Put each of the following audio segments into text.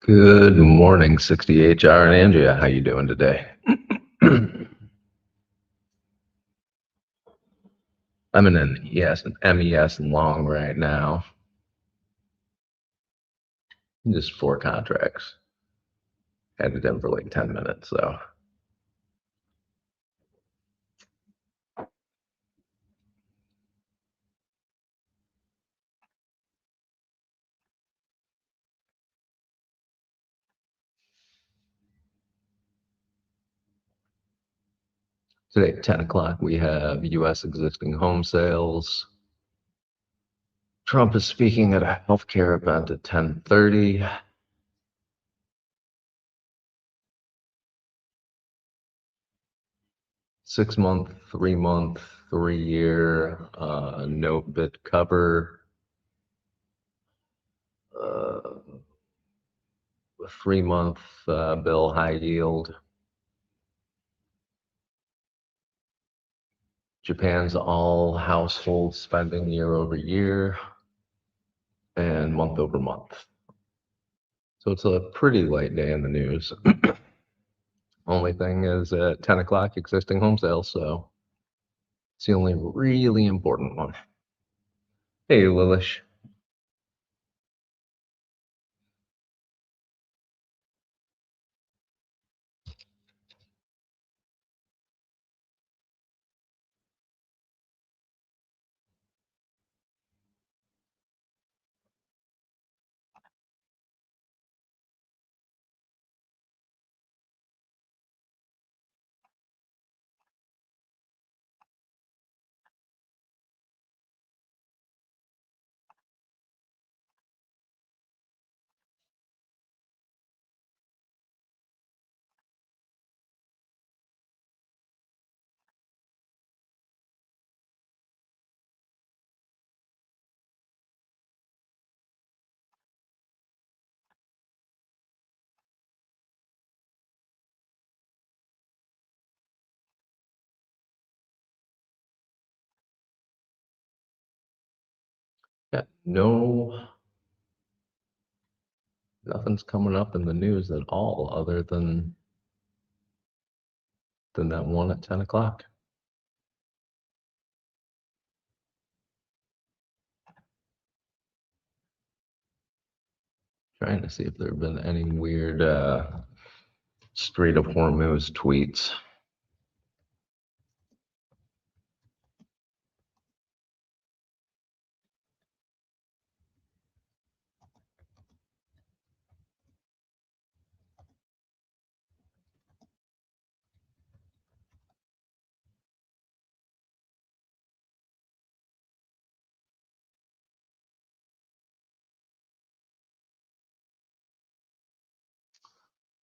Good morning, 60HR and Andrea. How you doing today? I'm in an ES and MES long right now. Just 4 contracts. Had it in for like 10 minutes, so. Today at 10 o'clock, we have U.S. existing home sales. Trump is speaking at a healthcare event at 10:30. Six-month, 3-month, 3-year, no bid cover. A 3-month bill high yield. Japan's all household spending year over year and month over month. So it's a pretty light day in the news. Only thing is at 10 o'clock, existing home sales. So it's the only really important one. Hey, Lilish. Yeah, nothing's coming up in the news at all other than that one at 10 o'clock. Trying to see if there have been any weird Strait of Hormuz tweets.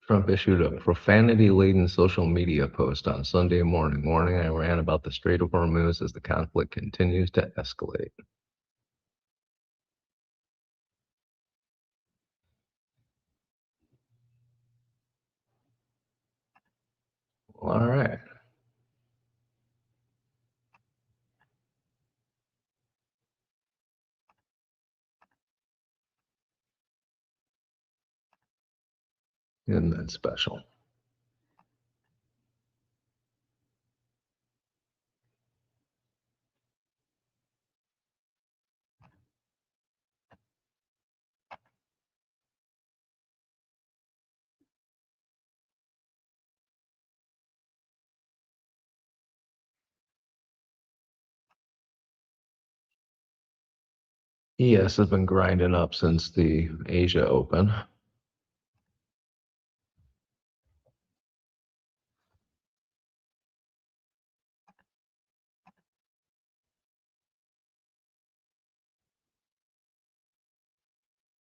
Trump issued a profanity-laden social media post on Sunday morning warning Iran about the Strait of Hormuz as the conflict continues to escalate. All right. Isn't that special? ES has been grinding up since the Asia Open.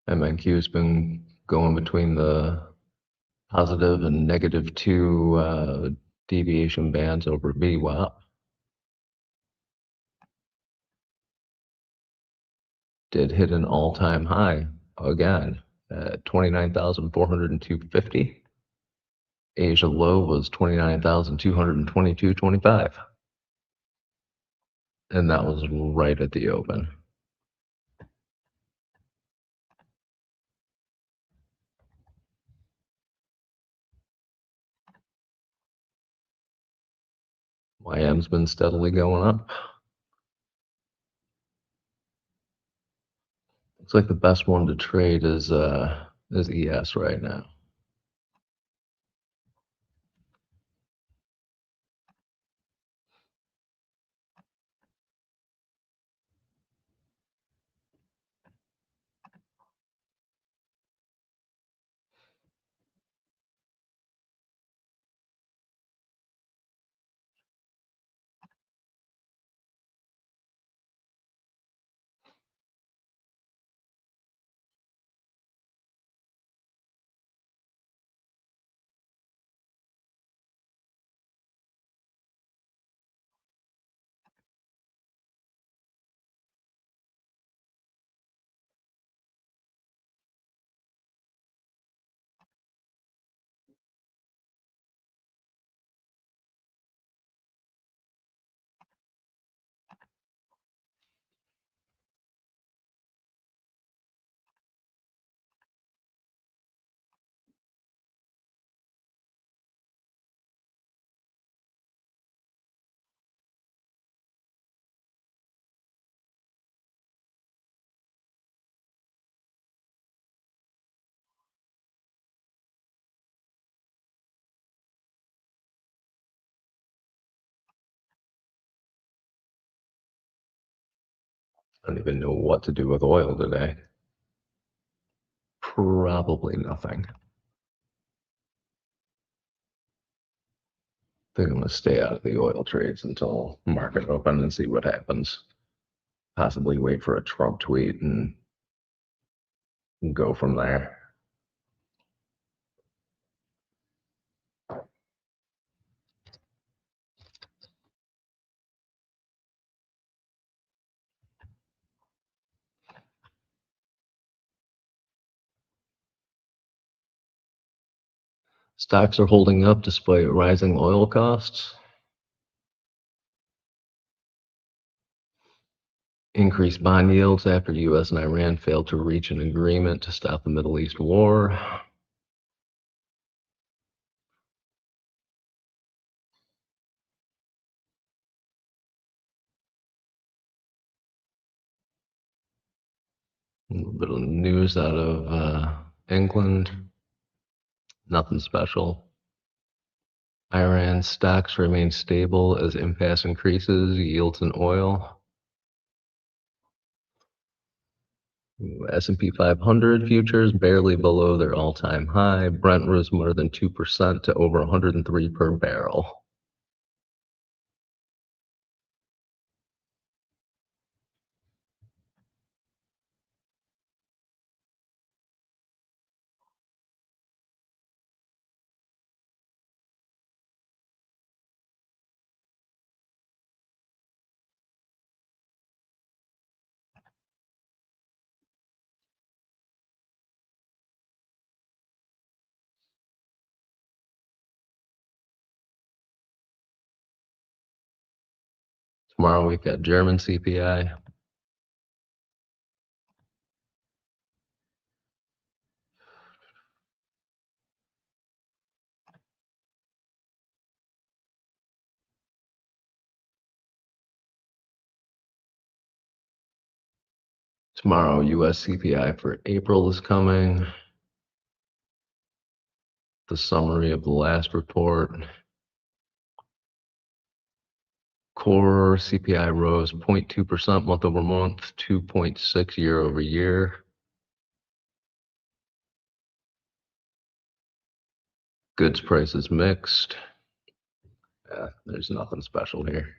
MNQ's been going between the positive and -2 deviation bands over VWAP. Did hit an all-time high again at 29,402.50. Asia low was 29,222.25. And that was right at the open. YM's been steadily going up. Looks like the best one to trade is ES right now. I don't even know what to do with oil today. Probably nothing. They're going to stay out of the oil trades until market open and see what happens. Possibly wait for a Trump tweet and go from there. Stocks are holding up despite rising oil costs. Increased bond yields after US and Iran failed to reach an agreement to stop the Middle East war. A little bit of news out of England. Nothing special. Iran stocks remain stable as impasse increases, yields in oil. S&P 500 futures barely below their all-time high. Brent rose more than 2% to over 103 per barrel. Tomorrow we've got German CPI. Tomorrow, US CPI for April is coming. The summary of the last report. Core CPI rose 0.2% month over month, 2.6 year over year. Goods prices mixed. Yeah, there's nothing special here.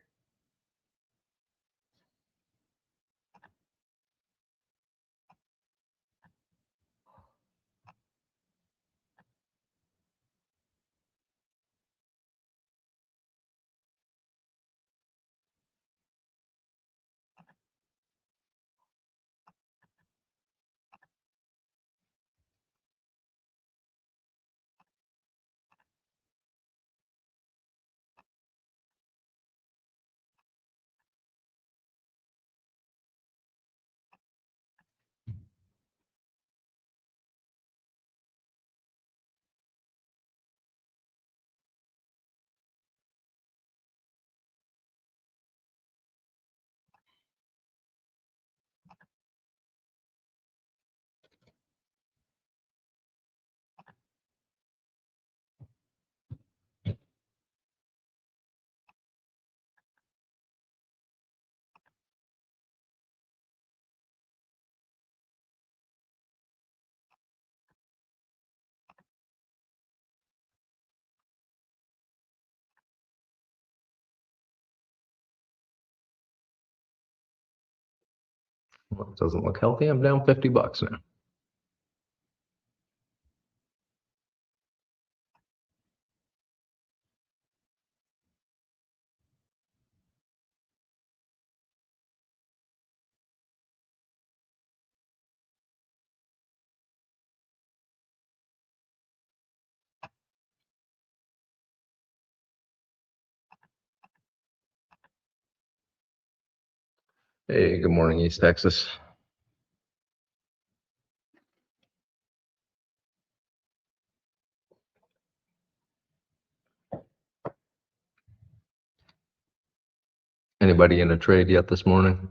Well, it doesn't look healthy. I'm down $50 now. Hey, good morning, East Texas. Anybody in a trade yet this morning?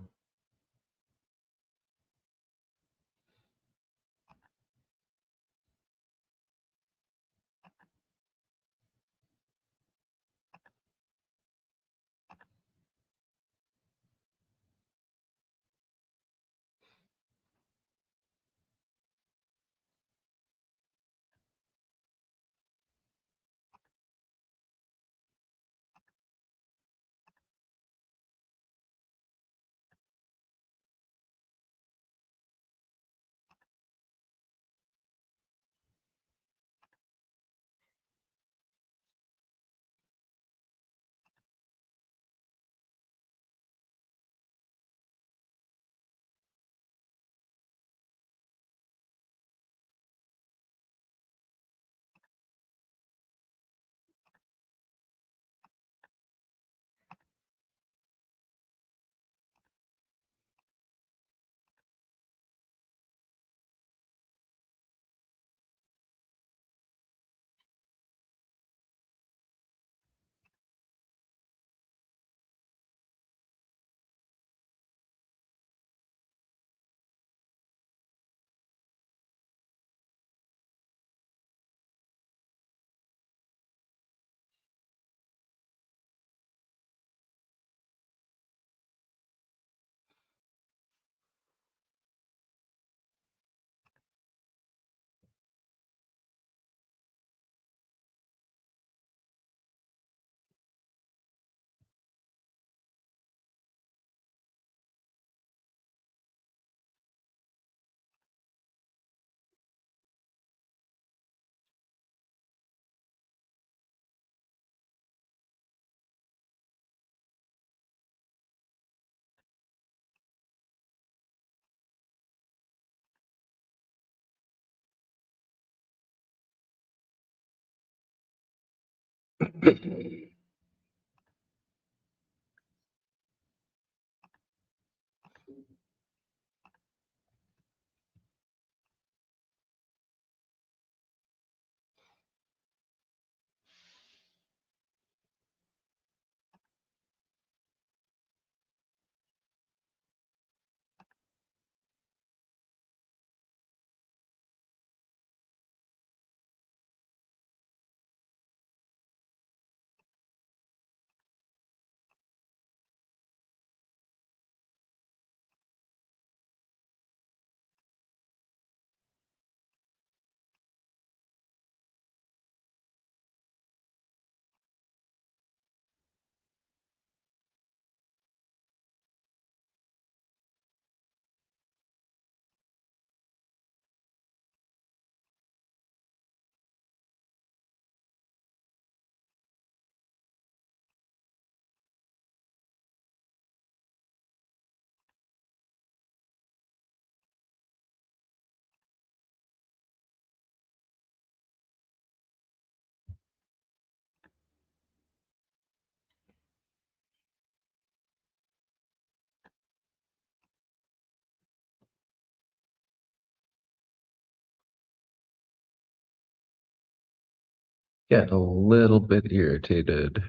Get a little bit irritated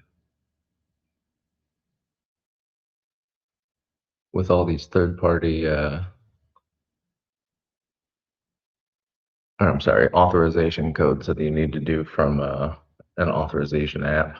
with all these third-party, or I'm sorry, authorization codes that you need to do from an authorization app.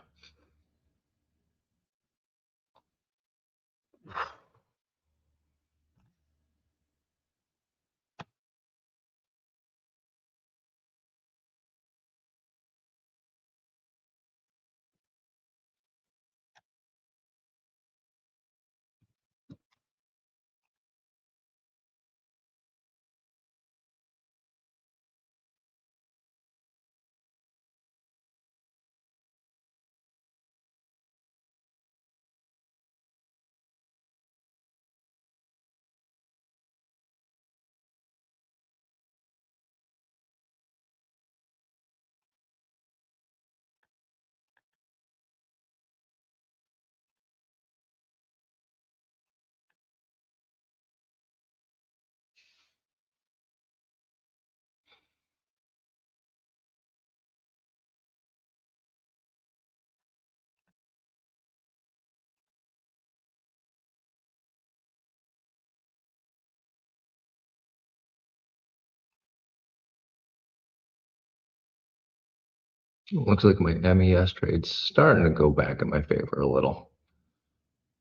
Looks like my MES trade's starting to go back in my favor a little.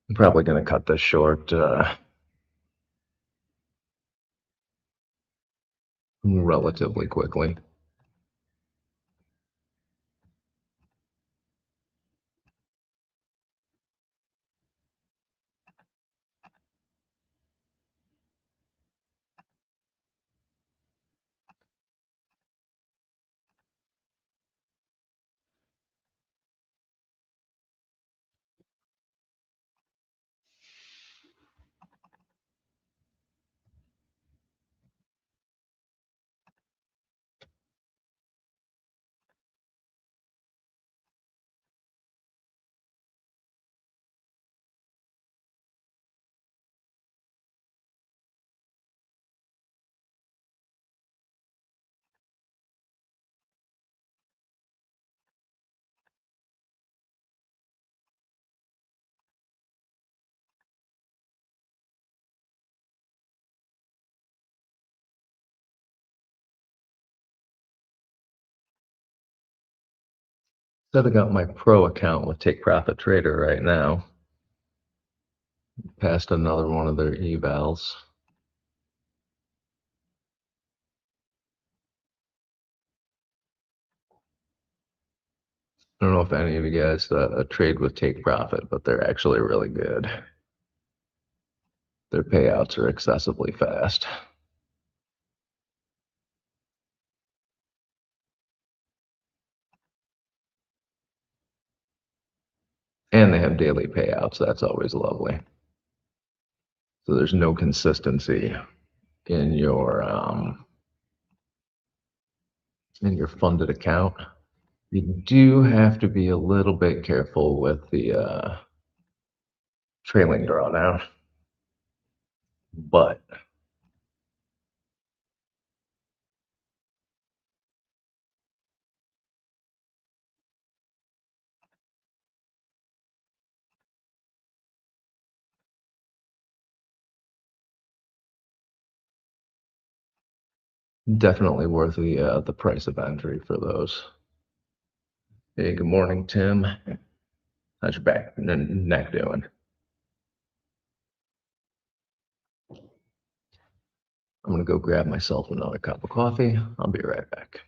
I'm probably going to cut this short relatively quickly. Setting up my pro account with Take Profit Trader right now. Passed another one of their evals. I don't know if any of you guys trade with Take Profit, but they're actually really good. Their payouts are excessively fast. And they have daily payouts. That's always lovely. So there's no consistency in your funded account. You do have to be a little bit careful with the trailing drawdown, but definitely worth the price of entry for those. Hey, good morning, Tim. How's your back and neck doing? I'm gonna go grab myself another cup of coffee. I'll be right back.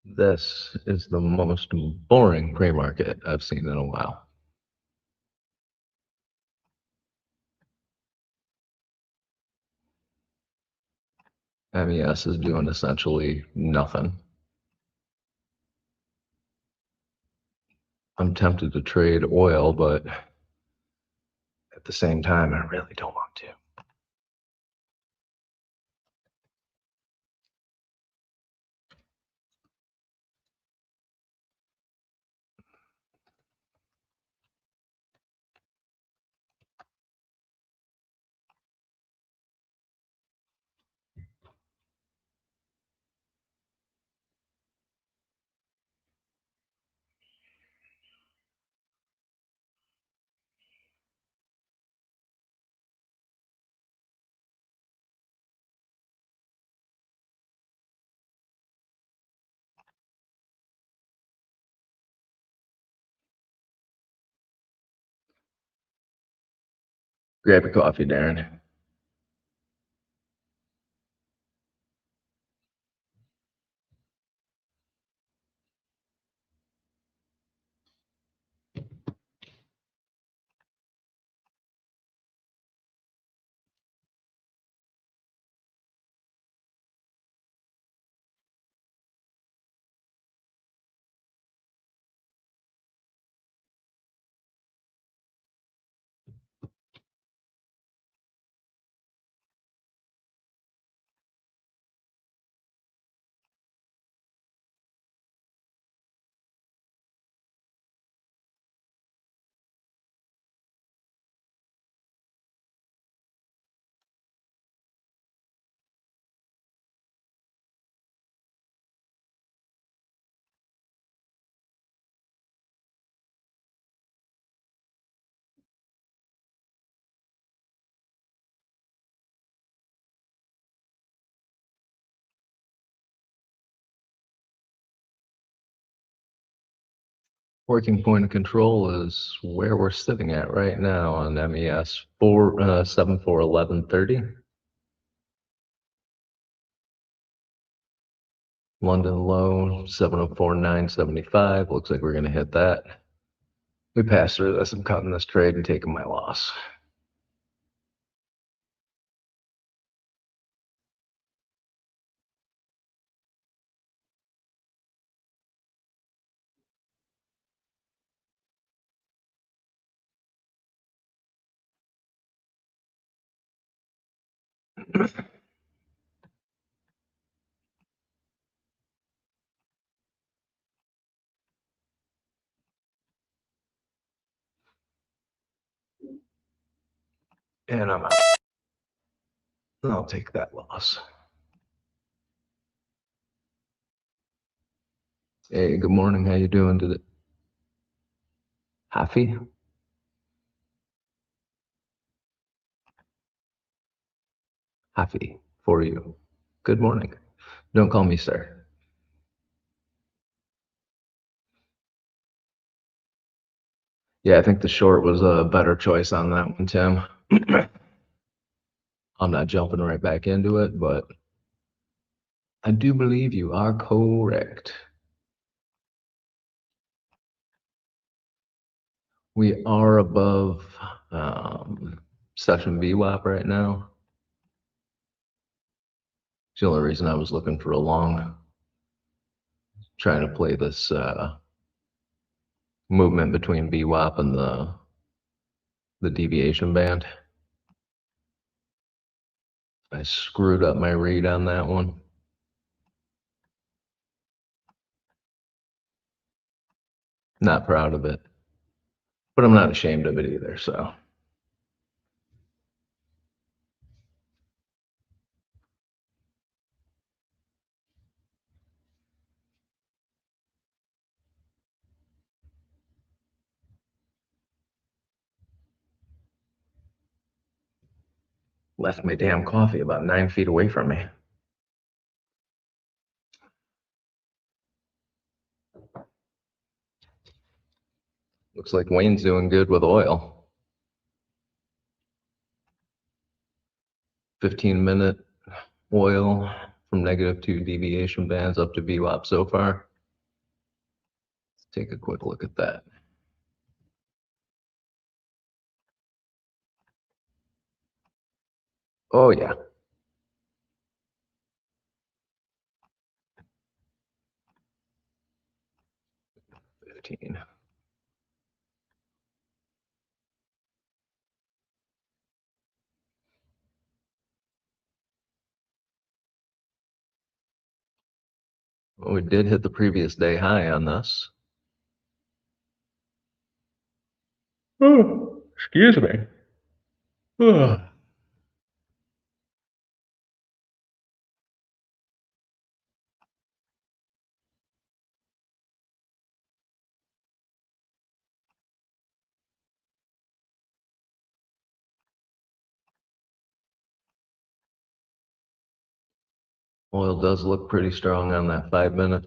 This is the most boring pre-market I've seen in a while. MES is doing essentially nothing. I'm tempted to trade oil, but at the same time, I really don't want to. Grab your coffee, Darren. Working point of control is where we're sitting at right now on MES 741130. London low 704975. Looks like we're going to hit that. We passed through this. I'm cutting this trade and taking my loss. And I'm out. I'll take that loss. Hey, good morning. How you doing today? Happy? Happy for you. Good morning. Don't call me sir. Yeah, I think the short was a better choice on that one, Tim. I'm not jumping right back into it, but I do believe you are correct. We are above session VWAP right now. It's the only reason I was looking for a long, trying to play this movement between VWAP and the deviation band. I screwed up my read on that one. Not proud of it, but I'm not ashamed of it either, so. Left my damn coffee about 9 feet away from me. Looks like Wayne's doing good with oil. 15-minute oil from -2 deviation bands up to VWAP so far. Take a quick look at that. Oh, yeah. $15. Well, we did hit the previous day high on this. Oh, excuse me. Oil does look pretty strong on that 5-minute.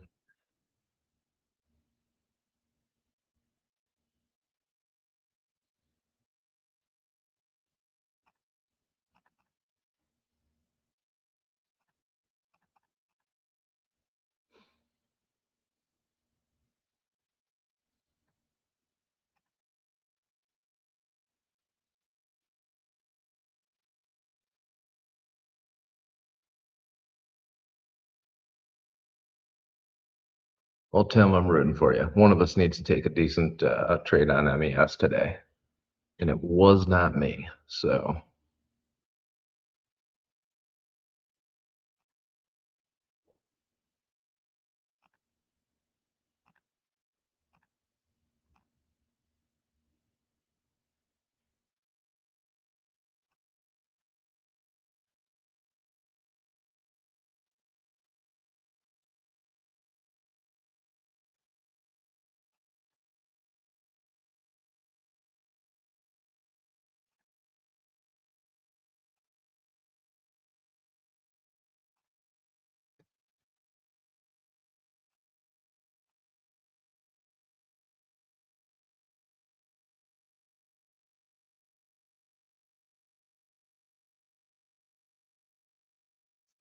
Well, Tim, I'm rooting for you. One of us needs to take a decent trade on MES today. And it was not me, so.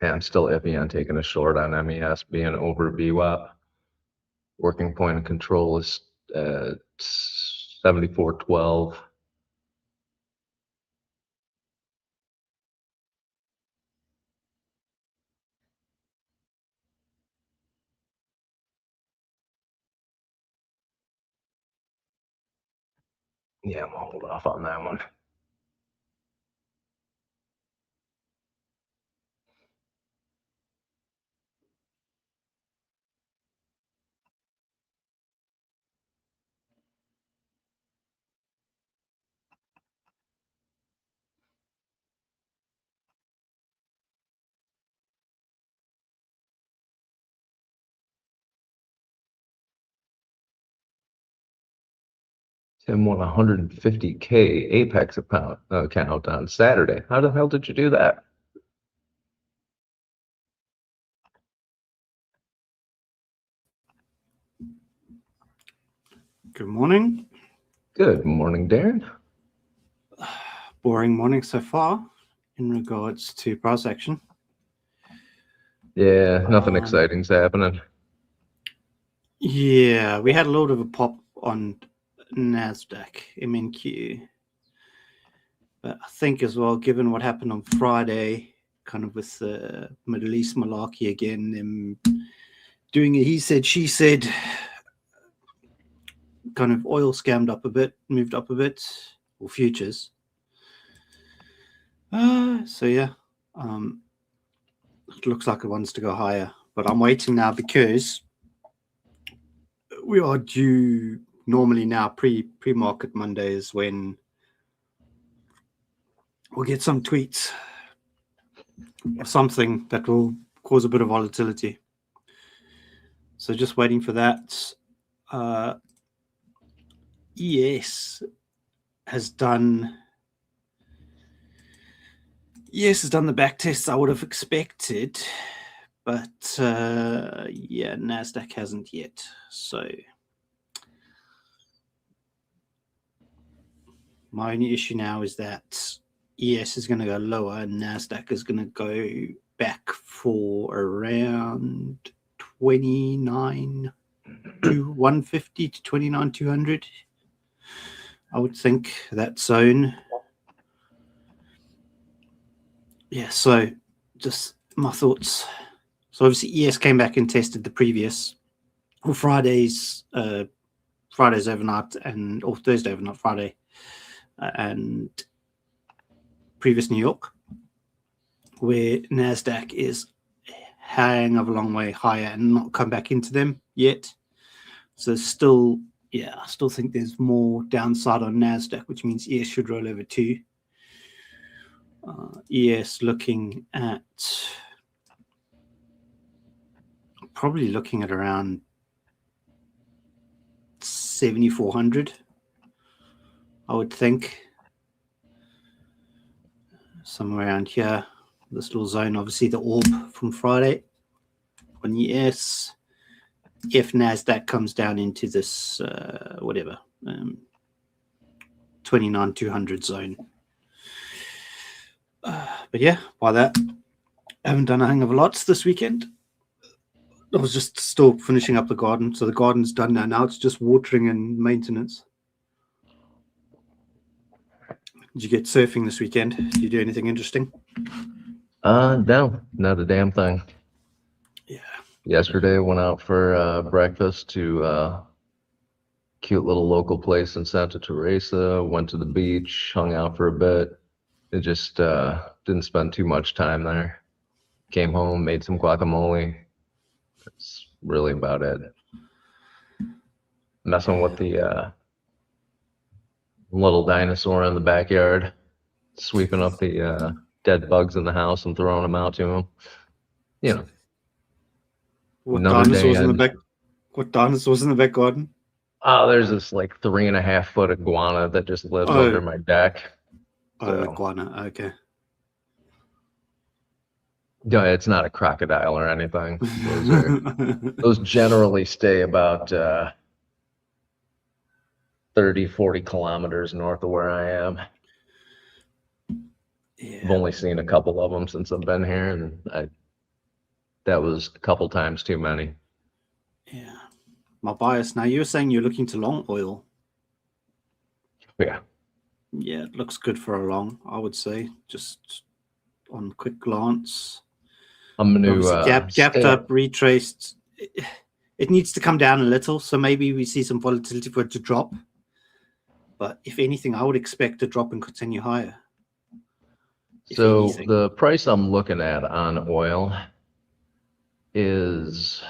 Yeah, I'm still iffy on taking a short on MES being over VWAP. Working point of control is 74.12. Yeah, I'm gonna hold off on that one. Tim won 150K Apex account on Saturday. How the hell did you do that? Good morning. Good morning, Darren. Boring morning so far in regards to price action. Yeah, nothing exciting's happening. Yeah, we had a lot of a pop on NASDAQ, MNQ. But I think as well, given what happened on Friday, kind of with the Middle East malarkey again, them doing a he said, she said, kind of oil scammed up a bit, moved up a bit, or futures. So yeah, it looks like it wants to go higher, but I'm waiting now because we are due normally now pre-market Mondays when we'll get some tweets or something that will cause a bit of volatility. So just waiting for that. ES has done the back tests I would have expected, but yeah, NASDAQ hasn't yet. So my only issue now is that ES is going to go lower and NASDAQ is going to go back for around 29. 150 to 29,200. I would think that zone. Yeah, so just my thoughts. So obviously ES came back and tested the previous Friday's overnight or Thursday overnight, Friday, and previous New York, where NASDAQ is hang of a long way higher and not come back into them yet. So still, yeah, I still think there's more downside on NASDAQ, which means ES should roll over too. ES looking at probably looking at around 7,400, I would think. Somewhere around here, this little zone, obviously the orb from Friday on ES. If NASDAQ comes down into this, 29,200 zone. But yeah, by that, I haven't done a hang of a lot this weekend. I was just still finishing up the garden. So the garden's done now. Now it's just watering and maintenance. Did you get surfing this weekend? Did you do anything interesting? No, not a damn thing. Yeah. Yesterday, went out for breakfast to a cute little local place in Santa Teresa. Went to the beach, hung out for a bit. It just didn't spend too much time there. Came home, made some guacamole. That's really about it. Messing with the little dinosaur in the backyard, sweeping up the dead bugs in the house and throwing them out to him. You know. What Another dinosaurs day in the back? What dinosaurs in the back garden? Oh, there's this like 3.5-foot iguana that just lives under my deck. Oh, iguana. Okay. Yeah, it's not a crocodile or anything. Those generally stay about 30, 40 kilometers north of where I am. Yeah. I've only seen a couple of them since I've been here, and that was a couple times too many. Yeah. My bias. Now, you were saying you're looking to long oil. Yeah. Yeah, it looks good for a long, I would say, just on quick glance. I'm going to gapped up, retraced. It needs to come down a little, so maybe we see some volatility for it to drop. But if anything, I would expect to drop and continue higher. So the price I'm looking at on oil is,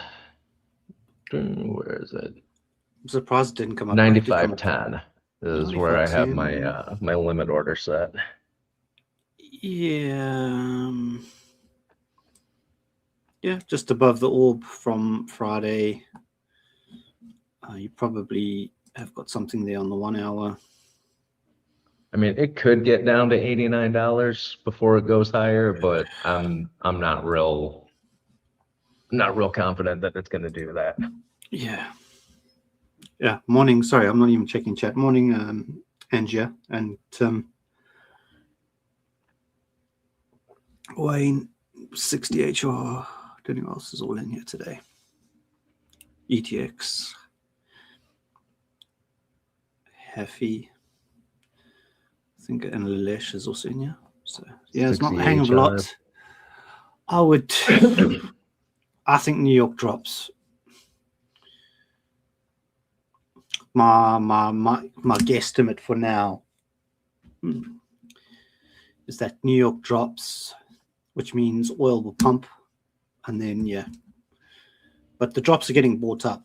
where is it? I'm surprised it didn't come up. 95.10 is where I have my my limit order set. Yeah. Yeah, just above the orb from Friday. You probably have got something there on the 1 hour. I mean, it could get down to $89 before it goes higher, but I'm not real confident that it's going to do that. Yeah. Yeah. Morning. Sorry, I'm not even checking chat. Morning, Angia and Wayne, 60HR. Don't know who else is all in here today. ETX. Heffy. I think, and Lilesh is also in here. So yeah, it's not a hang of a lot. I think New York drops. My guesstimate for now is that New York drops, which means oil will pump, and then yeah. But the drops are getting bought up.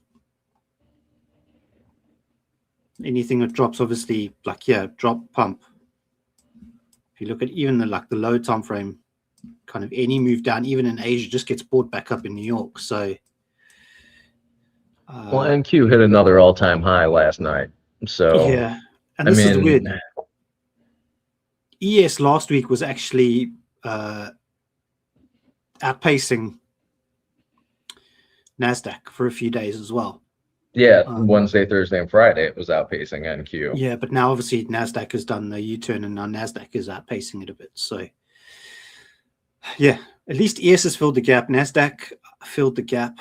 Anything that drops, obviously, like drop, pump. If you look at even the low time frame, kind of any move down, even in Asia, just gets bought back up in New York. So, well, NQ hit another all-time high last night. So yeah, and this is weird. ES last week was actually outpacing NASDAQ for a few days as well. Yeah, Wednesday, Thursday, and Friday it was outpacing NQ. Yeah, but now obviously NASDAQ has done the U-turn, and now NASDAQ is outpacing it a bit. So, yeah, at least ES has filled the gap. NASDAQ filled the gap.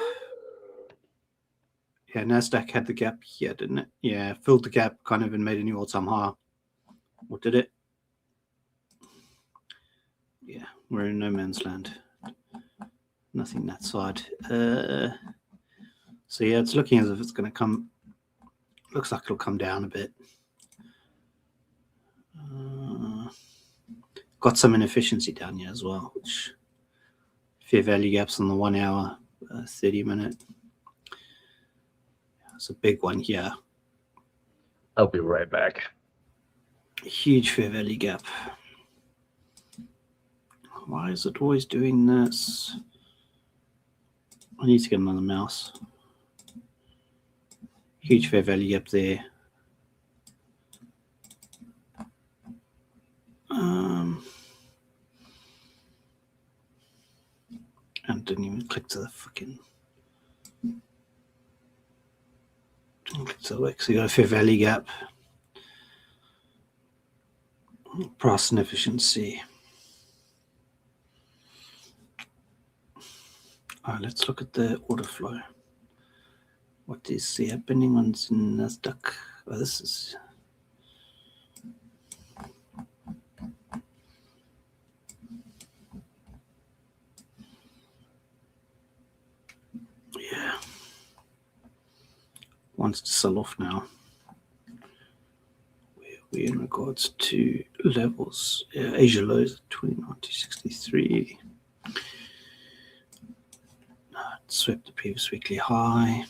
Yeah, NASDAQ had the gap here, didn't it? Yeah, filled the gap kind of and made a new all-time high. What did it? Yeah, we're in no man's land. Nothing that side. So yeah, it's looking as if it's going to come. Looks like it'll come down a bit. Got some inefficiency down here as well, which fair value gaps on the 1 hour, 30 minute. It's a big one here. I'll be right back. A huge fair value gap. Why is it always doing this? I need to get another mouse. Huge fair value gap there. And didn't even click to the fucking. Didn't click to the wick. So you got a fair value gap. Price and efficiency. All right, let's look at the order flow. What is happening on NASDAQ? Oh, this is. Yeah. Wants to sell off now. Where are we in regards to levels? Yeah, Asia lows at 29,263. Swept the previous weekly high.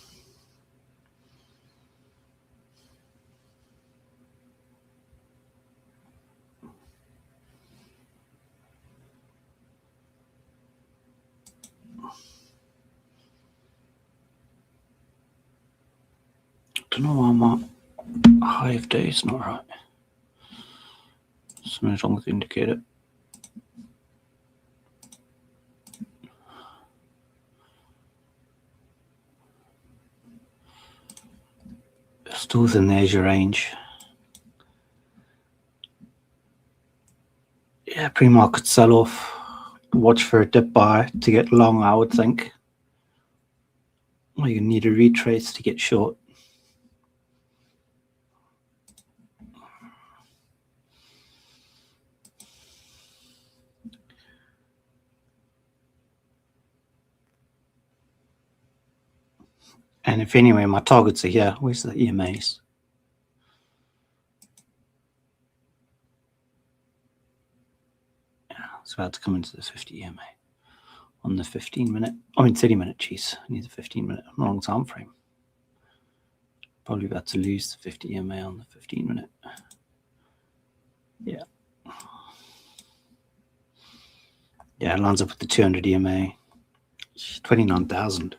Don't know why my high of day is not right. Something's wrong with the indicator. Still within the Asia range. Yeah, pre-market sell-off. Watch for a dip buy to get long, I would think. Or you need a retrace to get short. And if anyway, my targets are here. Where's the EMAs? Yeah, it's about to come into the 50 EMA on the 15-minute. 30-minute. Jeez, I need the 15-minute. Wrong time frame. Probably about to lose the 50 EMA on the 15-minute. Yeah. Yeah, it lines up with the 200 EMA. 29,000.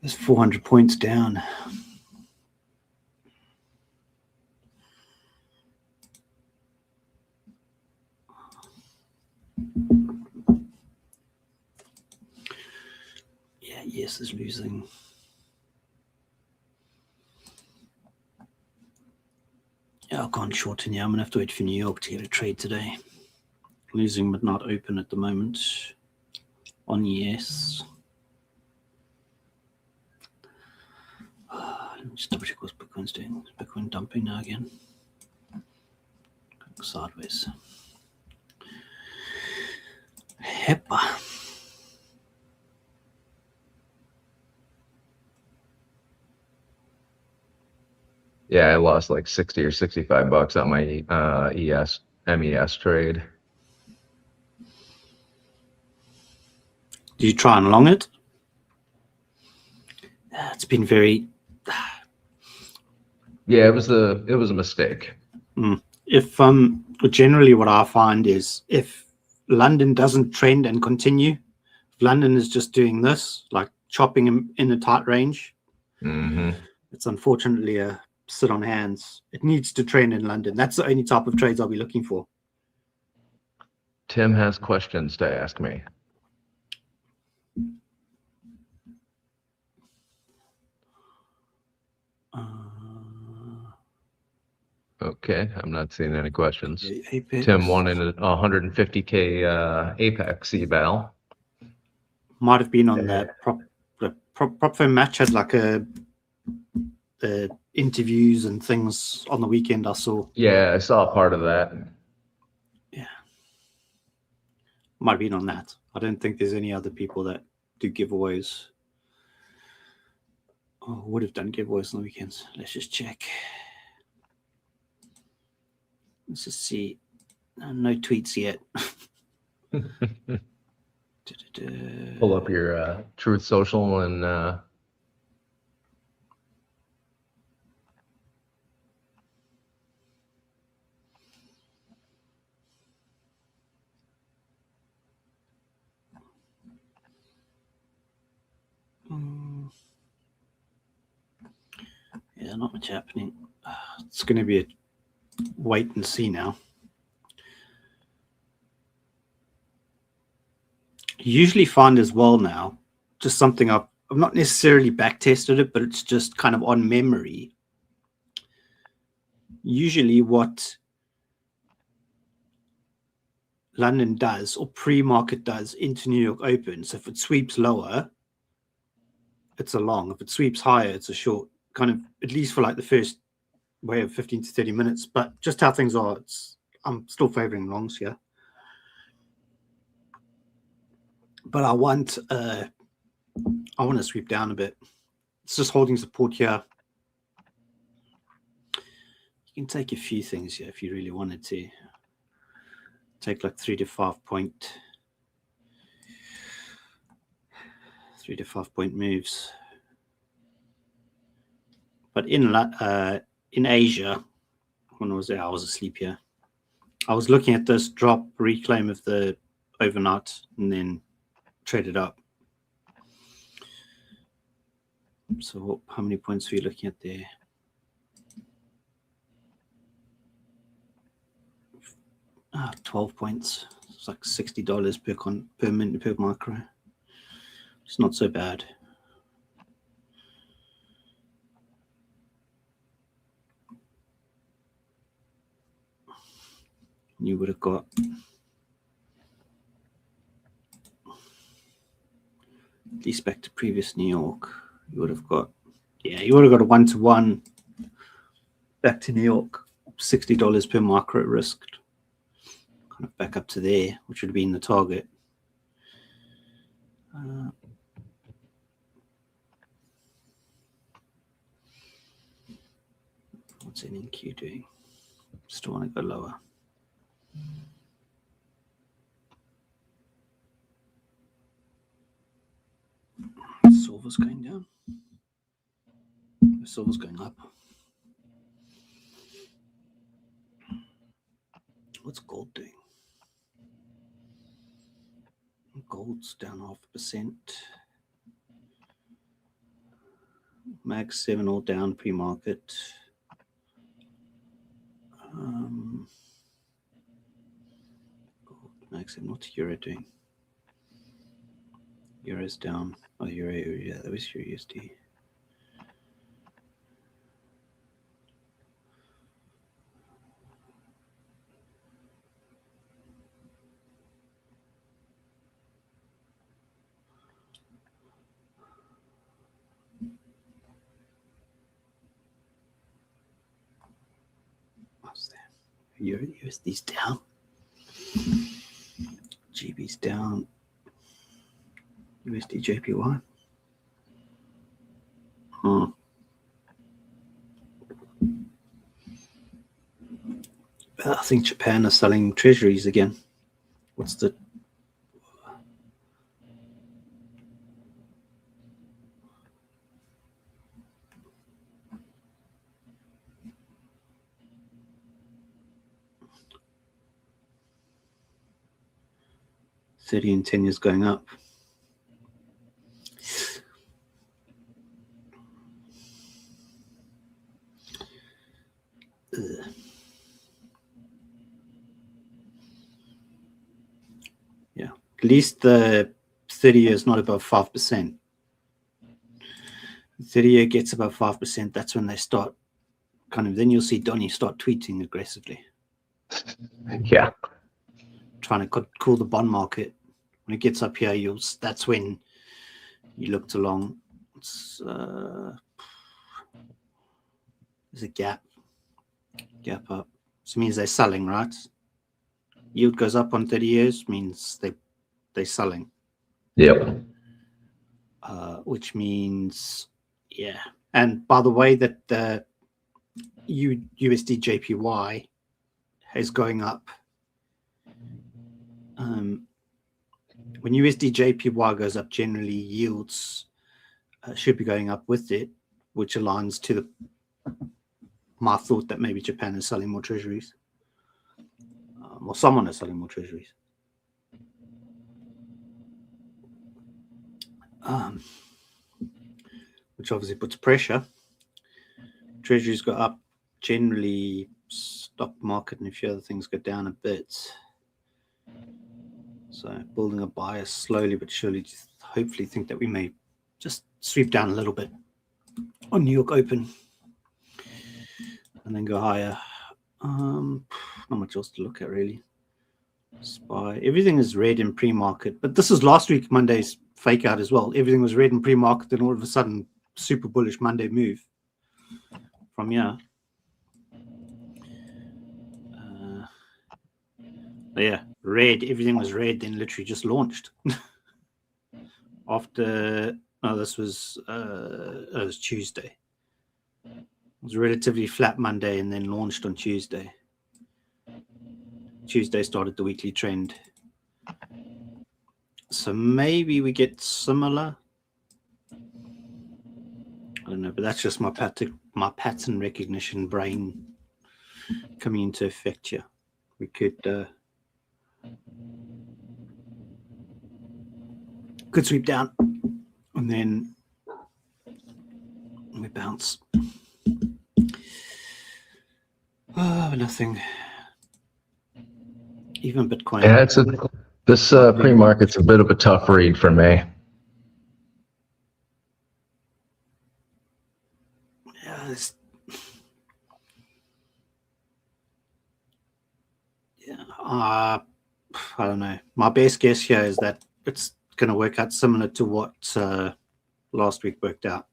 There's 400 points down. Yeah, yes is losing. Yeah, I've gone short in here. I'm going to have to wait for New York to get a trade today. Losing but not open at the moment on yes. Let me just double check what Bitcoin's doing. Is Bitcoin dumping now again? Going sideways. HEPA. Yeah, I lost like 60 or 65 bucks on my MES trade. Did you try and long it? It's been very. Yeah, it was a mistake. If generally what I find is if London doesn't trend and continue, if London is just doing this, like chopping in a tight range, it's unfortunately a sit on hands. It needs to trend in London. That's the only type of trades I'll be looking for. Tim has questions to ask me. Okay, I'm not seeing any questions. Apex. Tim wanted a 150K Apex eval. Might have been on the Prop Firm Match had like a interviews and things on the weekend. I saw. Yeah, I saw a part of that. Yeah, might have been on that. I don't think there's any other people that do giveaways. Oh, would have done giveaways on the weekends. Let's just check. Let's just see. No tweets yet. Pull up your Truth Social and yeah, not much happening. It's going to be a wait and see now. Usually find as well now, just something I've not necessarily back tested it, but it's just kind of on memory. Usually what London does or pre-market does into New York Open, so if it sweeps lower, it's a long. If it sweeps higher, it's a short, kind of, at least for like the first way of 15 to 30 minutes. But just how things are, I'm still favoring longs here. But I want to sweep down a bit. It's just holding support here. You can take a few things here if you really wanted to. Take like 3 to 5 point moves. But in Asia, when I was there, I was asleep here. I was looking at this drop, reclaim of the overnight, and then trade it up. So how many points were you looking at there? Ah, 12 points. It's like $60 per minute per micro. It's not so bad. You would have got at least back to previous New York. You would have got, yeah, you would have got a 1-to-1 back to New York, $60 per micro risked, kind of back up to there, which would have been the target. What's an NQ doing? Still want to go lower. Silver's going down. Silver's going up. What's gold doing? Gold's down 0.5%. Mag 7 all down pre-market. Gold, Mag 7, what's Euro doing? Euro's down. Oh, Euro, yeah, that was your USD. What's that? Euro, USD's down. GB's down. USD JPY. I think Japan are selling treasuries again. What's the... $30 and 10 years going up. Ugh. Yeah, at least the 30-year is not above 5%. 30-year gets above 5%. That's when they start then you'll see Donny start tweeting aggressively. Yeah. Trying to cool the bond market. When it gets up here, that's when you look to long. It's there's a gap up. So it means they're selling, right? Yield goes up on 30 years, means they're selling. Yep. Which means, yeah. And by the way, that the USD JPY is going up. When USD JPY goes up, generally yields should be going up with it, which aligns to my thought that maybe Japan is selling more treasuries, or someone is selling more treasuries. Which obviously puts pressure. Treasuries go up, generally stock market and a few other things go down a bit. So building a bias slowly but surely, hopefully think that we may just sweep down a little bit on New York Open and then go higher. Not much else to look at really. SPY, everything is red in pre-market, but this is last week Monday's fake out as well. Everything was red in pre-market, and all of a sudden super bullish Monday move from here. Yeah, red, everything was red, then literally just launched. After, this was it was Tuesday. It was a relatively flat Monday and then launched on Tuesday. Tuesday started the weekly trend. So maybe we get similar. I don't know, but that's just my pattern recognition brain coming into effect here. We could sweep down and then we bounce. Nothing. Even Bitcoin. Yeah, this pre-market's a bit of a tough read for me. I don't know. My best guess here is that it's going to work out similar to what last week worked out.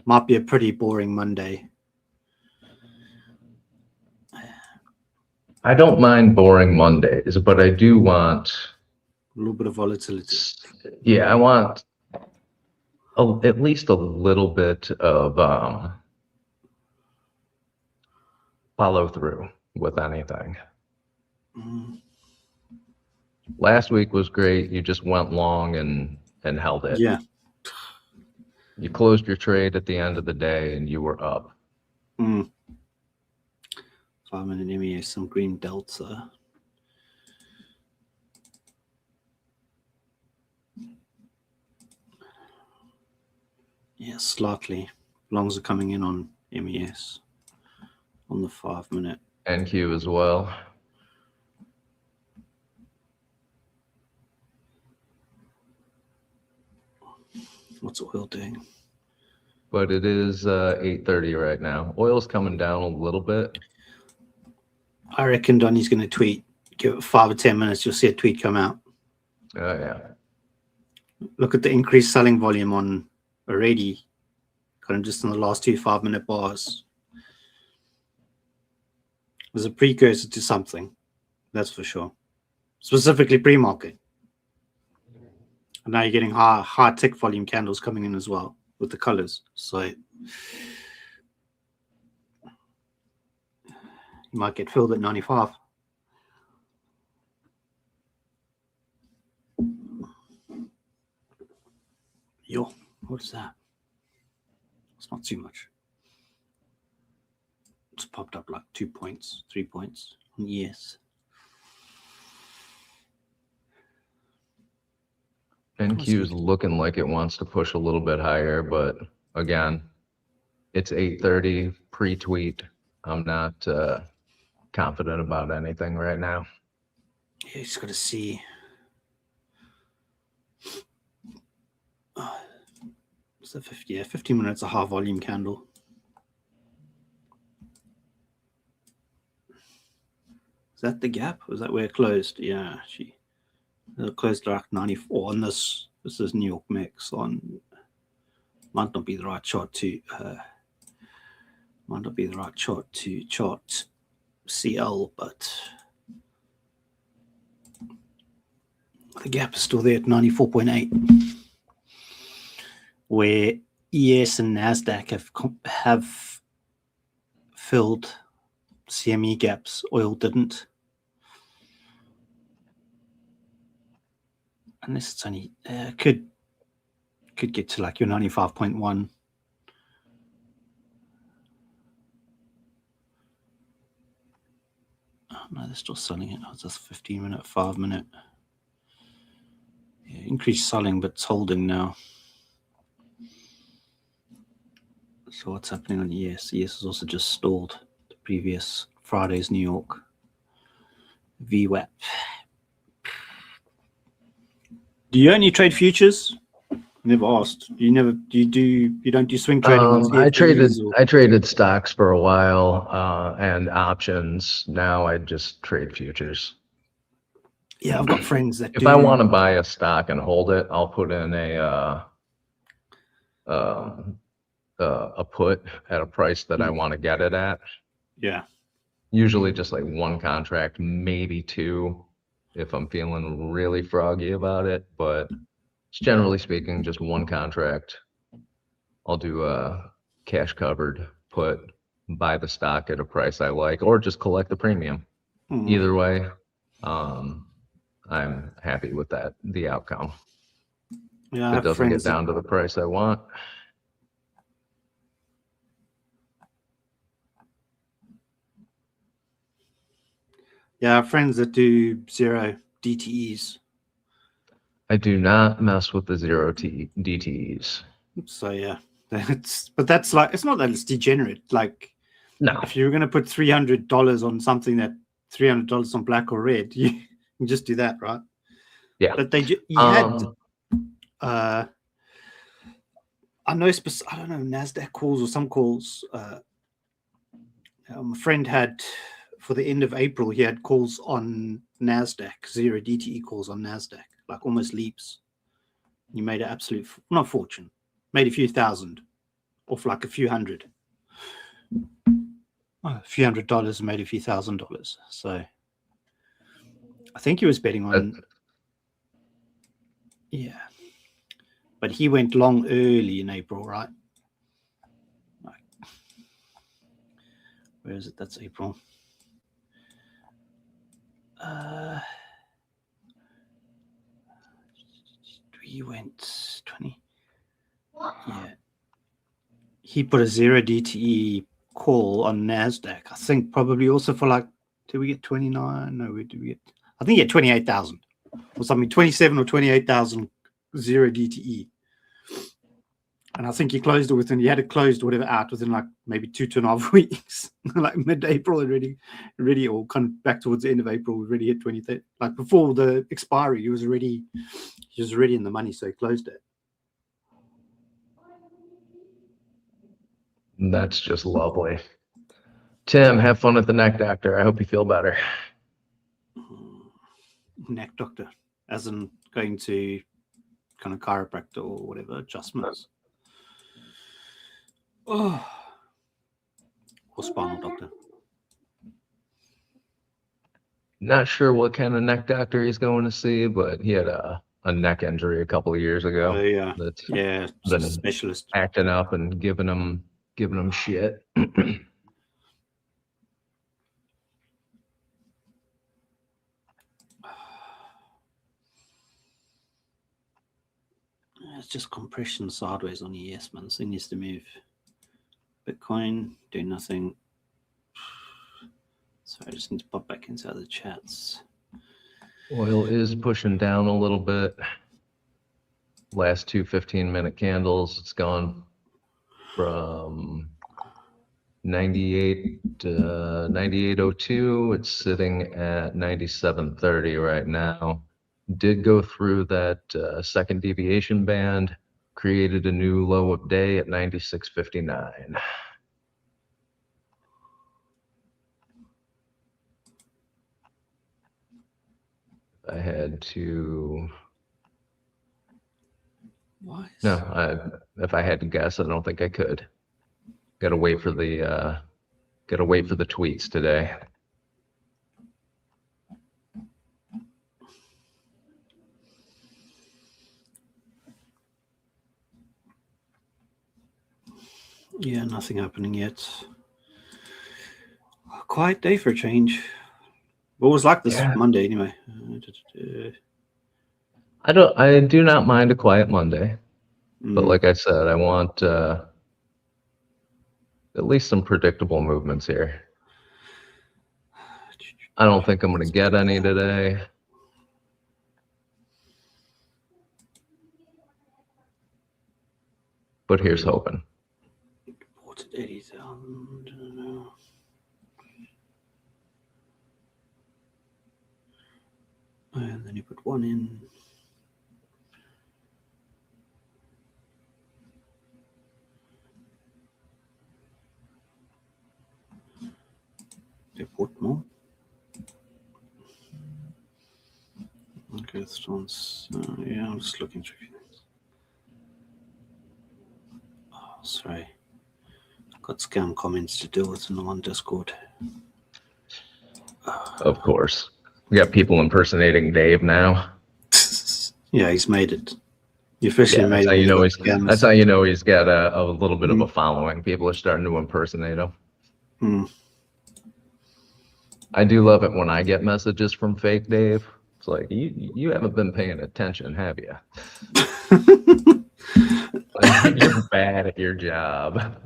Might be a pretty boring Monday. I don't mind boring Mondays, but I do want a little bit of volatility. Yeah, I want at least a little bit of follow through with anything. Last week was great. You just went long and held it. Yeah. You closed your trade at the end of the day and you were up. 5-minute MES, some green delta. Yeah, slightly. Longs are coming in on MES on the 5-minute. NQ as well. What's oil doing? But it is 8:30 right now. Oil's coming down a little bit. I reckon Donnie's going to tweet. Give it 5 or 10 minutes, you'll see a tweet come out. Oh, yeah. Look at the increased selling volume on already, kind of just in the last 2 5-minute bars. There's a precursor to something, that's for sure. Specifically pre-market. And now you're getting high tick volume candles coming in as well with the colors. So you might get filled at 95. Yo, what's that? It's not too much. It's popped up like 2 points, 3 points. Yes. NQ is looking like it wants to push a little bit higher, but again, it's 8:30 pre-tweet. I'm not confident about anything right now. Yeah, you just got to see. It's a 15 minutes, a high volume candle. Is that the gap? Was that where it closed? Yeah, it closed like 94 on this. This is New York MES on Might not be the right chart to chart CL, but the gap is still there at 94.8, where ES and NASDAQ have filled CME gaps. Oil didn't. Unless it's only could get to like your 95.1. Oh, no, they're still selling it. Oh, it's just 15-minute, 5-minute. Yeah, increased selling, but it's holding now. So what's happening on ES? ES has also just stalled the previous Friday's New York VWAP. Do you only trade futures? Never asked. You don't do swing trading on CFDs? I traded stocks for a while and options. Now I just trade futures. Yeah, I've got friends that if I want to buy a stock and hold it, I'll put in a put at a price that I want to get it at. Yeah. Usually just like one contract, maybe two, if I'm feeling really froggy about it. But generally speaking, just one contract. I'll do a cash covered put, buy the stock at a price I like, or just collect the premium. Either way, I'm happy with the outcome. Yeah, if it doesn't get down to the price I want. Yeah, I have friends that do zero DTEs. I do not mess with the zero DTEs. So yeah, but that's like, it's not that it's degenerate. Like, no, if you're going to put $300 on something that $300 on black or red, you just do that, right? Yeah. But you had I know I don't know, NASDAQ calls or some calls. My friend had, for the end of April, he had calls on NASDAQ, zero DTE calls on NASDAQ, like almost leaps. You made an absolute, not fortune, made a few thousand off like a few hundred. A few $100 made a few $1,000. So I think he was betting on, yeah. But he went long early in April, right? Where is it? That's April. He went 20. Yeah. He put a zero DTE call on NASDAQ. I think probably also for like, did we get 29? No, did we get, I think he had 28,000 or something, 27 or 28,000 zero DTE. And I think he closed it within, he had it closed whatever out within like maybe 2.5 weeks, like mid-April already, or kind of back towards the end of April, we already hit 20, like before the expiry, he was already in the money, so he closed it. That's just lovely. Tim, have fun at the neck doctor. I hope you feel better. Neck doctor, as in going to kind of chiropractor or whatever adjustments. Oh, or spinal doctor. Not sure what kind of neck doctor he's going to see, but he had a neck injury a couple of years ago. Oh yeah, that's been specialist acting up and giving him shit. It's just compression sideways on ES, man. This thing needs to move. Bitcoin, do nothing. So I just need to pop back into other chats. Oil is pushing down a little bit. Last two 15-minute candles, it's gone from 98 to 98.02. It's sitting at 97.30 right now. Did go through that second deviation band, created a new low of day at 96.59. I had to. if I had to guess, I don't think I could. Gotta wait for the tweets today. Yeah, nothing happening yet. A quiet day for a change. What was like this Monday anyway? I do not mind a quiet Monday, but like I said, I want at least some predictable movements here. I don't think I'm going to get any today. But here's hoping. What's 80,000? And then you put one in. They put more. Okay, stones. Yeah, I'm just looking through things. Oh, sorry. Got scam comments to deal with in the one Discord. Of course. We got people impersonating Dave now. Yeah, he's made it. He officially made it. That's how you know he's got a little bit of a following. People are starting to impersonate him. I do love it when I get messages from fake Dave. It's like, you haven't been paying attention, have you? You're bad at your job.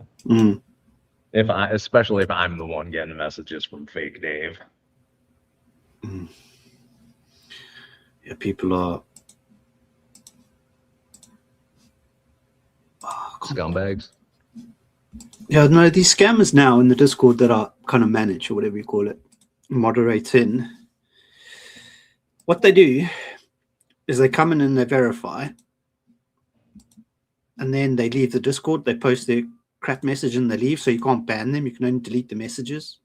Especially if I'm the one getting messages from fake Dave. Yeah, people are scumbags. Yeah, no, these scammers now in the Discord that are kind of managed, or whatever you call it, moderate in. What they do is they come in and they verify, and then they leave the Discord. They post their crap message and they leave, so you can't ban them. You can only delete the messages.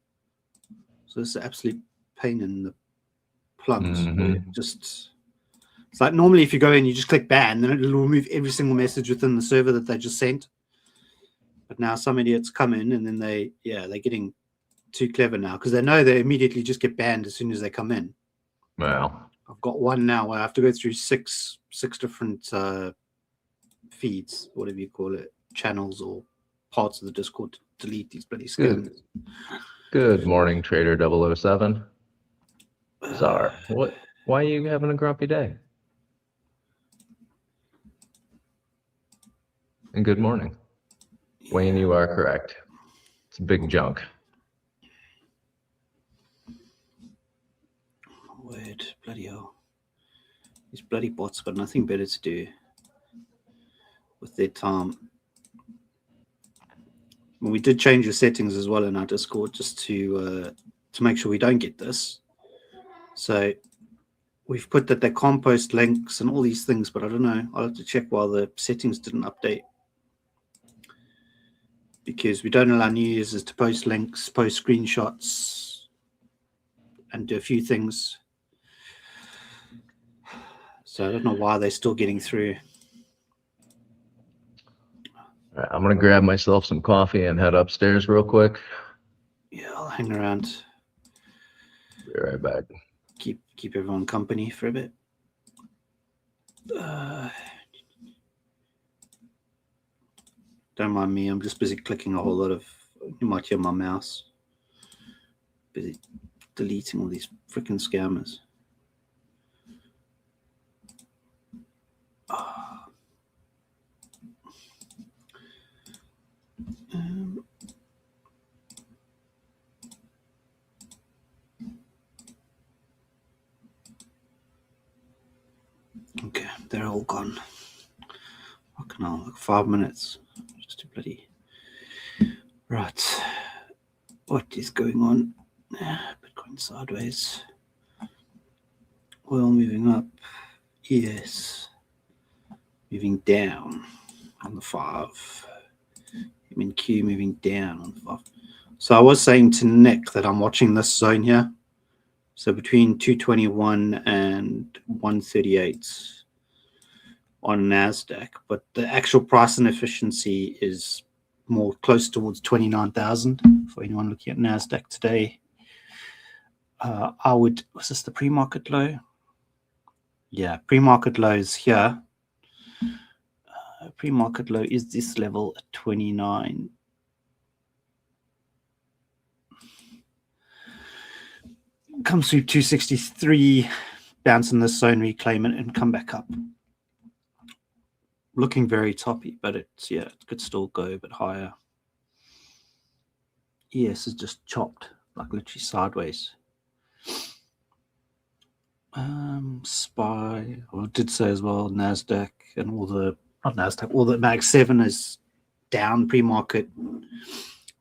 So it's an absolute pain in the plums. Just, it's like normally if you go in, you just click ban, then it'll remove every single message within the server that they just sent. But now some idiots come in and then they're getting too clever now because they know they immediately just get banned as soon as they come in. Wow. I've got one now where I have to go through six different feeds, whatever you call it, channels or parts of the Discord to delete these bloody scammers. Good morning, Trader 007. Czar, why are you having a grumpy day? And good morning. Wayne, you are correct. It's big junk. Word, bloody hell. These bloody bots got nothing better to do with their time. Well, we did change the settings as well in our Discord just to make sure we don't get this. So we've put that they can't post links and all these things, but I don't know. I'll have to check while the settings didn't update. Because we don't allow new users to post links, post screenshots, and do a few things. So I don't know why they're still getting through. All right, I'm going to grab myself some coffee and head upstairs real quick. Yeah, I'll hang around. Be right back. Keep everyone company for a bit. Don't mind me, I'm just busy clicking a whole lot of, you might hear my mouse. Busy deleting all these freaking scammers. Okay, they're all gone. Fucking hell, like 5 minutes. Just too bloody. Right. What is going on? Bitcoin sideways. Oil moving up. Yes. Moving down on the 5. NQ moving down on the 5. So I was saying to Nick that I'm watching this zone here. So between 221 and 138 on NASDAQ, but the actual price and efficiency is more close towards 29,000 for anyone looking at NASDAQ today. Was this the pre-market low? Yeah, pre-market low is here. Pre-market low is this level at 29. Comes through 263, bounce in this zone, reclaim it, and come back up. Looking very toppy, but it could still go a bit higher. ES is just chopped, like literally sideways. SPY, I did say as well, NASDAQ and all the Mag 7 is down pre-market.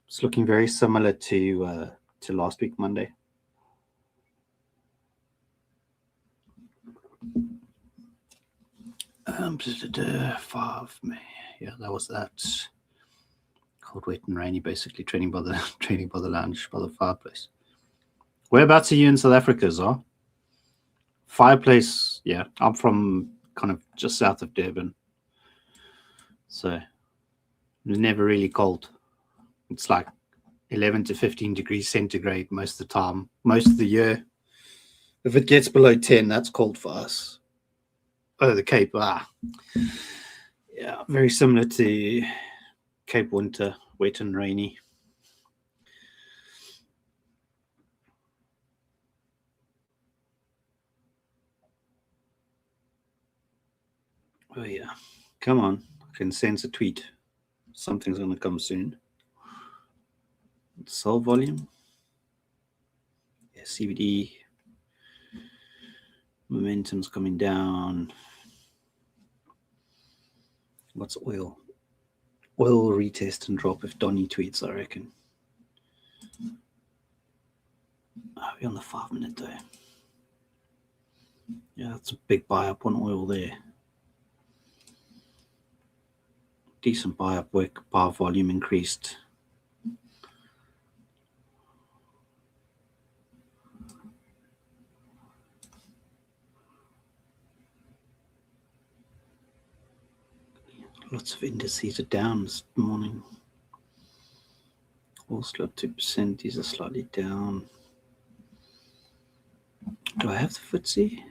It's looking very similar to last week, Monday. May. Yeah, that was that. Cold, wet, and rainy. Basically, trading by the lounge, by the fireplace. Whereabouts are you in South Africa, Zar? Fireplace. Yeah, I'm from kind of just south of Durban, so it's never really cold. It's like 11 to 15 degrees centigrade most of the time, most of the year. If it gets below 10, that's cold for us. Oh, the Cape. Yeah, very similar to Cape winter, wet and rainy. Oh yeah, come on. I can sense a tweet. Something's going to come soon. Sell volume. Yeah, CBD. Momentum's coming down. What's oil? Oil will retest and drop if Donny tweets, I reckon. We're on the 5-minute though. Yeah, that's a big buy up on oil there. Decent buy up work, bar volume increased. Lots of indices are down this morning. All still up 2%. These are slightly down. Do I have the FTSE? You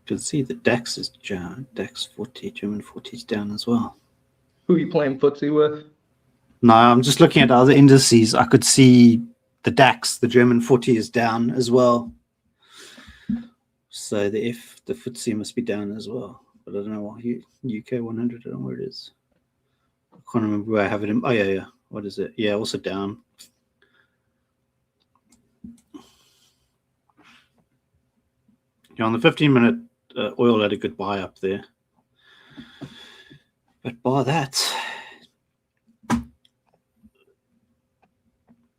can see the DAX is down. DAX 40, German 40 is down as well. Who are you playing footsie with? No, I'm just looking at other indices. I could see the DAX, the German 40 is down as well. So the FTSE must be down as well. But I don't know what UK 100, I don't know where it is. I can't remember where I have it in. Oh, yeah. What is it? Yeah, also down. Yeah, on the 15-minute, oil had a good buy up there. But by that,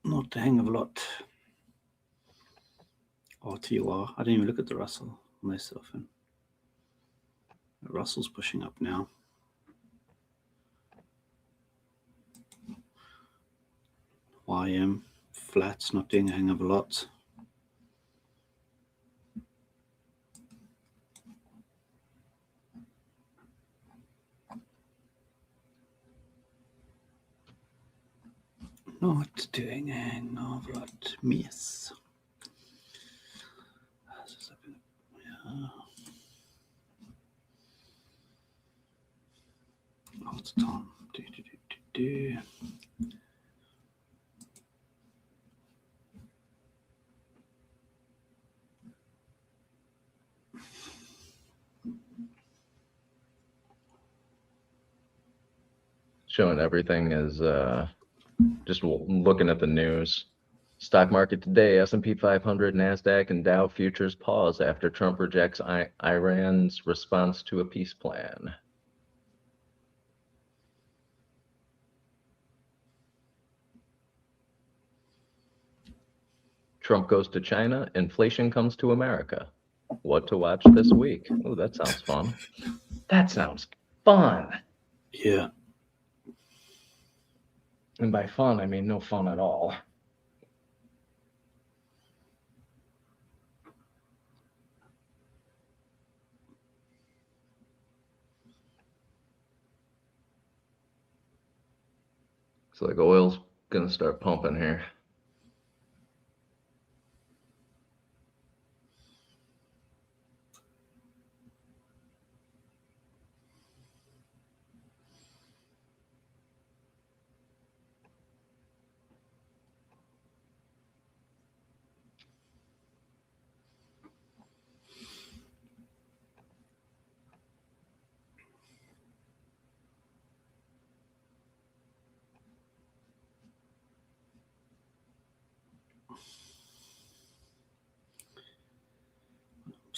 not a hang of a lot. RTR. I didn't even look at the Russell most often. The Russell's pushing up now. YM flats, not doing a hang of a lot. Not doing a hang of a lot. MES. What's the time? Showing everything is just looking at the news. Stock market today, S&P 500, NASDAQ, and Dow futures pause after Trump rejects Iran's response to a peace plan. Trump goes to China, inflation comes to America. What to watch this week? Oh, that sounds fun. That sounds fun. Yeah. And by fun, I mean no fun at all. Looks like oil's gonna start pumping here.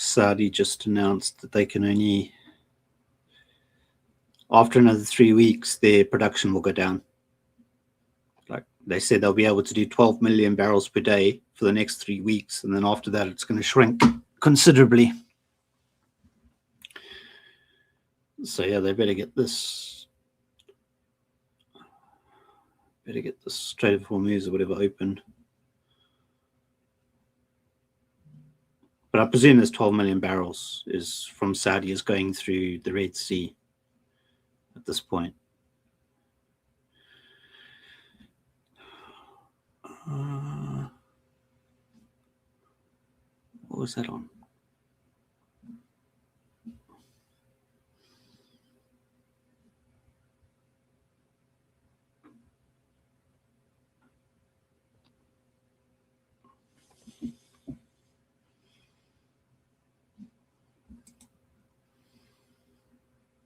Saudi just announced that they can only, after another 3 weeks, their production will go down. Like they said, they'll be able to do 12 million barrels per day for the next 3 weeks, and then after that, it's going to shrink considerably. So yeah, they better get this. Better get the Strait of Hormuz or whatever open. But I presume this 12 million barrels is from Saudi is going through the Red Sea at this point. What was that on?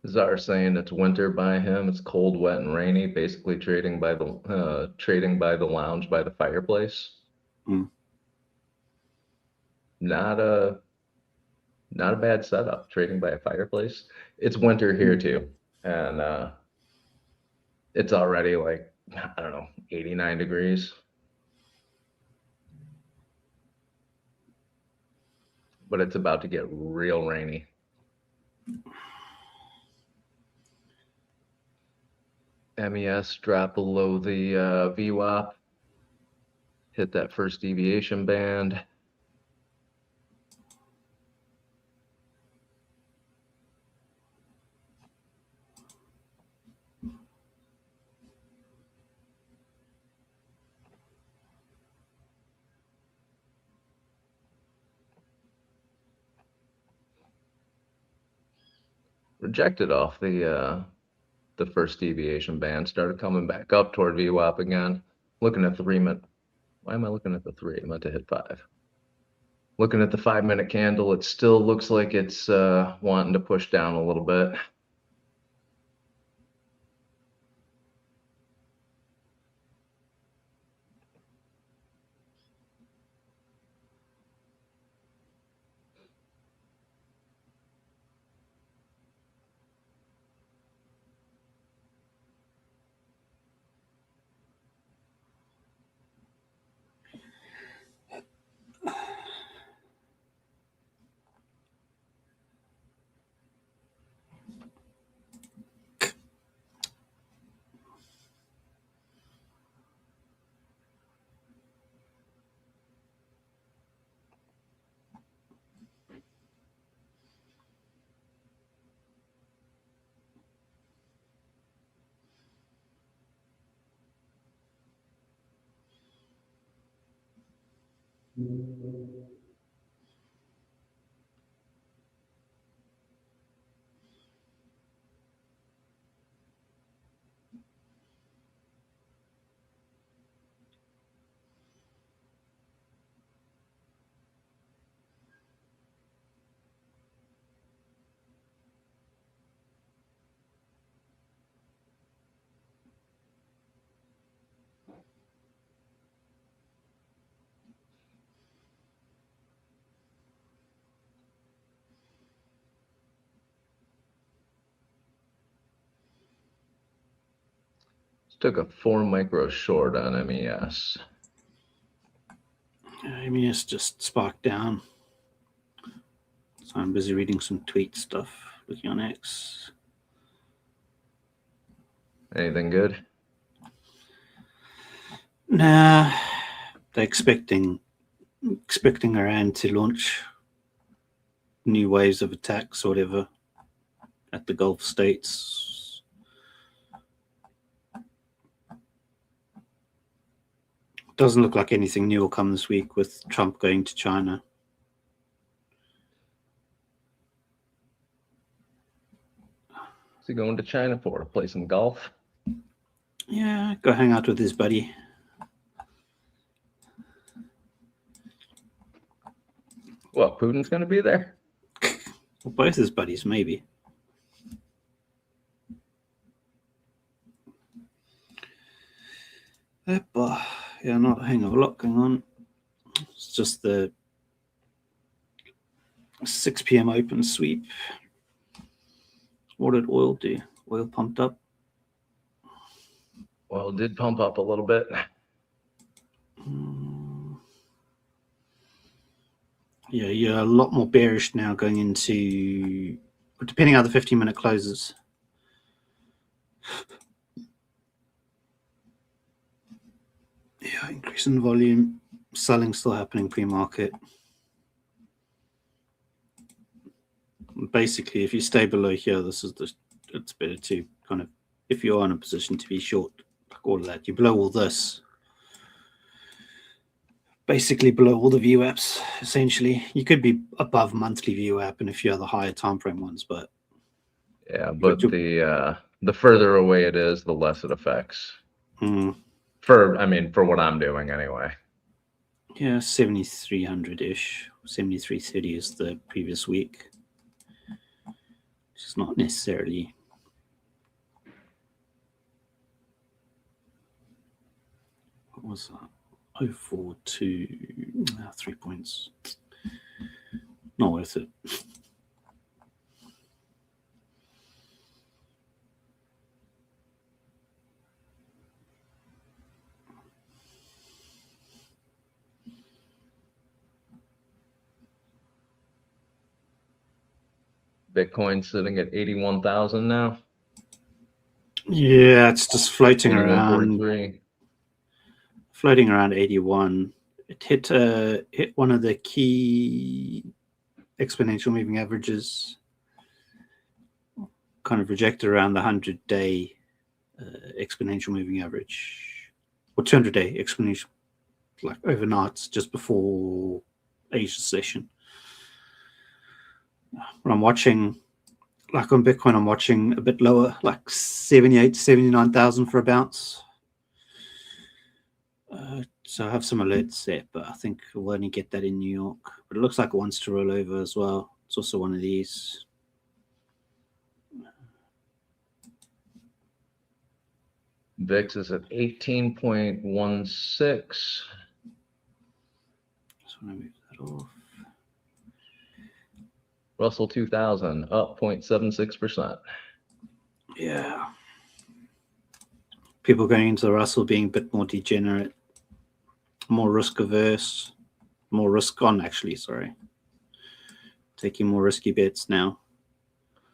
Czar saying it's winter by him. It's cold, wet, and rainy. Basically trading by the lounge by the fireplace. Mm. Not a bad setup. Trading by a fireplace. It's winter here too, and it's already like, I don't know, 89 degrees. But it's about to get real rainy. MES dropped below the VWAP, hit that first deviation band. Rejected off the first deviation band, started coming back up toward VWAP again. Looking at 3 minute. Why am I looking at the 3? I meant to hit 5. Looking at the 5-minute candle, it still looks like it's wanting to push down a little bit. Took a 4 micro short on MES. MES just sparked down. So I'm busy reading some tweet stuff, looking on X. Anything good? Nah, they're expecting Iran to launch new waves of attacks or whatever at the Gulf states. Doesn't look like anything new will come this week with Trump going to China. What's he going to China for? Play some golf? Yeah, go hang out with his buddy. What, Putin's going to be there? Well, both his buddies, maybe. Yeah, not a hang of a lot going on. It's just the 6 p.m. open sweep. What did oil do? Oil pumped up. Well, it did pump up a little bit. Yeah, you're a lot more bearish now going into, depending how the 15-minute closes. Yeah, increase in volume. Selling still happening pre-market. Basically, if you stay below here, it's better to kind of, if you are in a position to be short, like all of that, you below all this. Basically below all the VWAPs, essentially. You could be above monthly VWAP and a few other higher time frame ones, but yeah, but the further away it is, the less it affects. For what I'm doing anyway. Yeah, 7,300-ish. 7,330 is the previous week. It's not necessarily. What was that? 042, 3 points. Not worth it. Bitcoin sitting at 81,000 now. Yeah, it's just floating around. 81.43. Floating around 81. It hit one of the key exponential moving averages. Kind of rejected around the 100-day exponential moving average, or 200-day exponential, like overnight, just before Asia session. When I'm watching, like on Bitcoin, I'm watching a bit lower, like 78, 79,000 for a bounce. So I have some alerts set, but I think we'll only get that in New York. But it looks like it wants to roll over as well. It's also one of these. VIX is at 18.16. Just want to move that off. Russell 2000 up 0.76%. Yeah. People going into the Russell being a bit more degenerate, more risk averse, more risk on, actually, sorry. Taking more risky bets now.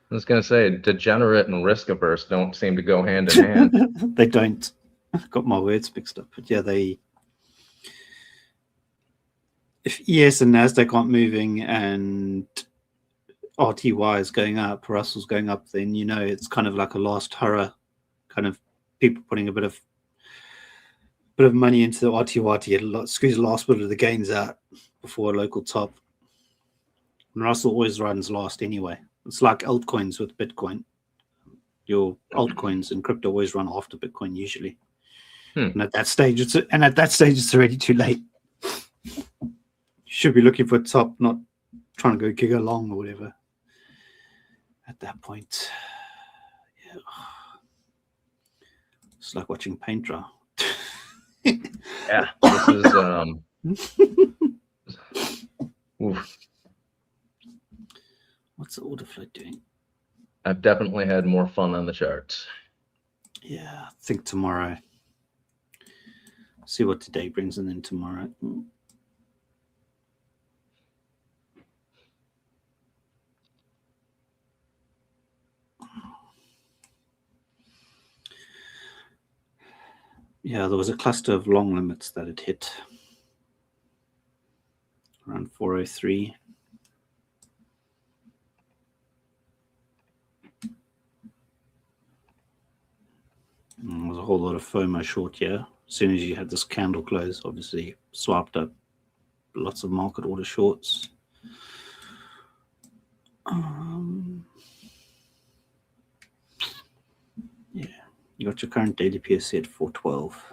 I was going to say, degenerate and risk averse don't seem to go hand in hand. They don't. I've got my words mixed up. But yeah, if ES and NASDAQ aren't moving and RTY is going up, Russell's going up, then you know it's kind of like a last hurrah, kind of people putting a bit of money into the RTY to get squeeze the last bit of the gains out before a local top. And Russell always runs last anyway. It's like altcoins with Bitcoin. Your altcoins and crypto always run after Bitcoin usually. And at that stage, it's already too late. You should be looking for a top, not trying to go gig along or whatever. At that point, yeah, it's like watching paint dry. Yeah, this is oof. What's the order flow doing? I've definitely had more fun on the charts. Yeah, I think tomorrow. See what today brings, and then tomorrow. Yeah, there was a cluster of long limits that it hit around 403. There's a whole lot of FOMO short here. As soon as you had this candle close, obviously swiped up lots of market order shorts. Yeah, you got your current daily PSC at 412.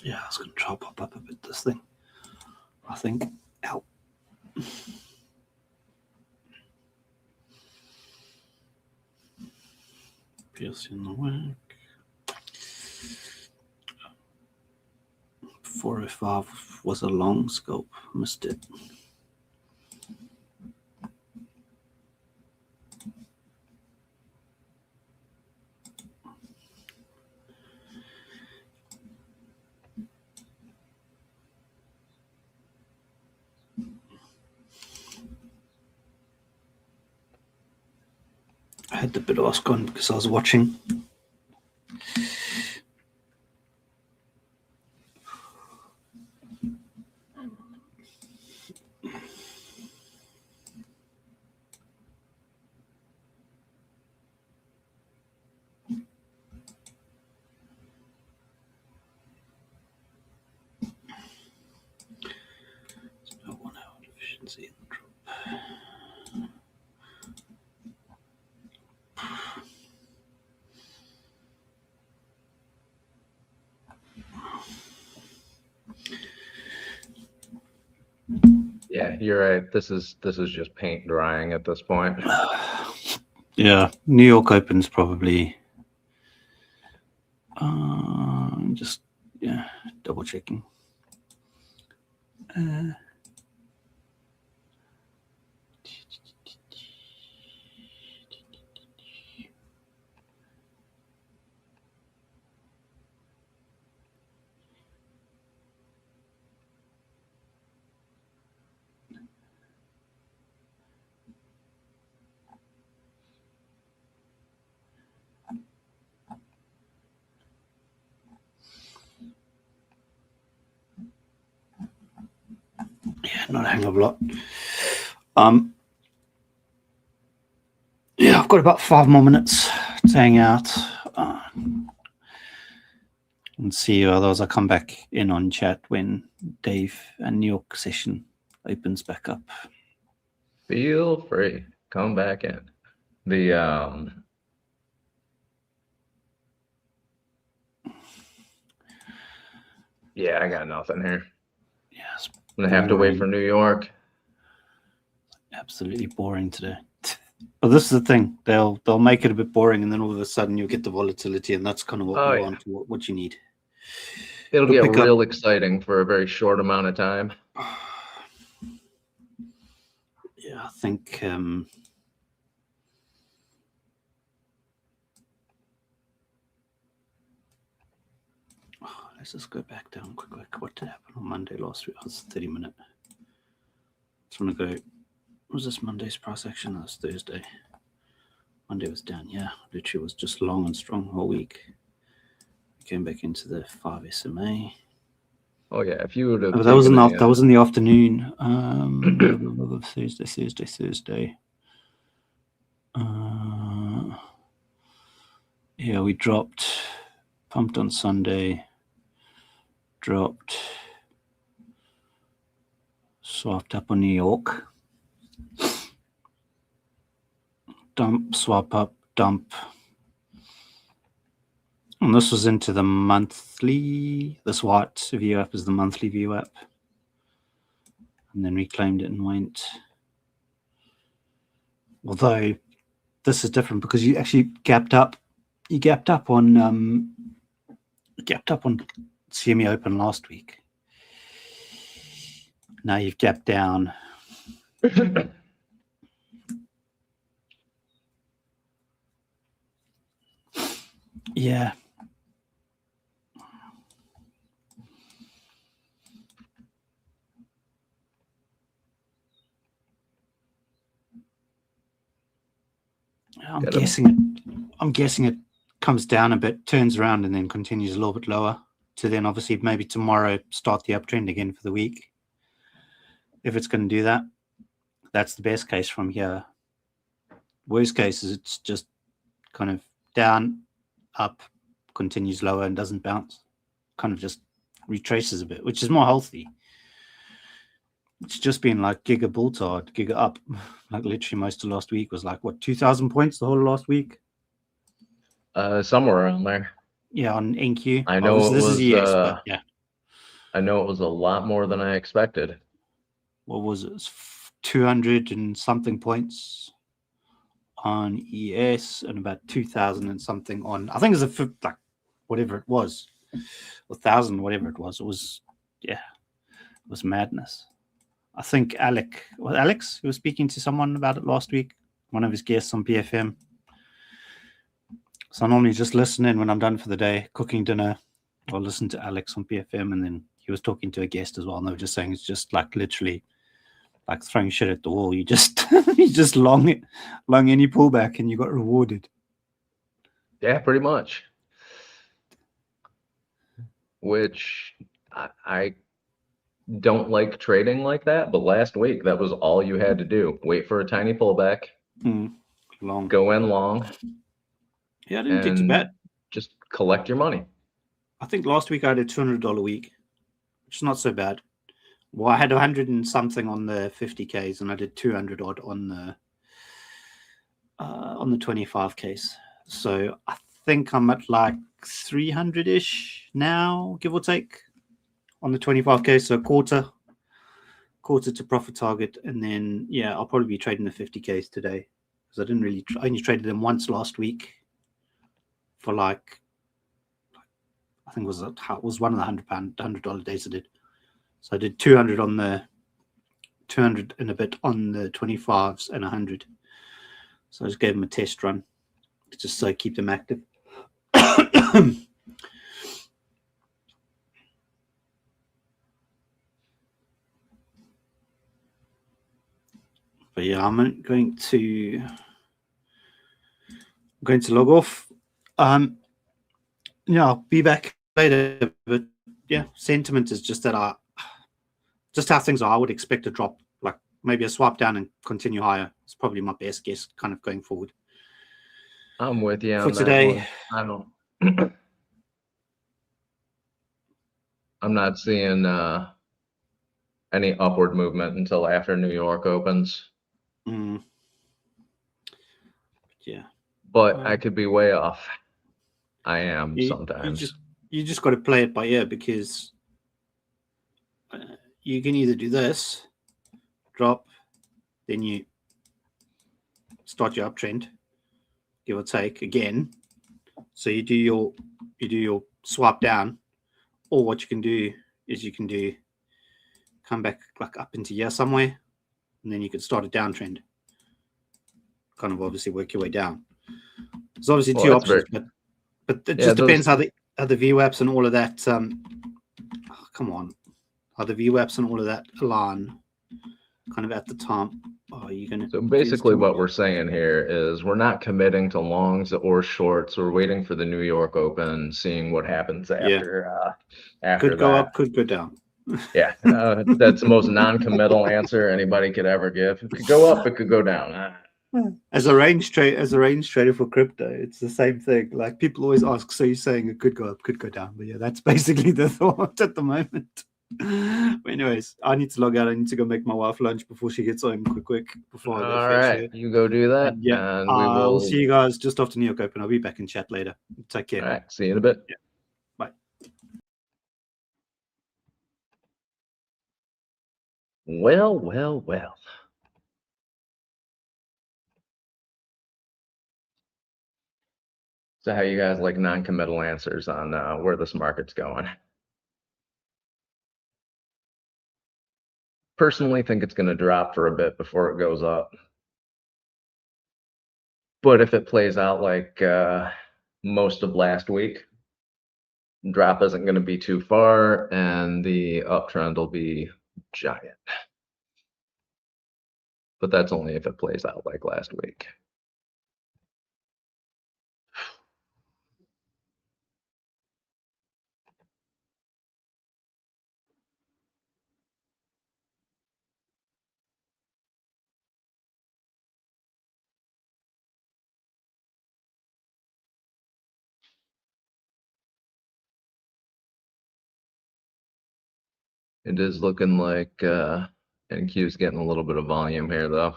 Yeah, I was going to try to pop up a bit this thing. I think. Ow. PSC in the work. 405 was a long scope. Missed it. I had the bid ask on because I was watching. No 1 hour deficiency in the drop. Yeah, you're right. This is just paint drying at this point. Yeah, New York Open's probably just double checking. Yeah, not a hang of a lot. Yeah, I've got about 5 more minutes to hang out and see you. Otherwise, I'll come back in on chat when Dave and New York session opens back up. Feel free. Come back in. The yeah, I got nothing here. Yes, I'm gonna have to wait for New York. Absolutely boring today. But this is the thing; they'll make it a bit boring, and then all of a sudden you'll get the volatility, and that's kind of what you want, what you need. It'll get real exciting for a very short amount of time. Yeah, I think let's just go back down quick. What did happen on Monday last week? Oh, it's 30-minute. Just want to go. Was this Monday's price action? That was Thursday. Monday was down. Yeah, literally was just long and strong all week. Came back into the 5 SMA. Oh yeah, if you would have. That was in the afternoon. Thursday. Yeah, we dropped, pumped on Sunday, dropped, swapped up on New York, dump, swap up, dump. And this was into the monthly. This white VWAP is the monthly VWAP. And then reclaimed it and went. Although this is different because you actually gapped up. You gapped up on CME Open last week. Now you've gapped down. Yeah. I'm guessing it comes down a bit, turns around, and then continues a little bit lower to then obviously maybe tomorrow start the uptrend again for the week. If it's going to do that, that's the best case from here. Worst case is it's just kind of down, up, continues lower and doesn't bounce. Kind of just retraces a bit, which is more healthy. It's just been like giga bull tard, giga up. Like literally most of last week was like, what, 2,000 points the whole of last week? Somewhere around there. Yeah, on NQ. I know this is ES, but yeah. I know it was a lot more than I expected. What was it? 200 and something points on ES and about 2,000 and something on, I think it was like whatever it was, 1,000, whatever it was. It was, yeah, it was madness. I think Alex, who was speaking to someone about it last week, one of his guests on BFM. So I normally just listen in when I'm done for the day, cooking dinner. I'll listen to Alex on BFM, and then he was talking to a guest as well, and they were just saying it's just like literally like throwing shit at the wall. You just you just long any pullback, and you got rewarded. Yeah, pretty much. Which I don't like trading like that, but last week that was all you had to do. Wait for a tiny pullback, long, go in long. Yeah, I didn't get too bad. Just collect your money. I think last week I had a $200 week, which is not so bad. Well, I had 100 and something on the 50Ks, and I did 200 odd on the 25Ks. So I think I'm at like 300-ish now, give or take, on the 25K. So quarter to profit target, and then yeah, I'll probably be trading the 50Ks today because I only traded them once last week for like, I think it was one of the $100 days I did. So I did 200 on the 200 and a bit on the 25s and 100. So I just gave them a test run just so I keep them active. But yeah, I'm going to log off. Yeah, I'll be back later. But yeah, sentiment is just that just how things are. I would expect a drop, like maybe a swap down and continue higher. It's probably my best guess, kind of going forward. I'm with you for today. One. I don't. I'm not seeing any upward movement until after New York opens. Yeah, but I could be way off. I am sometimes. You just got to play it by ear, because you can either do this, drop, then you start your uptrend, give or take again. So you do your swap down, or what you can do is come back like up into here somewhere, and then you can start a downtrend. Kind of obviously work your way down. There's obviously two options, but it just depends how the VWAPs and all of that. Come on, how the VWAPs and all of that align kind of at the time. Oh, you're gonna. So basically, what we're saying here is we're not committing to longs or shorts. We're waiting for the New York Open, seeing what happens after. After could go up, could go down. Yeah, that's the most non-committal answer anybody could ever give. It could go up, it could go down. As a range trader for crypto, it's the same thing. Like, people always ask, so you're saying it could go up, could go down? But yeah, that's basically the thought at the moment. But anyways, I need to log out. I need to go make my wife lunch before she gets home quick before I go all right, you go do that. And yeah, and I'll see you guys just after New York Open. I'll be back in chat later. Take care. All right, see you in a bit. Yeah. Bye. Well. So how you guys like non-committal answers on where this market's going? Personally, think it's going to drop for a bit before it goes up. But if it plays out like most of last week, drop isn't going to be too far, and the uptrend will be giant. But that's only if it plays out like last week. It is looking like NQ is getting a little bit of volume here, though.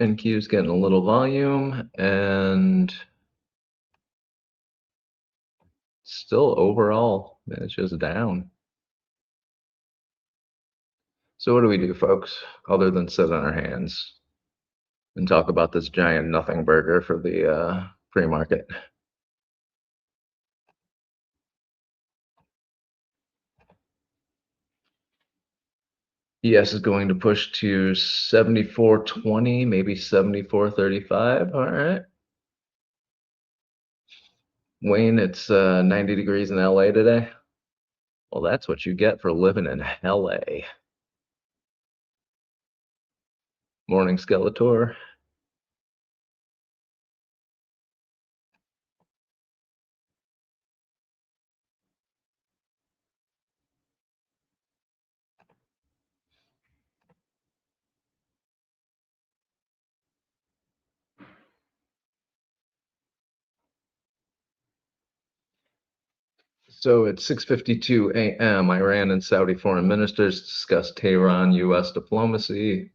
NQ is getting a little volume and still overall, it's just down. So what do we do, folks, other than sit on our hands and talk about this giant nothing burger for the pre-market? ES is going to push to 74.20, maybe 74.35. All right. Wayne, it's 90 degrees in LA today. Well, that's what you get for living in LA. Morning, Skeletor. So at 6:52 a.m., Iran and Saudi foreign ministers discussed Tehran-U.S. diplomacy.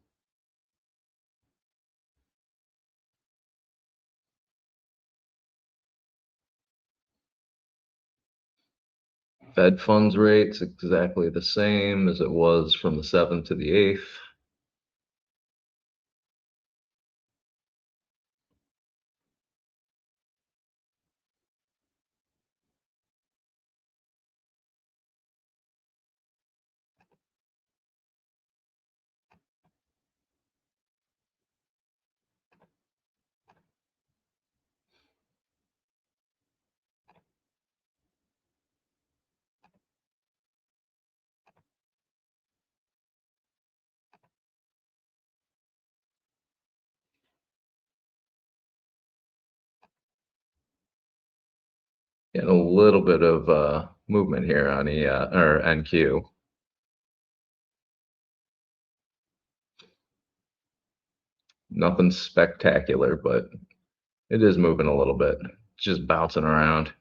Fed funds rates exactly the same as it was from the 7th to the 8th. And a little bit of movement here on or NQ. Nothing spectacular, but it is moving a little bit. It's just bouncing around.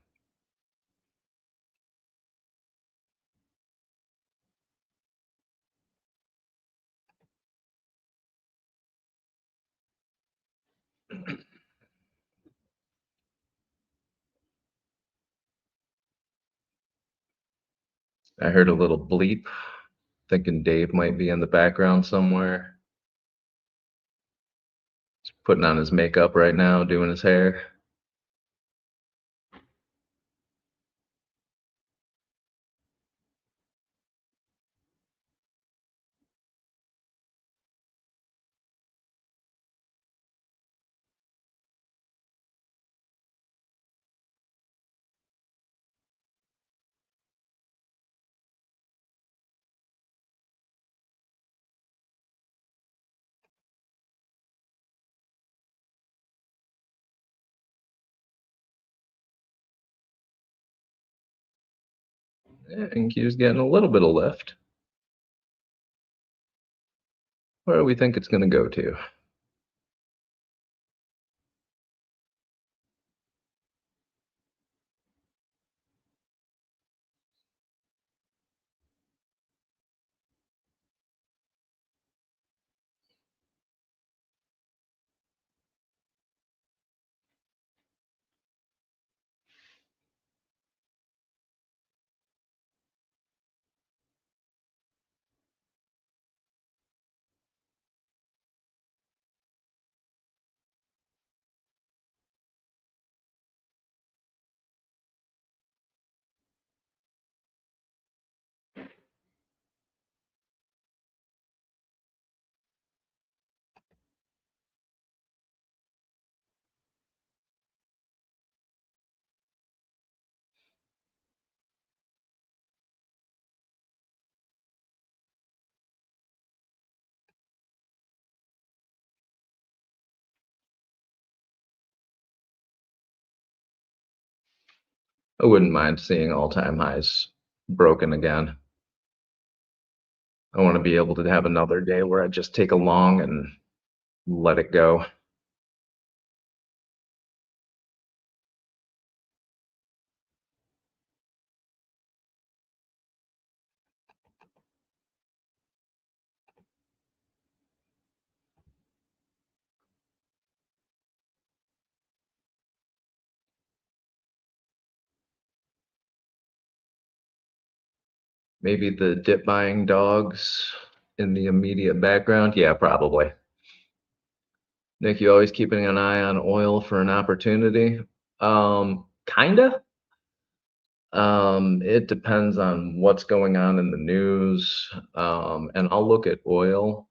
I heard a little bleep, thinking Dave might be in the background somewhere. He's putting on his makeup right now, doing his hair. Yeah, NQ's getting a little bit of lift. Where do we think it's going to go to? I wouldn't mind seeing all-time highs broken again. I want to be able to have another day where I just take a long and let it go. Maybe the dip buying dogs in the immediate background. Yeah, probably. Nick, you always keeping an eye on oil for an opportunity? Kinda. It depends on what's going on in the news. And I'll look at oil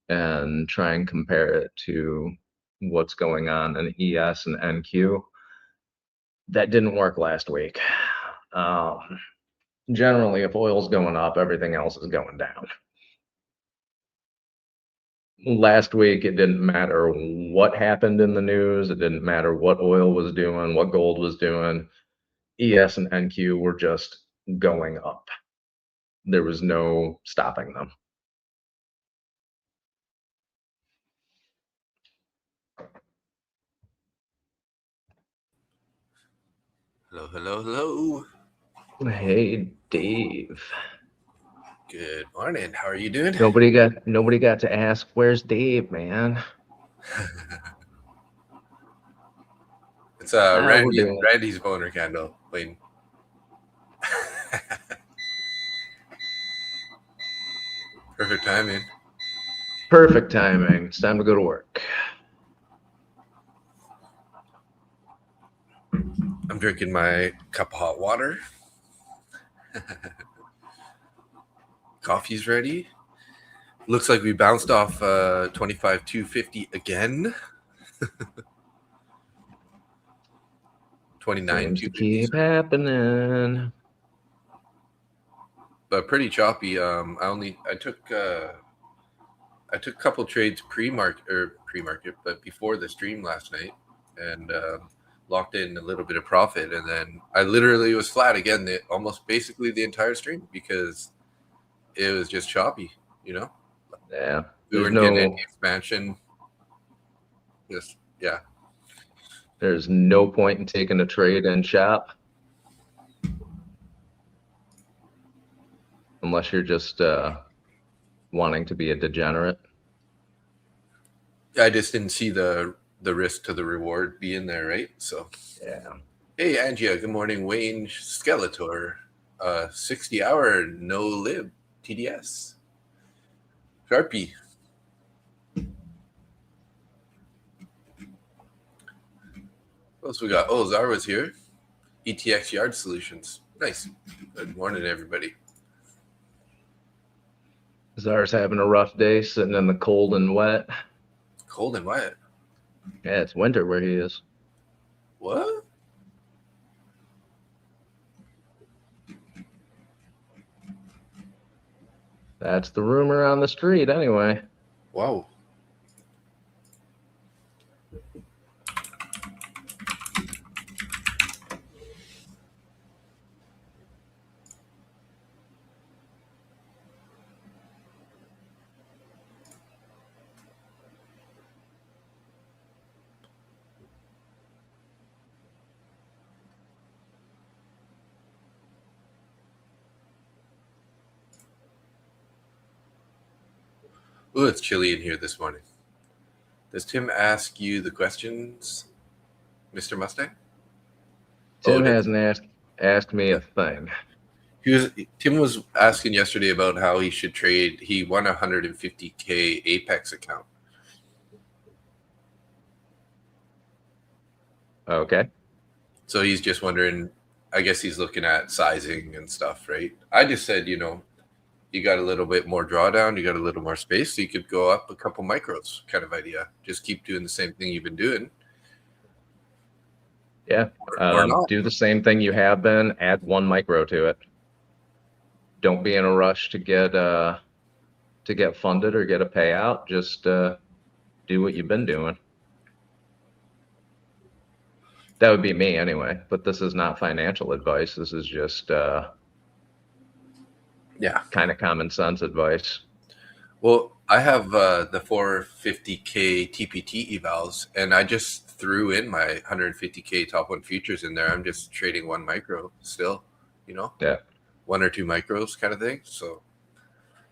and try and compare it to what's going on in ES and NQ. That didn't work last week. Generally, if oil's going up, everything else is going down. Last week, it didn't matter what happened in the news. It didn't matter what oil was doing, what gold was doing. ES and NQ were just going up. There was no stopping them. Hello, hello, hello. Hey, Dave. Good morning. How are you doing? Nobody got to ask, where's Dave, man? It's we're doing it. Randy's boner candle. Wayne. Perfect timing. Perfect timing. It's time to go to work. I'm drinking my cup of hot water. Coffee's ready. Looks like we bounced off 25,250 again. 29. Seems to keep happening. But pretty choppy. I took a couple trades pre-market, but before the stream last night, and locked in a little bit of profit, and then I literally was flat again, almost basically the entire stream, because it was just choppy, Yeah. We weren't getting any expansion. Just, yeah. There's no point in taking a trade in shop unless you're just wanting to be a degenerate. I just didn't see the risk to the reward being there, right? So yeah. Hey, Angia, good morning. Wayne Skeletor, 60-hour no lib TDS. Sharpie. What else we got? Oh, Zara was here. ETX Yard Solutions. Nice. Good morning, everybody. Zara's having a rough day sitting in the cold and wet. Cold and wet? Yeah, it's winter where he is. What? That's the rumor on the street anyway. Wow. Ooh, it's chilly in here this morning. Does Tim ask you the questions, Mr. Mustang? Tim hasn't asked me a thing. Tim was asking yesterday about how he should trade. He won a 150K Apex account. Okay. So he's just wondering, I guess he's looking at sizing and stuff, right? I just said, you got a little bit more drawdown, you got a little more space, so you could go up a couple micros kind of idea. Just keep doing the same thing you've been doing. Yeah. Or not. Do the same thing you have been, add 1 micro to it. Don't be in a rush to get funded or get a payout. Just do what you've been doing. That would be me anyway, but this is not financial advice. This is just Yeah. kind of common sense advice. Well, I have the 450K TPT evals, and I just threw in my 150K top one futures in there. I'm just trading one micro still, Yeah. 1 or 2 micros kind of thing. So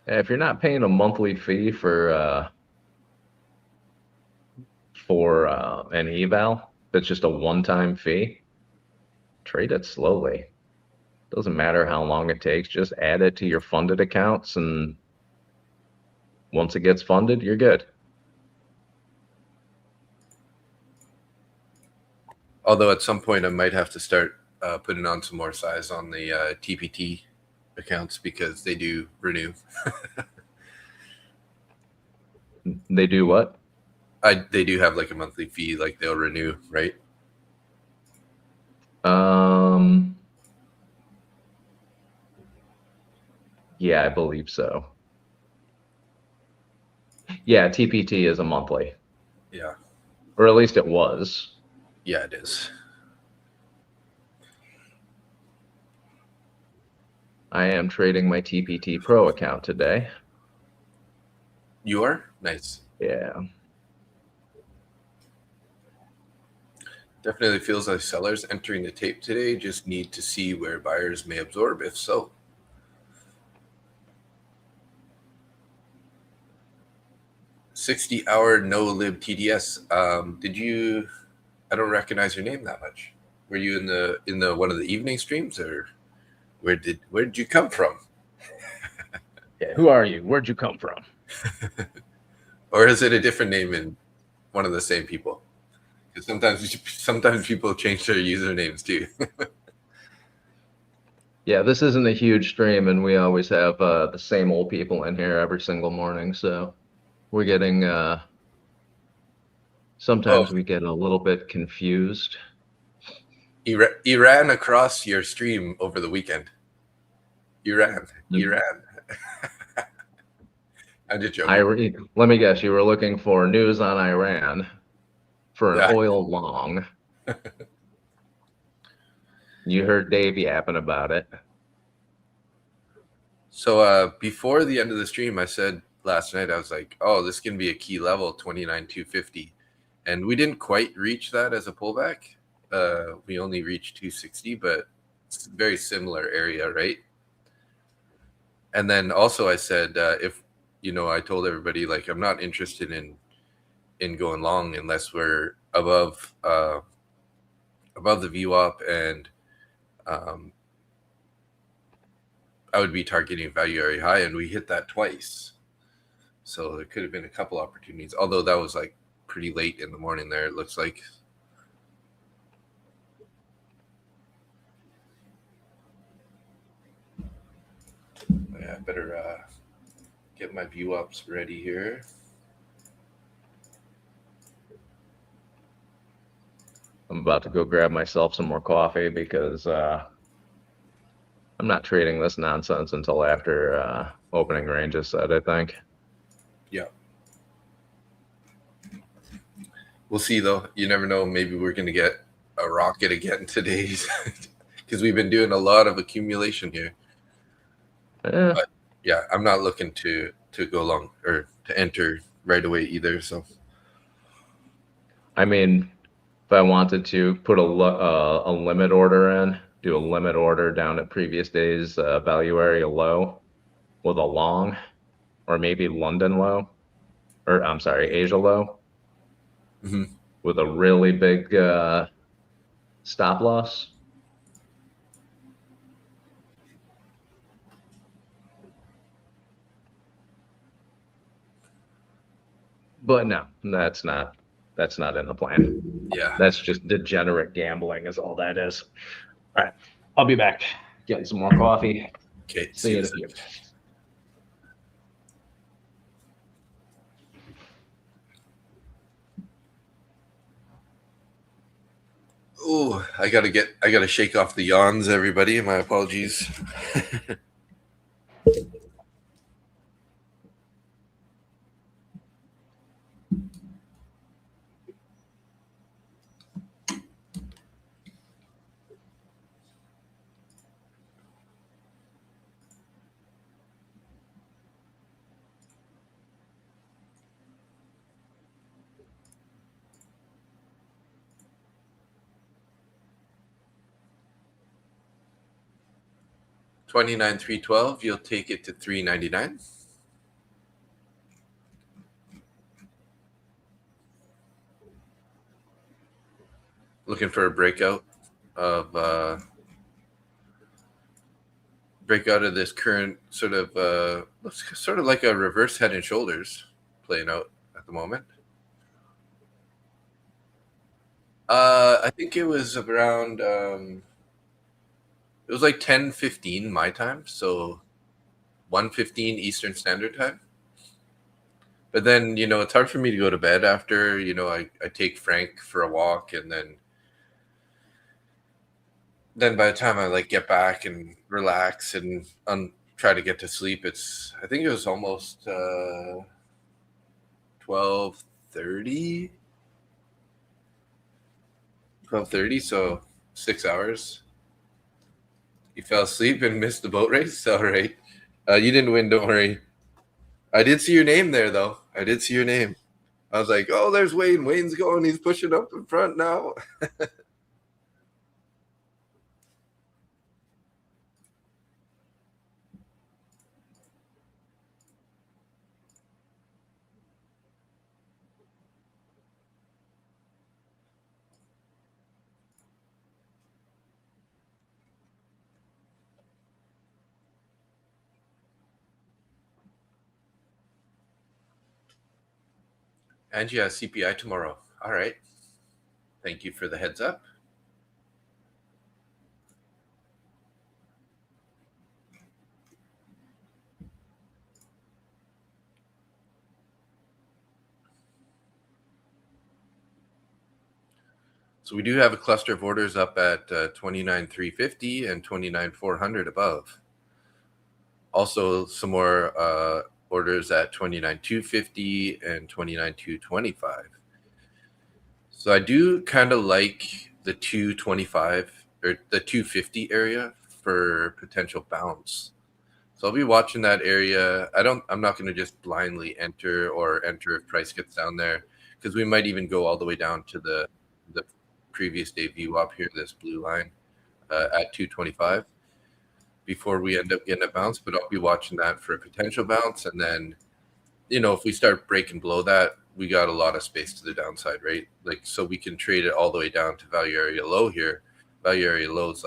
If you're not paying a monthly fee for an eval, it's just a one-time fee. Trade it slowly. Doesn't matter how long it takes. Just add it to your funded accounts, and once it gets funded, you're good. although at some point I might have to start putting on some more size on the TPT accounts because they do renew. They do what? They do have like a monthly fee, like they'll renew, right? Yeah, I believe so. Yeah, TPT is a monthly, Yeah. or at least it was. Yeah, it is. I am trading my TPT Pro account today. You are? Nice. Yeah. Definitely feels like sellers entering the tape today just need to see where buyers may absorb, if so. $60 no lib TDS. Did you? I don't recognize your name that much. Were you in the one of the evening streams, or where did you come from? Yeah. Who are you? Where'd you come from? Or is it a different name in one of the same people? Because sometimes people change their usernames too. Yeah, this isn't a huge stream, and we always have the same old people in here every single morning. So we're getting sometimes we get a little bit confused. You ran across your stream over the weekend. You ran. I'm just joking. Let me guess, you were looking for news on Iran for an Yeah. oil long. You heard Dave yapping about it. So before the end of the stream, I said last night, I was like, oh, this can be a key level, 29,250. And we didn't quite reach that as a pullback. We only reached 260, but it's a very similar area, right? And then also I said, if, I told everybody, like, I'm not interested in going long unless we're above the VWAP, and I would be targeting value area high, and we hit that twice. So there could have been a couple opportunities, although that was like pretty late in the morning there, it looks like. Yeah, I better get my view ups ready here. I'm about to go grab myself some more coffee because I'm not trading this nonsense until after opening range is set, I think. Yeah. We'll see, though. You never know. Maybe we're going to get a rocket again today because we've been doing a lot of accumulation here. Yeah. But yeah, I'm not looking to go long or to enter right away either. So, I mean, if I wanted to put a limit order in, do a limit order down at previous day's value area low with a long, or maybe London low, or I'm sorry, Asia low, with a really big stop loss. But no, that's not in the plan. yeah. That's just degenerate gambling is all that is. All right. I'll be back. Getting some more coffee. Okay. See you in a few. Oh, I gotta shake off the yawns, everybody. My apologies. $29,312. You'll take it to $3.99. Looking for a breakout of this current sort of looks sort of like a reverse head and shoulders playing out at the moment. I think it was around it was like 10:15 my time, so 1:15 Eastern Standard Time. But then, it's hard for me to go to bed after, I take Frank for a walk, and then by the time I get back and relax and try to get to sleep, I think it was almost 12:30, so 6 hours. You fell asleep and missed the boat race? All right. You didn't win, don't worry. I did see your name there, though. I did see your name. I was like, oh, there's Wayne. Wayne's going. He's pushing up in front now. Angie has CPI tomorrow. All right. Thank you for the heads up. So we do have a cluster of orders up at 29,350 and 29,400 above. Also, some more orders at 29,250 and 29,225. So I do kind of like the 225 or the 250 area for potential bounce. So I'll be watching that area. I'm not going to just blindly enter if price gets down there, because we might even go all the way down to the previous day VWAP here, this blue line at 225 before we end up getting a bounce. But I'll be watching that for a potential bounce. And then, if we start breaking below that, we got a lot of space to the downside, right? So we can trade it all the way down to value area low here. Value area low is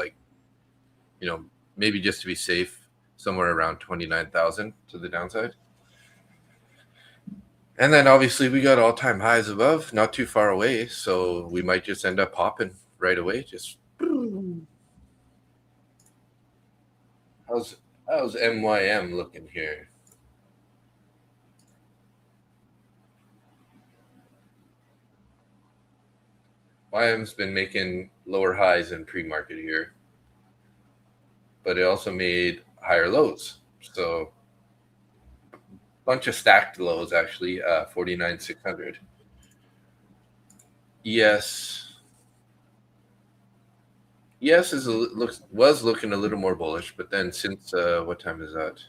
maybe just to be safe, somewhere around 29,000 to the downside. And then obviously we got all-time highs above, not too far away. So we might just end up popping right away. Just boom. How's MYM looking here? YM's been making lower highs in pre-market here, but it also made higher lows. So bunch of stacked lows, actually. 49,600. ES was looking a little more bullish, but then since what time is that?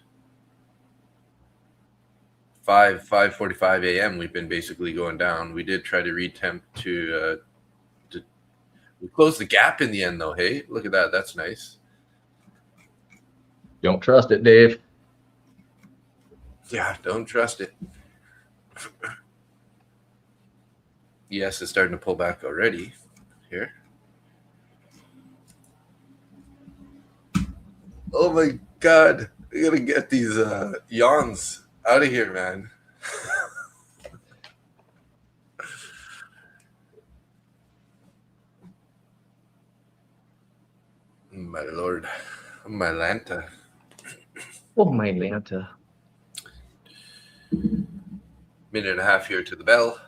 5:45 a.m. we've been basically going down. We did try to retempt to we closed the gap in the end, though. Hey, look at that. That's nice. Don't trust it, Dave. Yeah, don't trust it. ES is starting to pull back already here. Oh my God. We gotta get these yawns out of here, man. My Lord. My Lanta. Oh, my Lanta. Minute and a half here to the bell.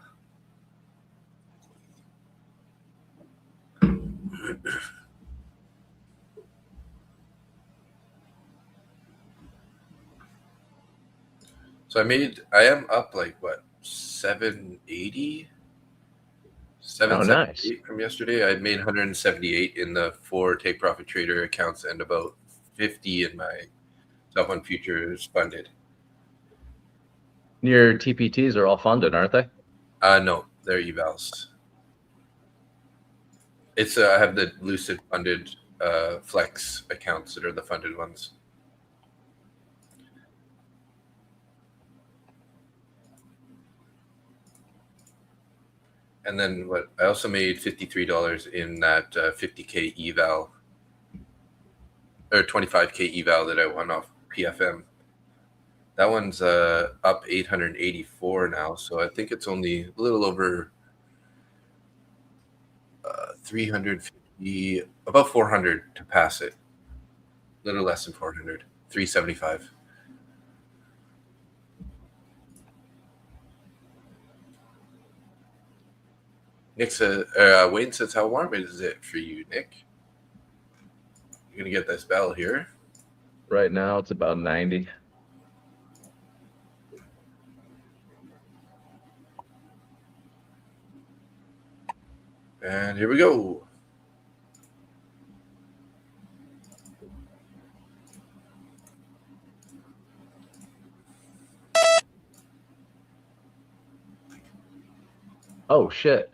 So I am up what, 780? 778 nice. from yesterday. I made 178 in the 4 take profit trader accounts and about 50 in my top on futures funded. Your TPTs are all funded, aren't they? No, they're evals. It's I have the Lucid funded flex accounts that are the funded ones. And then what? I also made $53 in that 50K eval or 25K eval that I won off PFM. That one's up 884 now, so I think it's only a little over 350, about 400 to pass it. A little less than 400, 375. Nick says, Wayne says, how warm is it for you, Nick? You're going to get this bell here. Right now, it's about 90. And here we go. Oh, shit.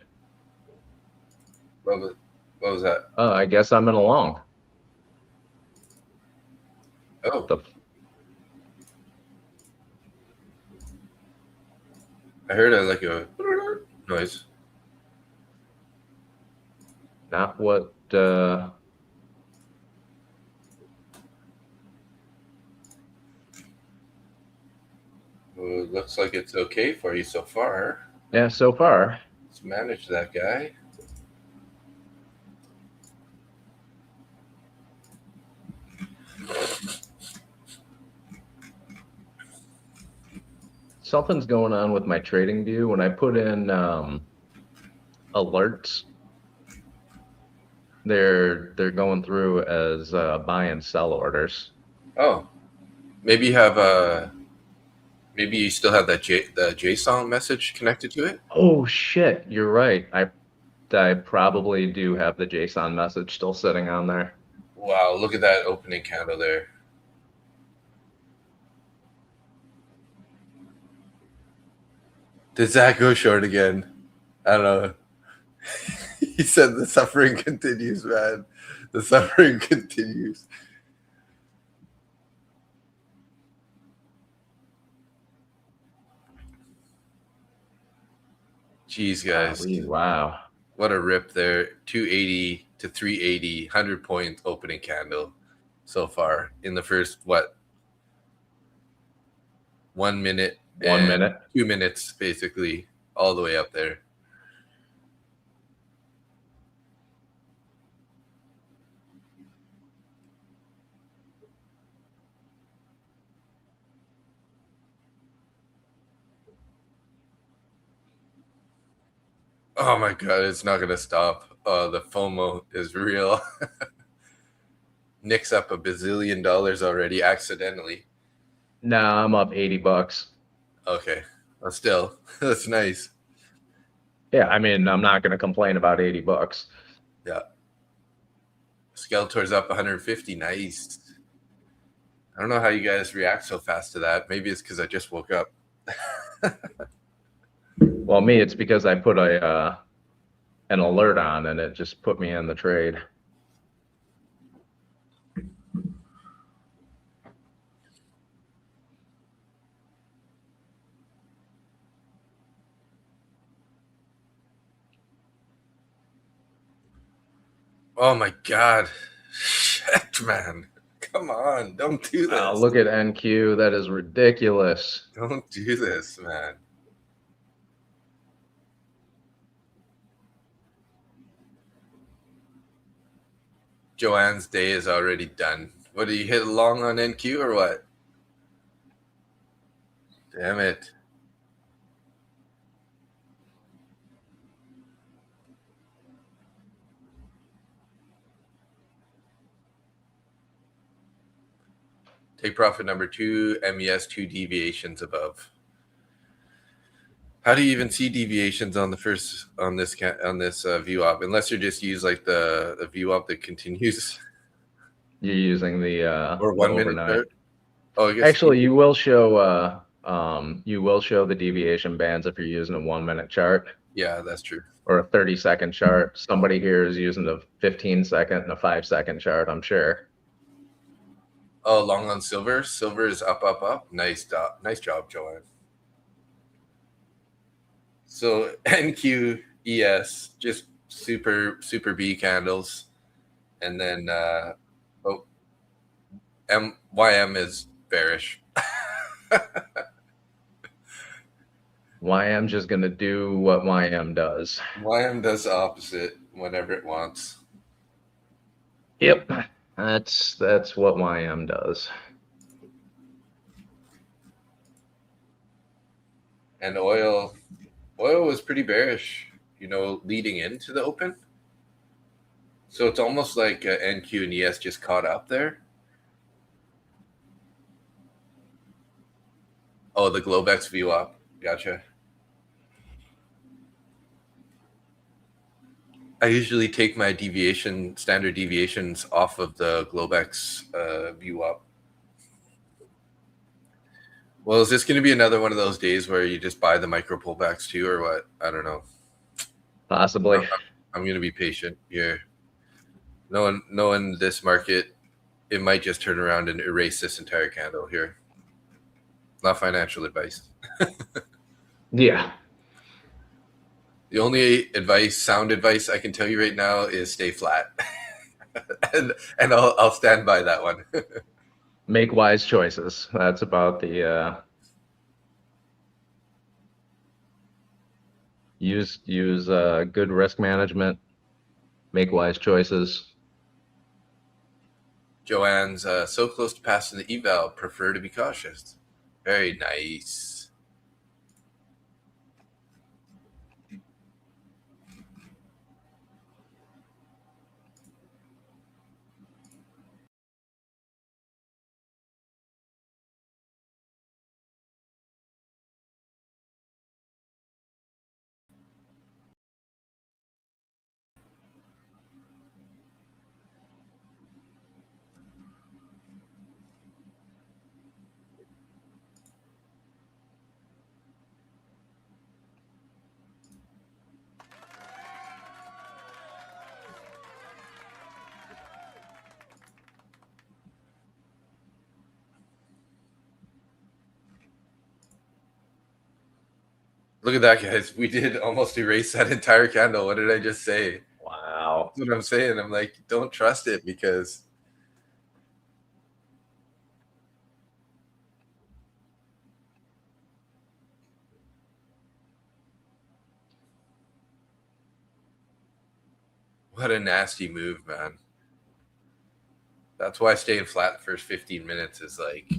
What was that? I guess I'm in a long. Oh, I heard like a noise. Not what... Well, it looks like it's okay for you so far. Yeah, so far. Let's manage that guy. Something's going on with my trading view. When I put in alerts, they're going through as buy and sell orders. Oh, maybe you have maybe you still have that the JSON message connected to it. Oh shit, you're right. I probably do have the JSON message still sitting on there. Wow, look at that opening candle there. Did Zach go short again? I don't know. He said the suffering continues, man. The suffering continues. Jeez, guys. Wow. What a rip there. 280 to 380, 100-point opening candle so far in the first, what? 1 minute. 1 minute. 2 minutes, basically, all the way up there. Oh my God, it's not going to stop. The FOMO is real. Nick's up $1 bazillion already accidentally. Nah, I'm up $80. Okay. Well, still, that's nice. Yeah, I mean, I'm not going to complain about $80. Yeah. Skeletor's up 150. Nice. I don't know how you guys react so fast to that. Maybe it's because I just woke up. Well, me, it's because I put an alert on and it just put me in the trade. Oh my God. Shit, man. Come on. Don't do this. Oh, look at NQ. That is ridiculous. Don't do this, man. Joanne's day is already done. What, do you hit long on NQ or what? Damn it. Take profit number 2, MES 2 deviations above. How do you even see deviations on the first on this VWAP? Unless you just use like the VWAP that continues. You're using the Or 1 minute overnight. chart? Oh, I guess Actually, you will show the deviation bands if you're using a 1 minute chart. Yeah, that's true. Or a 30-second chart. Somebody here is using a 15-second and a 5-second chart, I'm sure. Oh, long on silver. Silver is up, up, up. Nice job, Joanne. So NQ ES, just super B candles, and then YM is bearish. YM just gonna do what YM does. YM does the opposite whenever it wants. Yep, that's what YM does. And oil was pretty bearish, leading into the open. So it's almost like NQ and ES just caught up there. Oh, the Globex VWAP. Gotcha. I usually take my standard deviations off of the Globex VWAP. Well, is this going to be another one of those days where you just buy the micro pullbacks too, or what? I don't know. Possibly. I'm going to be patient here. Knowing this market, it might just turn around and erase this entire candle here. Not financial advice. Yeah. The only sound advice I can tell you right now is stay flat. and I'll stand by that one. Make wise choices. That's about the use good risk management. Make wise choices. Joanne's so close to passing the eval. Prefer to be cautious. Very nice. Look at that, guys. We did almost erase that entire candle. What did I just say? Wow. That's what I'm saying. I'm like, don't trust it because what a nasty move, man. That's why staying flat the first 15 minutes is like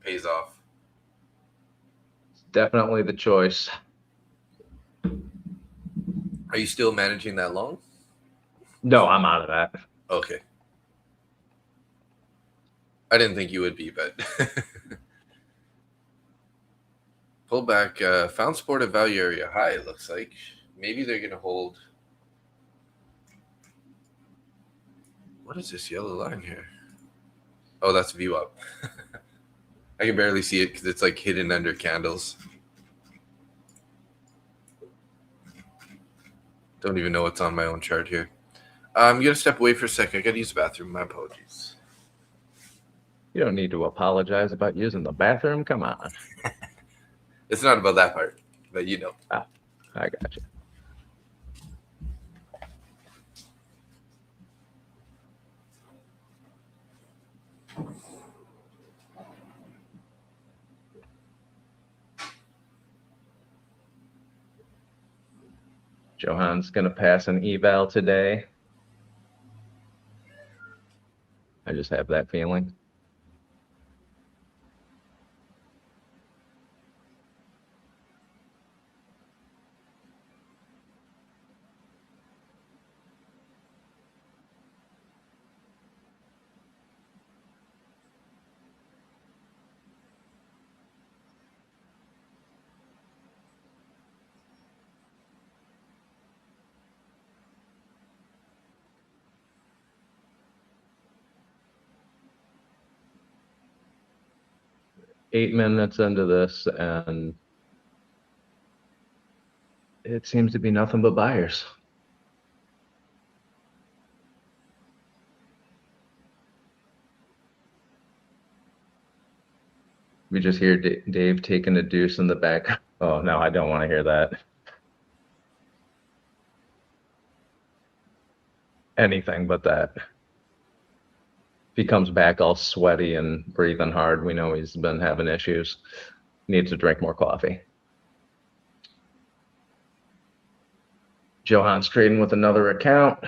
pays off. Definitely the choice. Are you still managing that long? No, I'm out of that. Okay. I didn't think you would be, but pull back. Found support at value area high, it looks like. Maybe they're going to hold. What is this yellow line here? Oh, that's VWAP. I can barely see it because it's like hidden under candles. Don't even know what's on my own chart here. I'm going to step away for a second. I got to use the bathroom. My apologies. You don't need to apologize about using the bathroom. Come on. It's not about that part, but you know. Ah, I got you. Johan's going to pass an eval today. I just have that feeling. Eight minutes into this, and it seems to be nothing but buyers. We just hear Dave taking a deuce in the back. Oh, no, I don't want to hear that. anything but that. If he comes back all sweaty and breathing hard, we know he's been having issues. Needs to drink more coffee. Johan's trading with another account.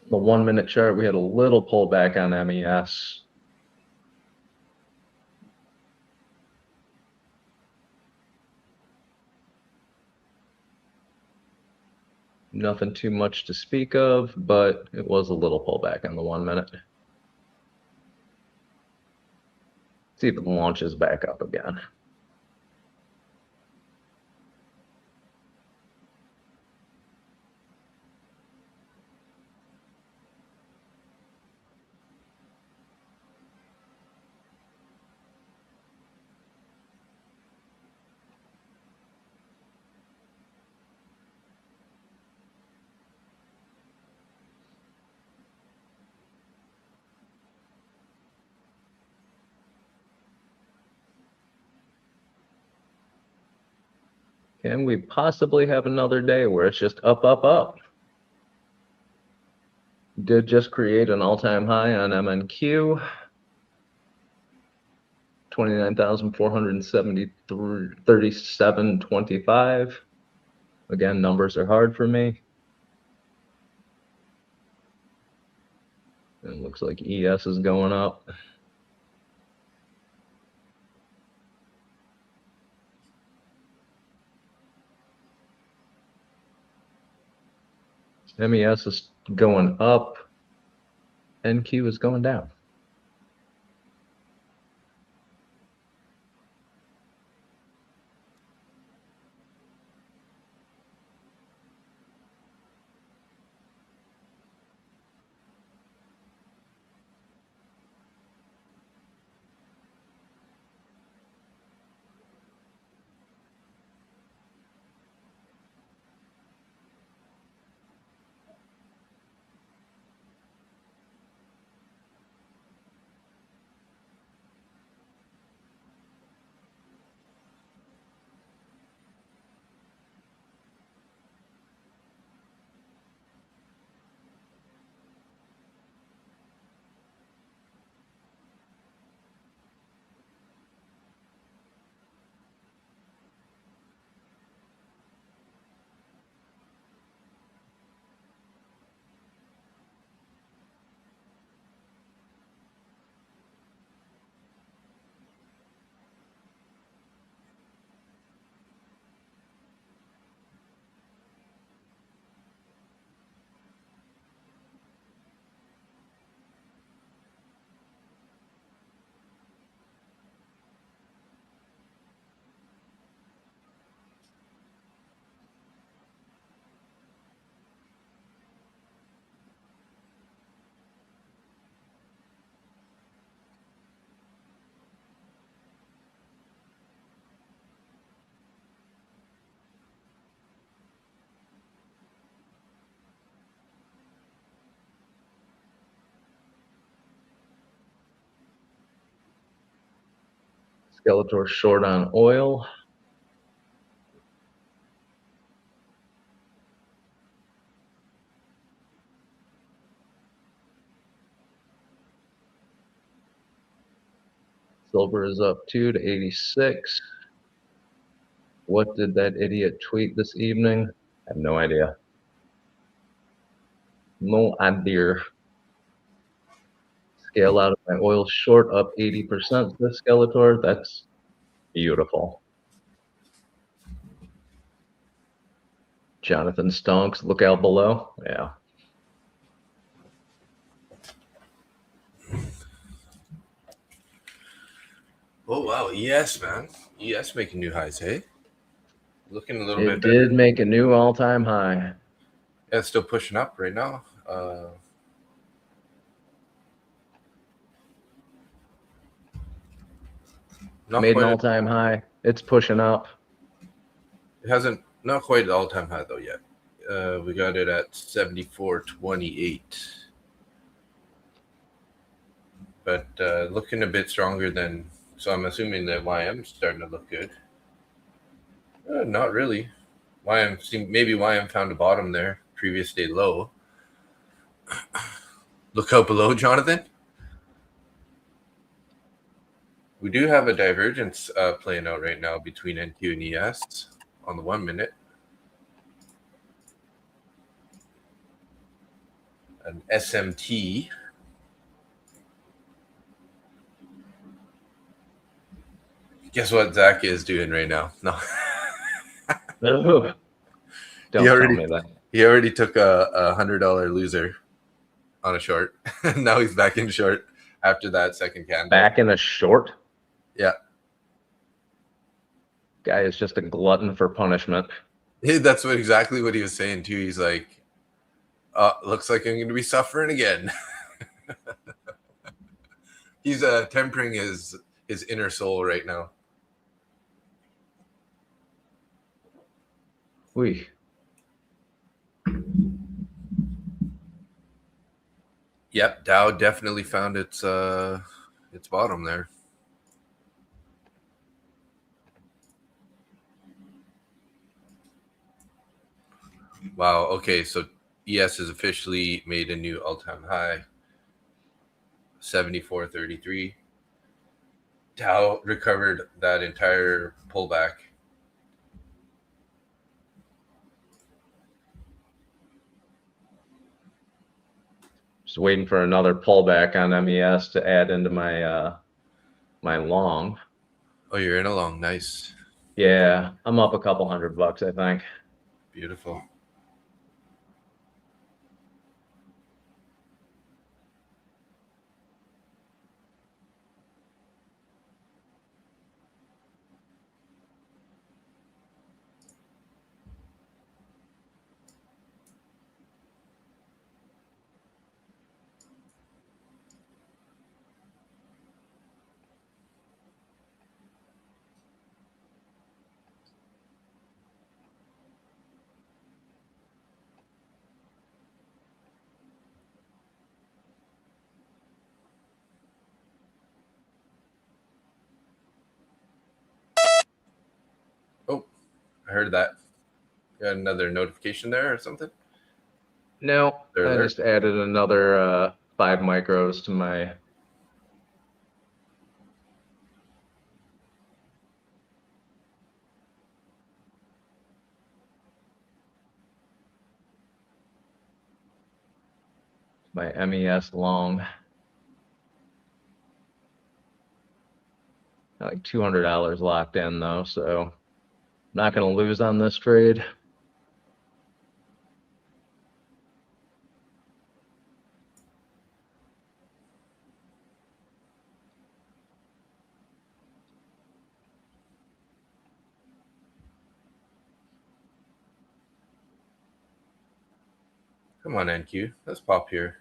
The 1 minute chart, we had a little pullback on MES. Nothing too much to speak of, but it was a little pullback on the 1 minute. See if it launches back up again. Can we possibly have another day where it's just up, up, up? Did just create an all-time high on MNQ. 29,473.37.25. Again, numbers are hard for me. It looks like ES is going up. MES is going up. NQ is going down. Skeletor short on oil. Silver is up 2 to 86. What did that idiot tweet this evening? I have no idea. No idea. Scale out of my oil short up 80% this Skeletor. That's beautiful. Jonathan Stonks, look out below. Yeah. Oh wow, ES, man. ES making new highs, hey? Looking a little bit It better. did make a new all-time high. Yeah, it's still pushing up right now. Not Made an quite. all-time high. It's pushing up. It hasn't. Not quite an all-time high though yet. We got it at 74.28. But looking a bit stronger than. So I'm assuming that YM's starting to look good. Not really. Maybe YM found a bottom there. Previous day low. Look out below, Jonathan. We do have a divergence playing out right now between NQ and ES on the 1 minute. An SMT. Guess what Zach is doing right now? No. Don't tell me that. He already took a $100 loser on a short. Now he's back in short after that second candle. Back in a short? Yeah. Guy is just a glutton for punishment. That's exactly what he was saying too. He's like, looks like I'm going to be suffering again. He's tempering his inner soul right now. Wee. Yep, Dow definitely found its bottom there. Wow. Okay, so ES has officially made a new all-time high. 74.33. Dow recovered that entire pullback. Just waiting for another pullback on MES to add into my my long. Oh, you're in a long. Nice. Yeah, I'm up a couple $100, I think. Beautiful. Oh, I heard that. Got another notification there or something? No, I just added another 5 micros to my MES long. Got like $200 locked in though, so not going to lose on this trade. Come on, NQ. Let's pop here.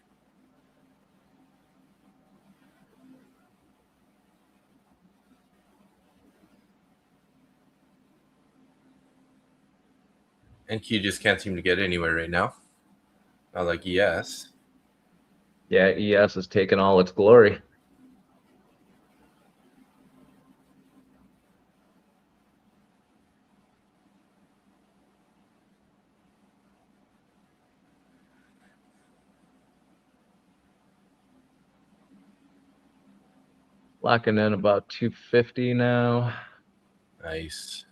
NQ just can't seem to get anywhere right now. Not like ES. Yeah, ES has taken all its glory. Locking in about 250 now. Nice.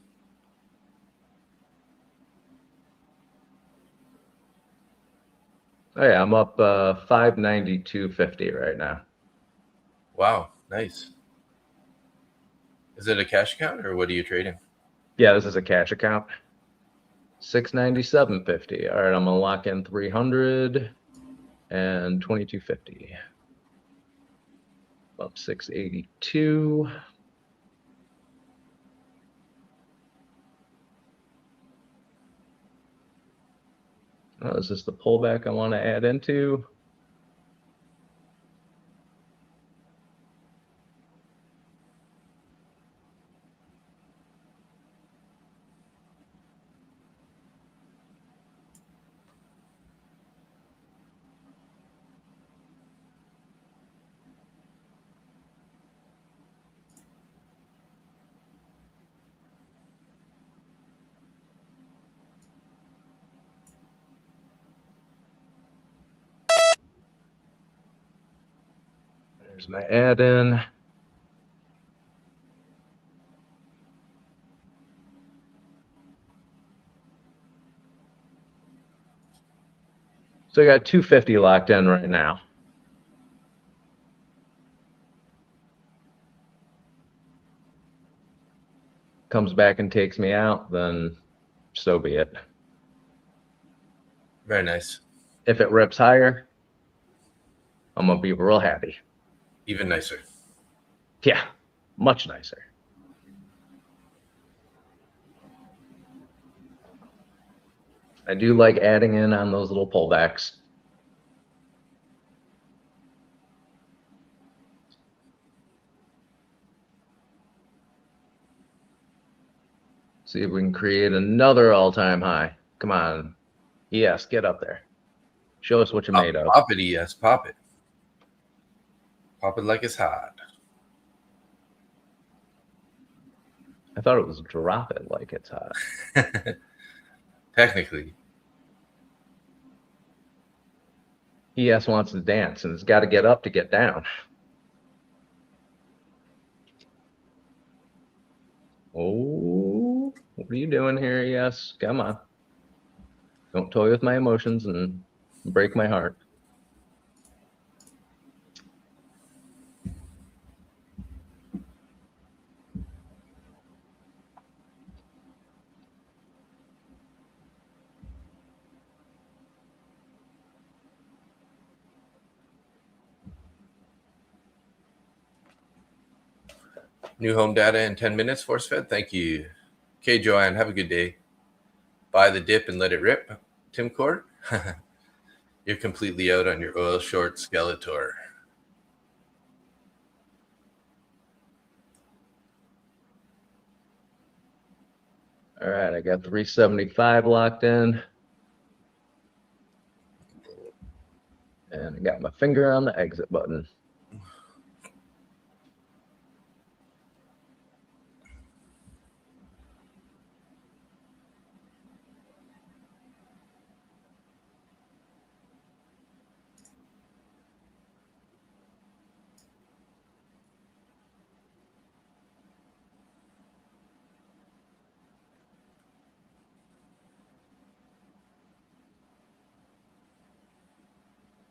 Oh yeah, I'm up 592.50 right now. Wow, nice. Is it a cash account or what are you trading? Yeah, this is a cash account. 697.50. All right, I'm gonna lock in 300 and 22.50. Up 682. Oh, is this the pullback I want to add into? There's my add-in. So I got 250 locked in right now. Comes back and takes me out, then so be it. Very nice. If it rips higher, I'm gonna be real happy. Even nicer. Yeah, much nicer. I do like adding in on those little pullbacks. See if we can create another all-time high. Come on. Yes, get up there. Show us what you're made of. Pop it, yes, pop it. Pop it like it's hot. I thought it was drop it like it's hot. Technically. ES wants to dance and it's got to get up to get down. Oh, what are you doing here, ES? Come on. Don't toy with my emotions and break my heart. New home data in 10 minutes, force fed. Thank you. Okay, Joanne, have a good day. Buy the dip and let it rip. Tim Court, you're completely out on your oil short Skeletor. All right, I got 375 locked in. And I got my finger on the exit button.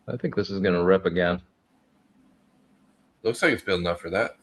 I think this is going to rip again. Looks like it's building up for that.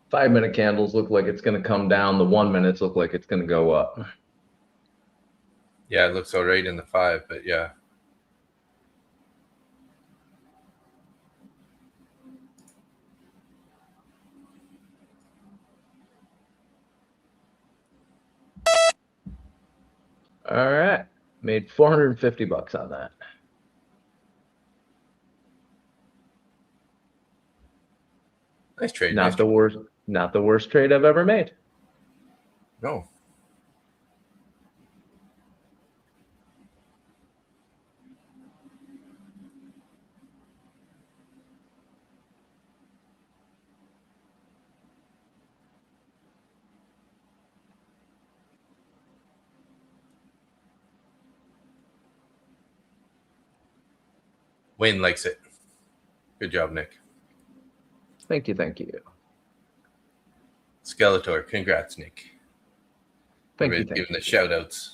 Five-minute candles look like it's going to come down. The 1 minutes look like it's going to go up. Yeah, it looks all right in the 5, but yeah. All right. Made 450 bucks on that. Nice trade. Not Nice the worst trade I've ever made. No. Wayne likes it. Good job, Nick. Thank you. Thank you. Skeletor, congrats, Nick. Thank you. Everybody's Thank giving you. the shout outs.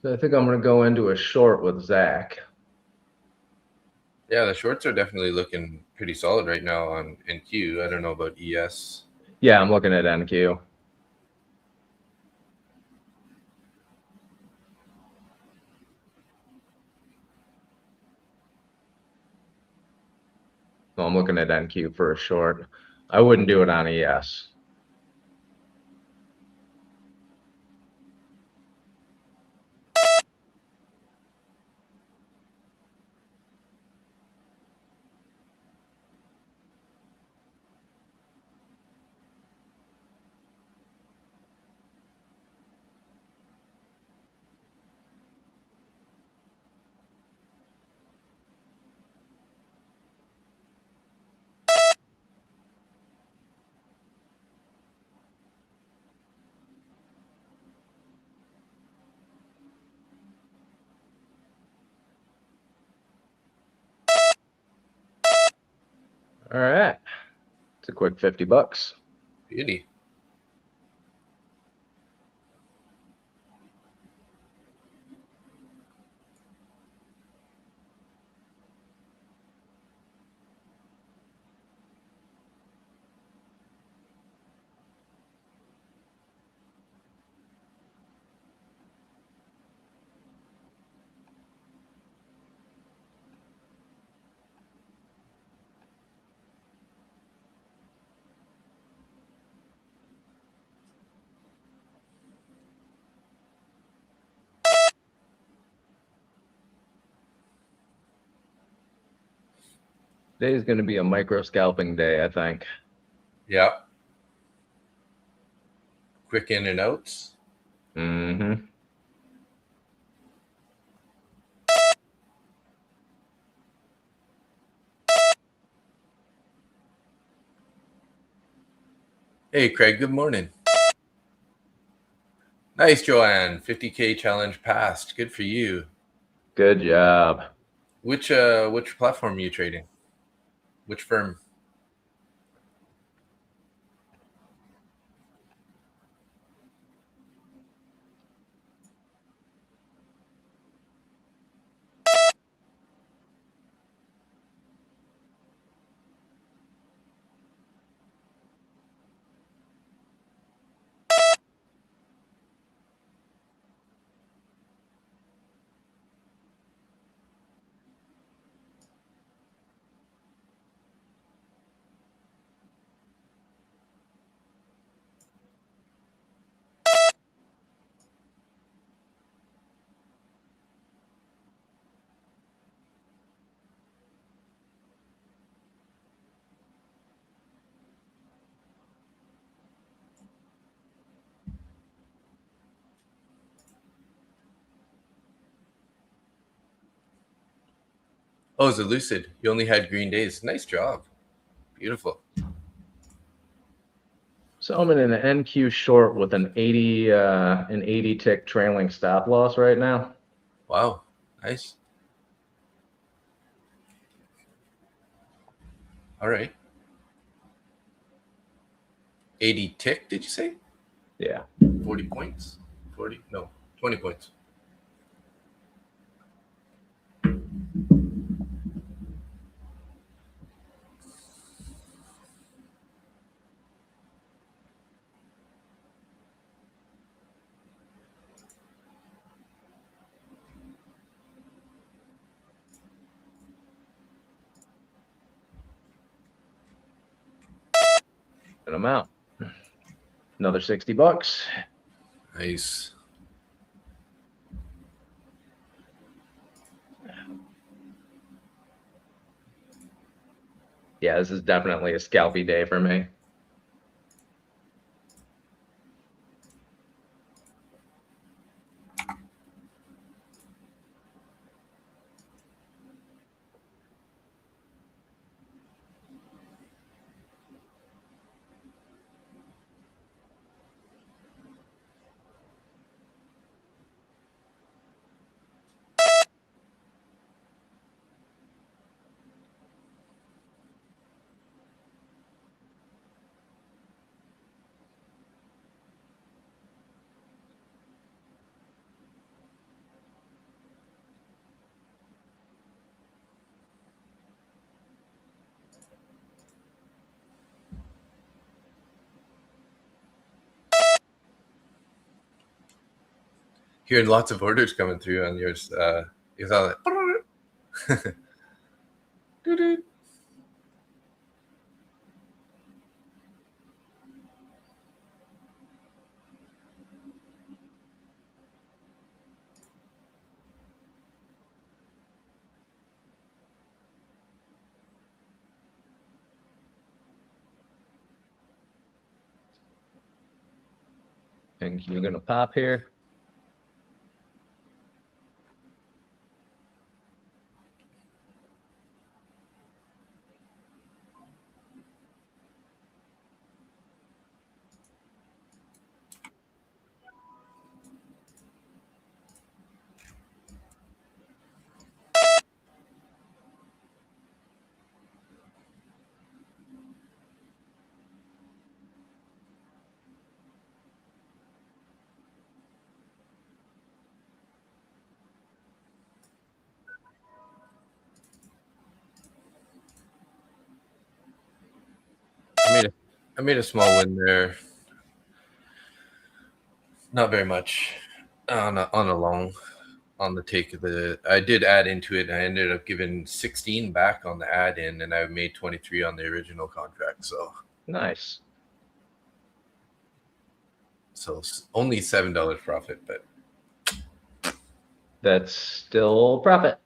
So I think I'm going to go into a short with Zach. Yeah, the shorts are definitely looking pretty solid right now on NQ. I don't know about ES. Yeah, I'm looking at NQ. So I'm looking at NQ for a short. I wouldn't do it on ES. All right. It's a quick $50. Beauty. Today is going to be a micro scalping day, I think. Yeah. Quick in and outs. Mm-hmm. Hey, Craig, good morning. Nice, Joanne. 50K challenge passed. Good for you. Good job. Which platform are you trading? Which firm? Oh, it's a Lucid. You only had green days. Nice job. Beautiful. So I'm in an NQ short with an 80 tick trailing stop loss right now. Wow. Nice. All right. 80 tick, did you say? Yeah. 40 points? 40? No, 20 points. Knocking them out. Another $60. Nice. Yeah, this is definitely a scalpy day for me. Hearing lots of orders coming through on yours. You saw that. And you're going to pop here. I made a small win there. Not very much on a long on the take of the. I did add into it. And I ended up giving 16 back on the add in, and I made 23 on the original contract. So Nice. only $7 profit, but That's still profit.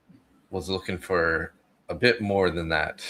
was looking for a bit more than that.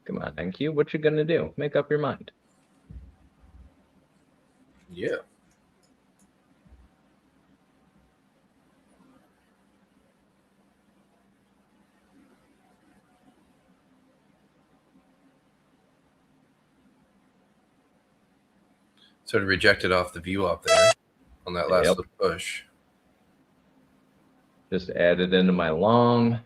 Come on, NQ. What you going to do? Make up your mind. Yeah. Sort of rejected off the VWAP there on that last little push. Just add it into my long.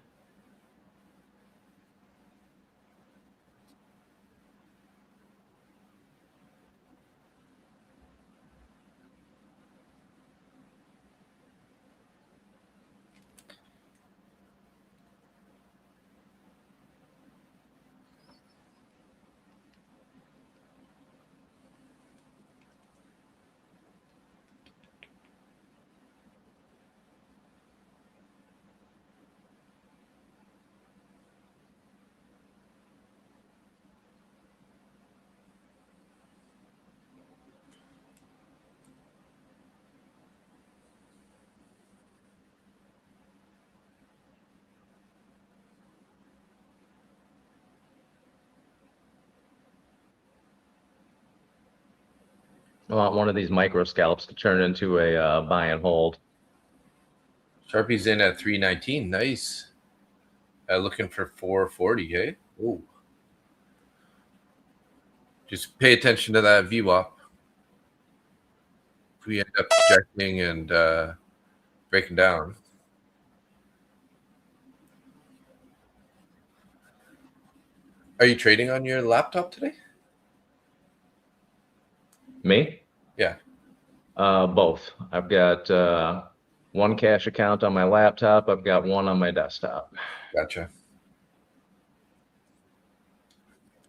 I want one of these micro scalps to turn into a buy and hold. Sharpie's in at 319. Nice. Looking for 440, hey? Ooh. Just pay attention to that VWAP. If we end up rejecting and breaking down. Are you trading on your laptop today? Me? Yeah. Both. I've got one cash account on my laptop. I've got one on my desktop. Gotcha.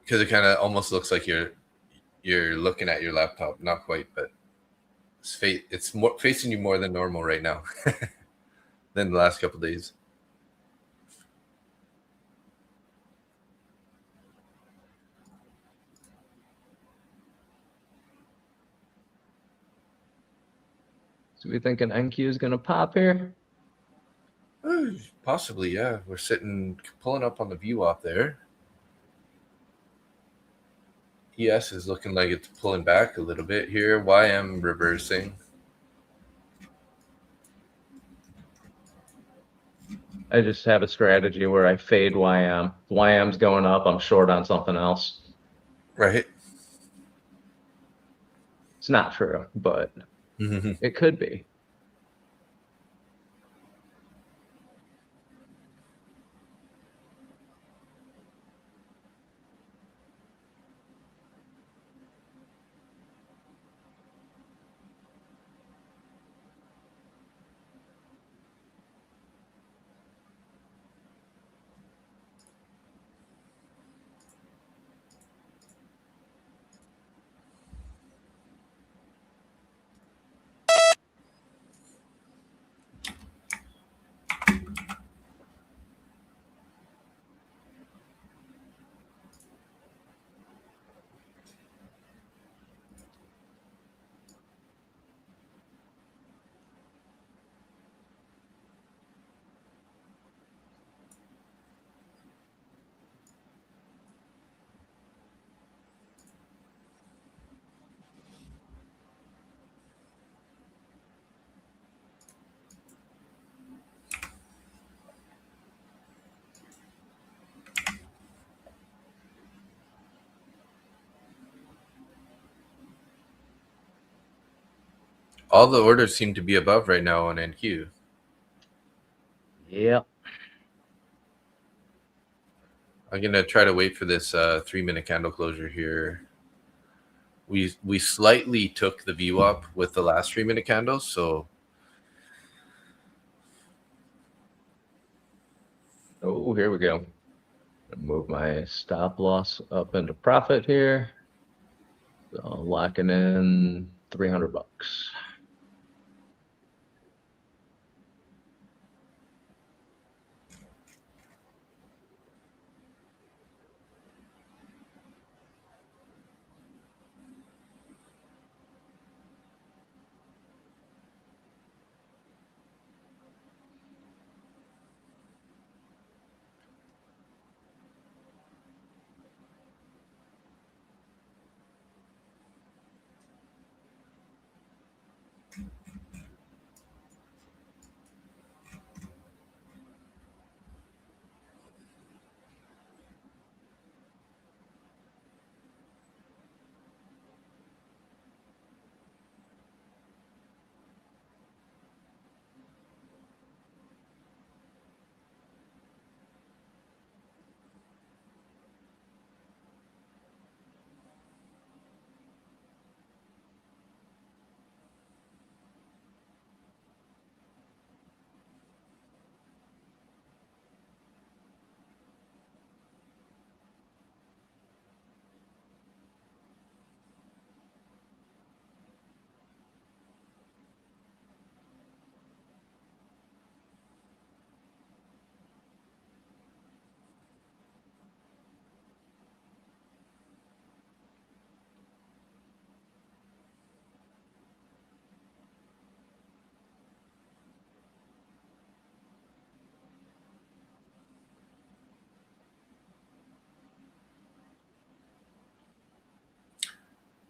Because it kind of almost looks like you're looking at your laptop. Not quite, but it's more facing you more than normal right now than the last couple of days. So we thinking NQ is going to pop here? Possibly, yeah. We're pulling up on the VWAP there. ES is looking like it's pulling back a little bit here. YM reversing. I just have a strategy where I fade YM. If YM's going up, I'm short on something else. Right. It's not true, but it could be. All the orders seem to be above right now on NQ. Yep. I'm gonna try to wait for this 3-minute candle closure here. We slightly took the VWAP with the last 3-minute candle, so Oh, here we go. Move my stop loss up into profit here. So locking in $300.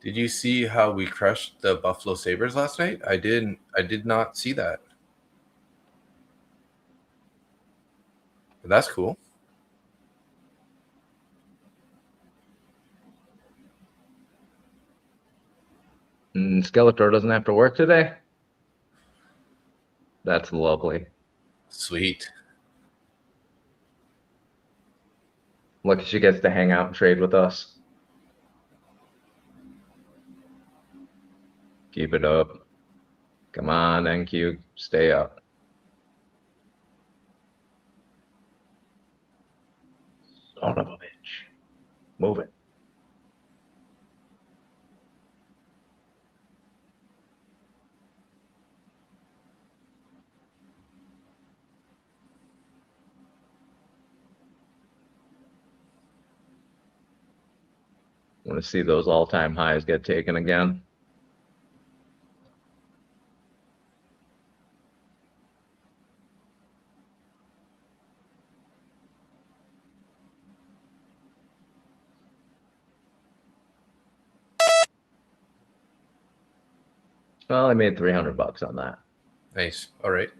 did you see how we crushed the Buffalo Sabres last night? I did not see that. That's cool. Skeletor doesn't have to work today. That's lovely. Sweet. Lucky she gets to hang out and trade with us. Keep it up. Come on, NQ, stay up. Son of a bitch. Move it. Want to see those all-time highs get taken again? Well, I made $300 on that. Nice. All right.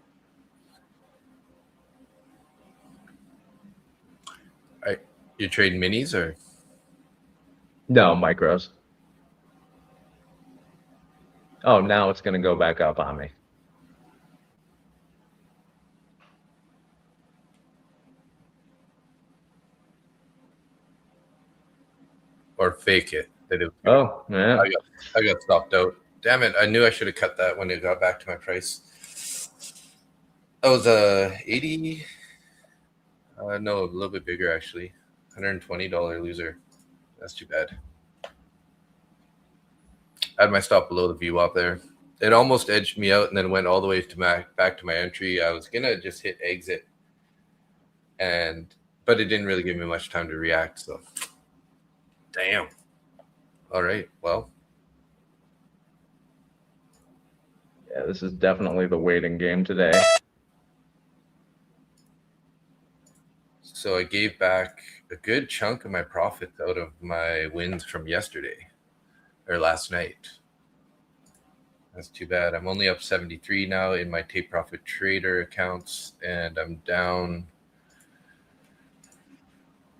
You trade minis or? No, micros. Oh, now it's going to go back up on me. Or fake it. Oh, yeah. I got stopped out. Damn it. I knew I should have cut that when it got back to my price. That was a 80. No, a little bit bigger actually. $120 loser. That's too bad. I had my stop below the VWAP there. It almost edged me out and then went all the way to back to my entry. I was gonna just hit exit, but it didn't really give me much time to react. So, damn. All right. Well. Yeah, this is definitely the waiting game today. So I gave back a good chunk of my profits out of my wins from yesterday or last night. That's too bad. I'm only up 73 now in my take profit trader accounts, and I'm down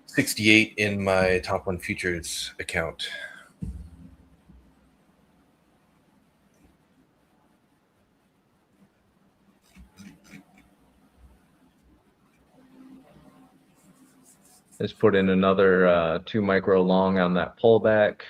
68 in my top one futures account. Just put in another 2 micro long on that pullback.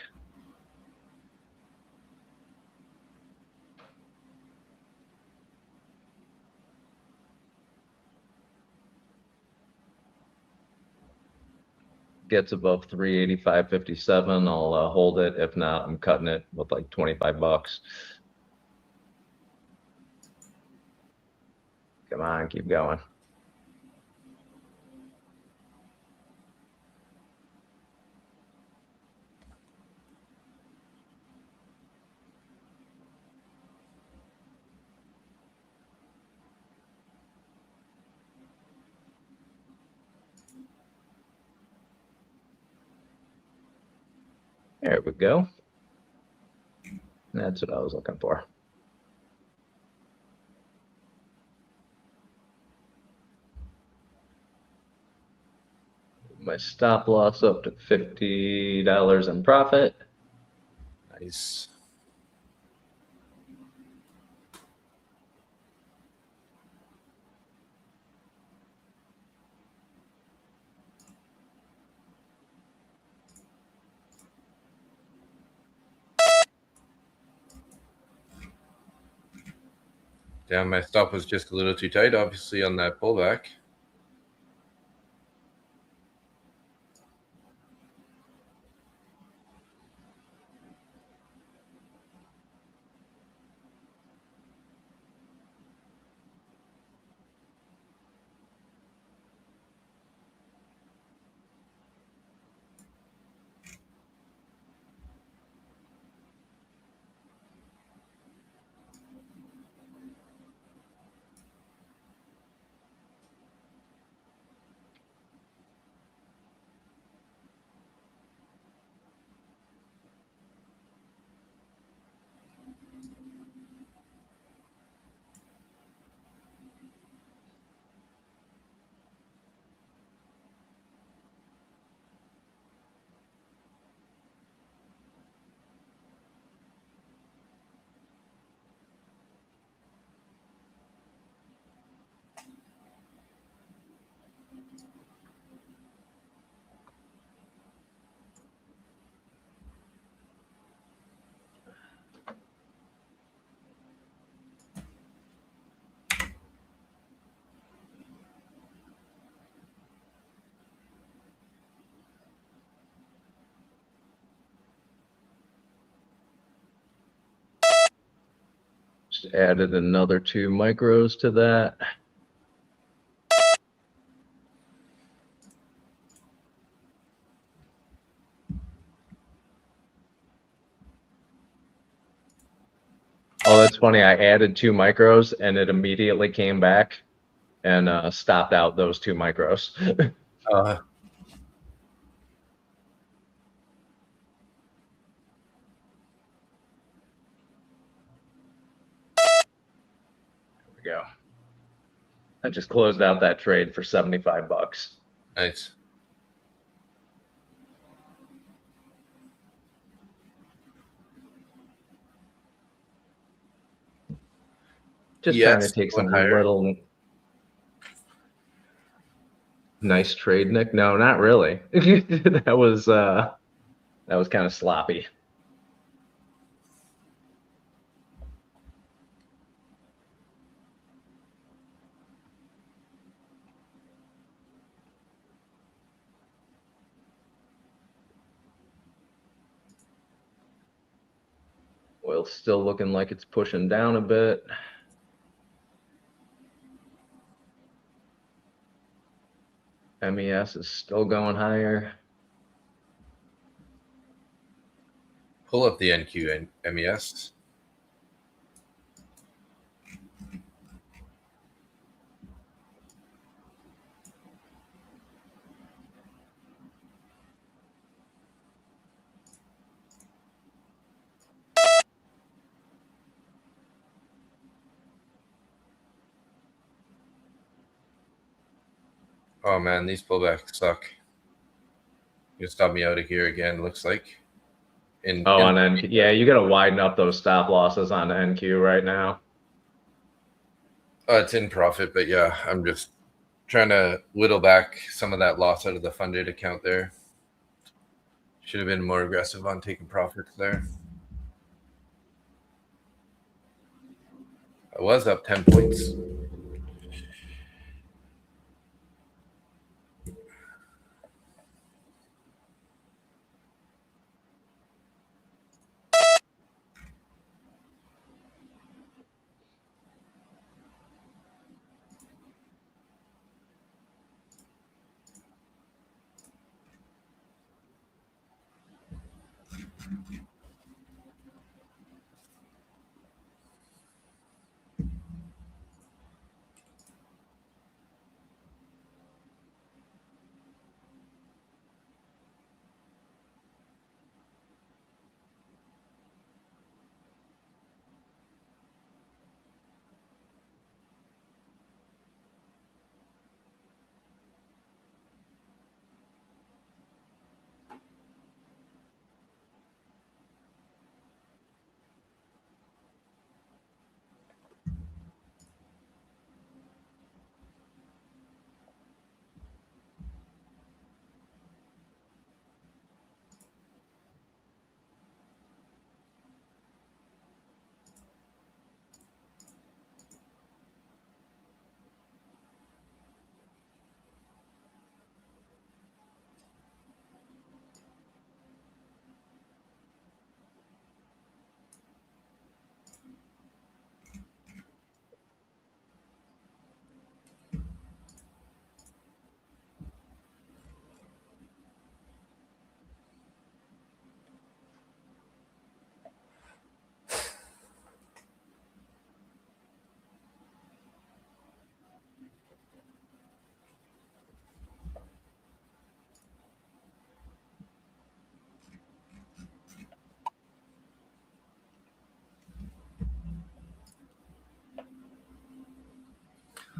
Gets above 385.57, I'll hold it. If not, I'm cutting it with like $25. Come on, keep going. There we go. That's what I was looking for. My stop loss up to $50 in profit. Nice. Damn, my stop was just a little too tight, obviously, on that pullback. Just added another 2 micros to that. Oh, that's funny. I added 2 micros and it immediately came back and stopped out those 2 micros. Uh, There we go. I just closed out that trade for 75 bucks. nice. Just Yes, trying to take going some higher. little nice trade, Nick. No, not really. That was kind of sloppy. Oil's still looking like it's pushing down a bit. MES is still going higher. Pull up the NQ and MES. Oh man, these pullbacks suck. You stop me out of here again, looks like. Oh, on NQ. Yeah, you got to widen up those stop losses on NQ right now. It's in profit, but yeah, I'm just trying to whittle back some of that loss out of the funded account there. Should have been more aggressive on taking profits there. I was up 10 points.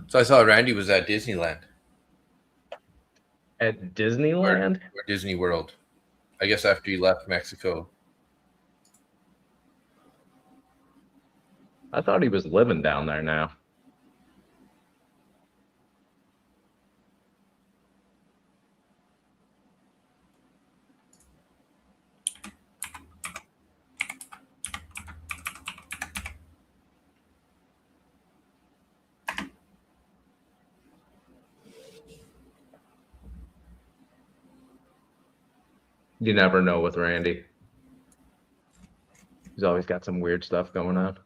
So I saw Randy was at Disneyland. At Disneyland? Or Disney World. I guess after you left Mexico. I thought he was living down there now. You never know with Randy. He's always got some weird stuff going on.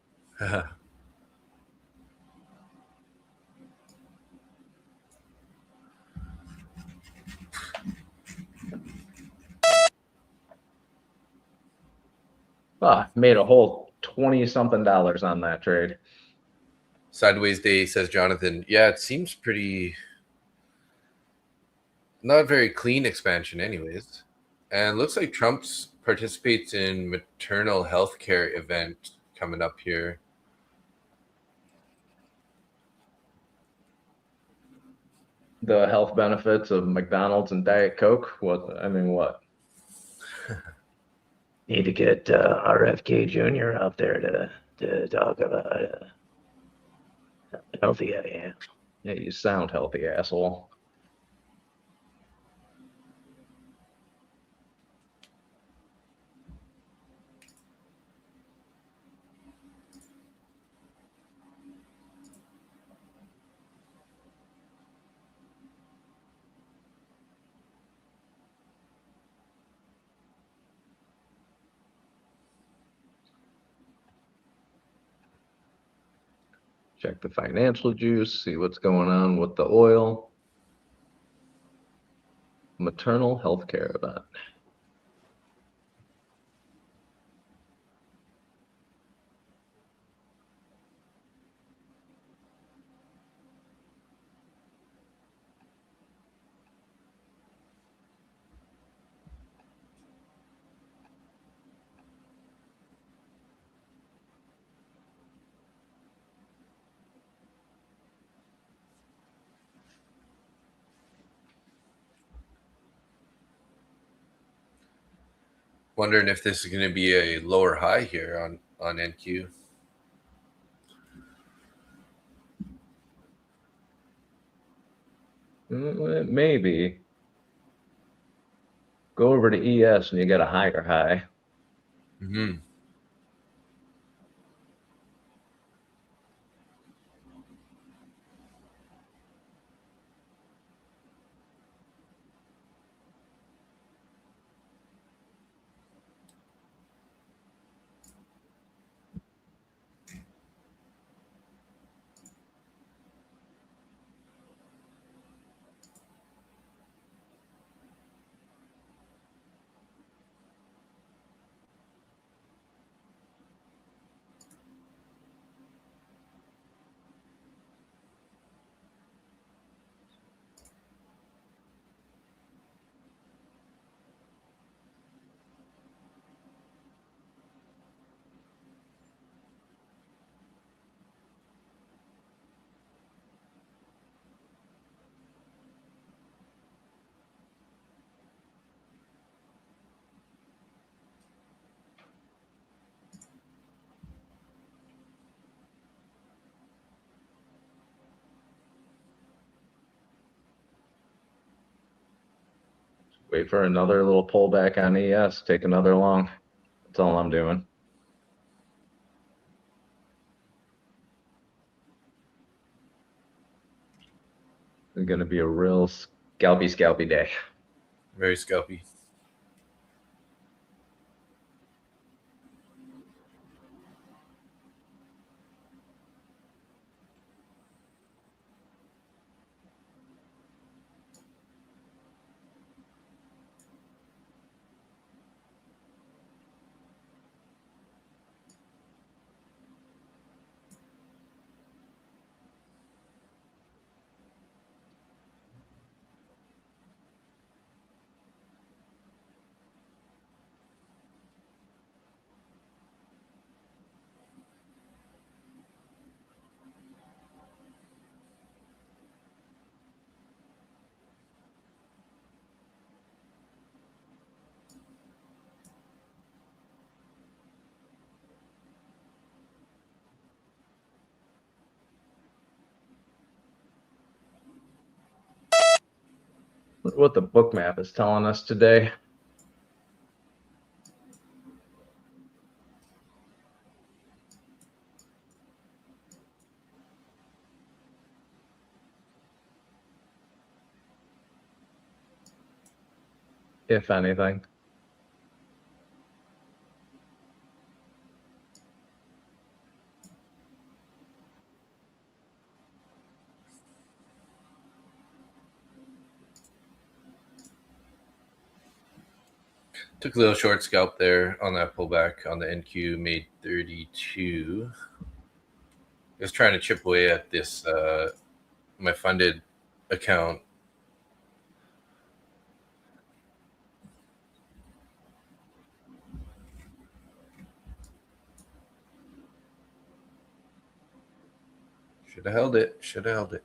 Made a whole 20-something dollars on that trade. Sideways day, says Jonathan. Yeah, it seems pretty not very clean expansion anyways. And looks like Trump's participates in maternal health care event coming up here. The health benefits of McDonald's and Diet Coke. What? Need to get RFK Jr. out there to talk about healthy. Yeah. Yeah, you sound healthy, asshole. Check the financial juice, see what's going on with the oil. Maternal health care event. Wondering if this is going to be a lower high here on NQ. Maybe. Go over to ES and you get a higher high. Mm-hmm. Wait for another little pullback on ES. Take another long. That's all I'm doing. It's going to be a real scalpy day. Very scalpy. What the book map is telling us today. If anything. Took a little short scalp there on that pullback on the NQ, made 32. Just trying to chip away at this my funded account. Should have held it. Should have held it.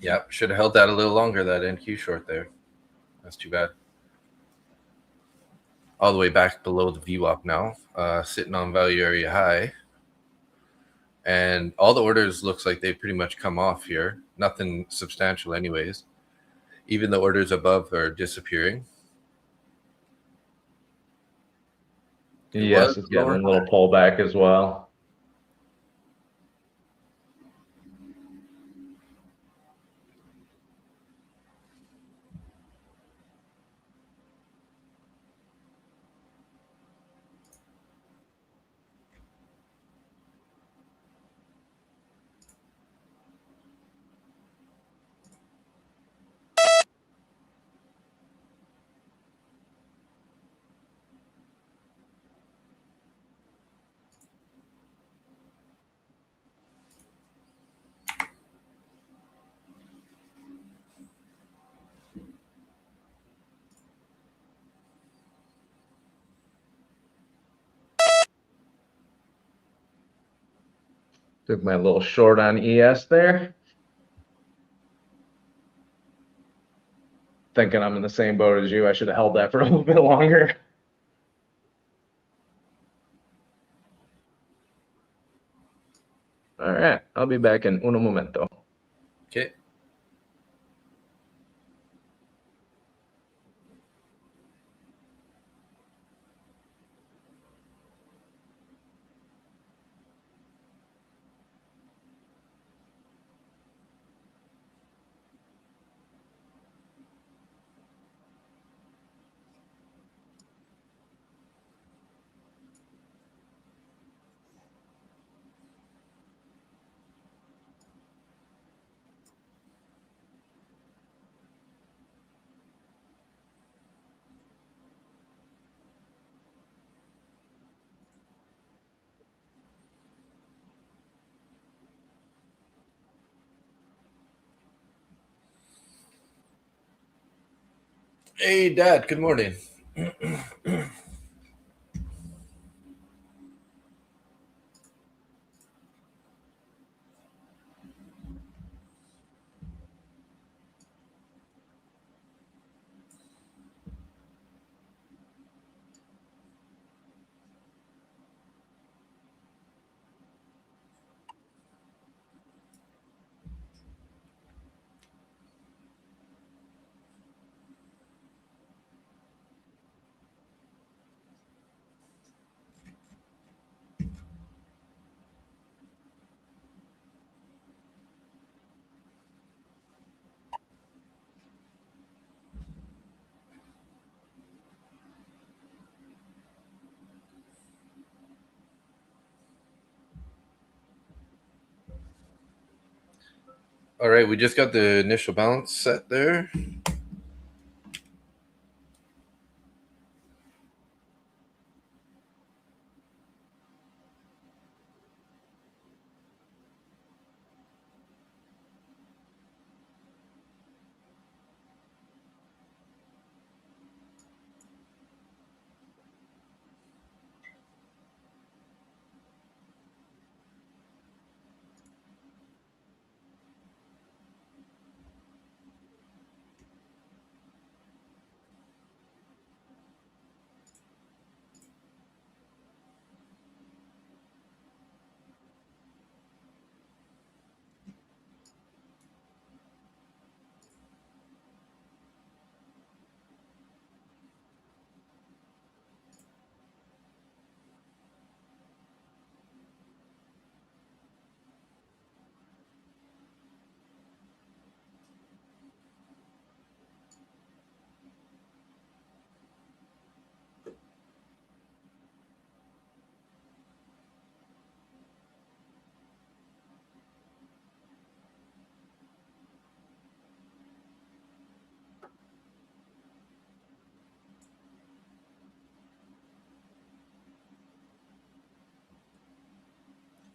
Yep, should have held that a little longer, that NQ short there. That's too bad. All the way back below the VWAP now, sitting on value area high. And all the orders looks like they pretty much come off here. Nothing substantial anyways. Even the orders above are disappearing. Yes, it's getting a little pullback as well. Took my little short on ES there. Thinking I'm in the same boat as you. I should have held that for a little bit longer. All right, I'll be back in uno momento. Okay. Hey, Dad, good morning. All right, we just got the initial balance set there.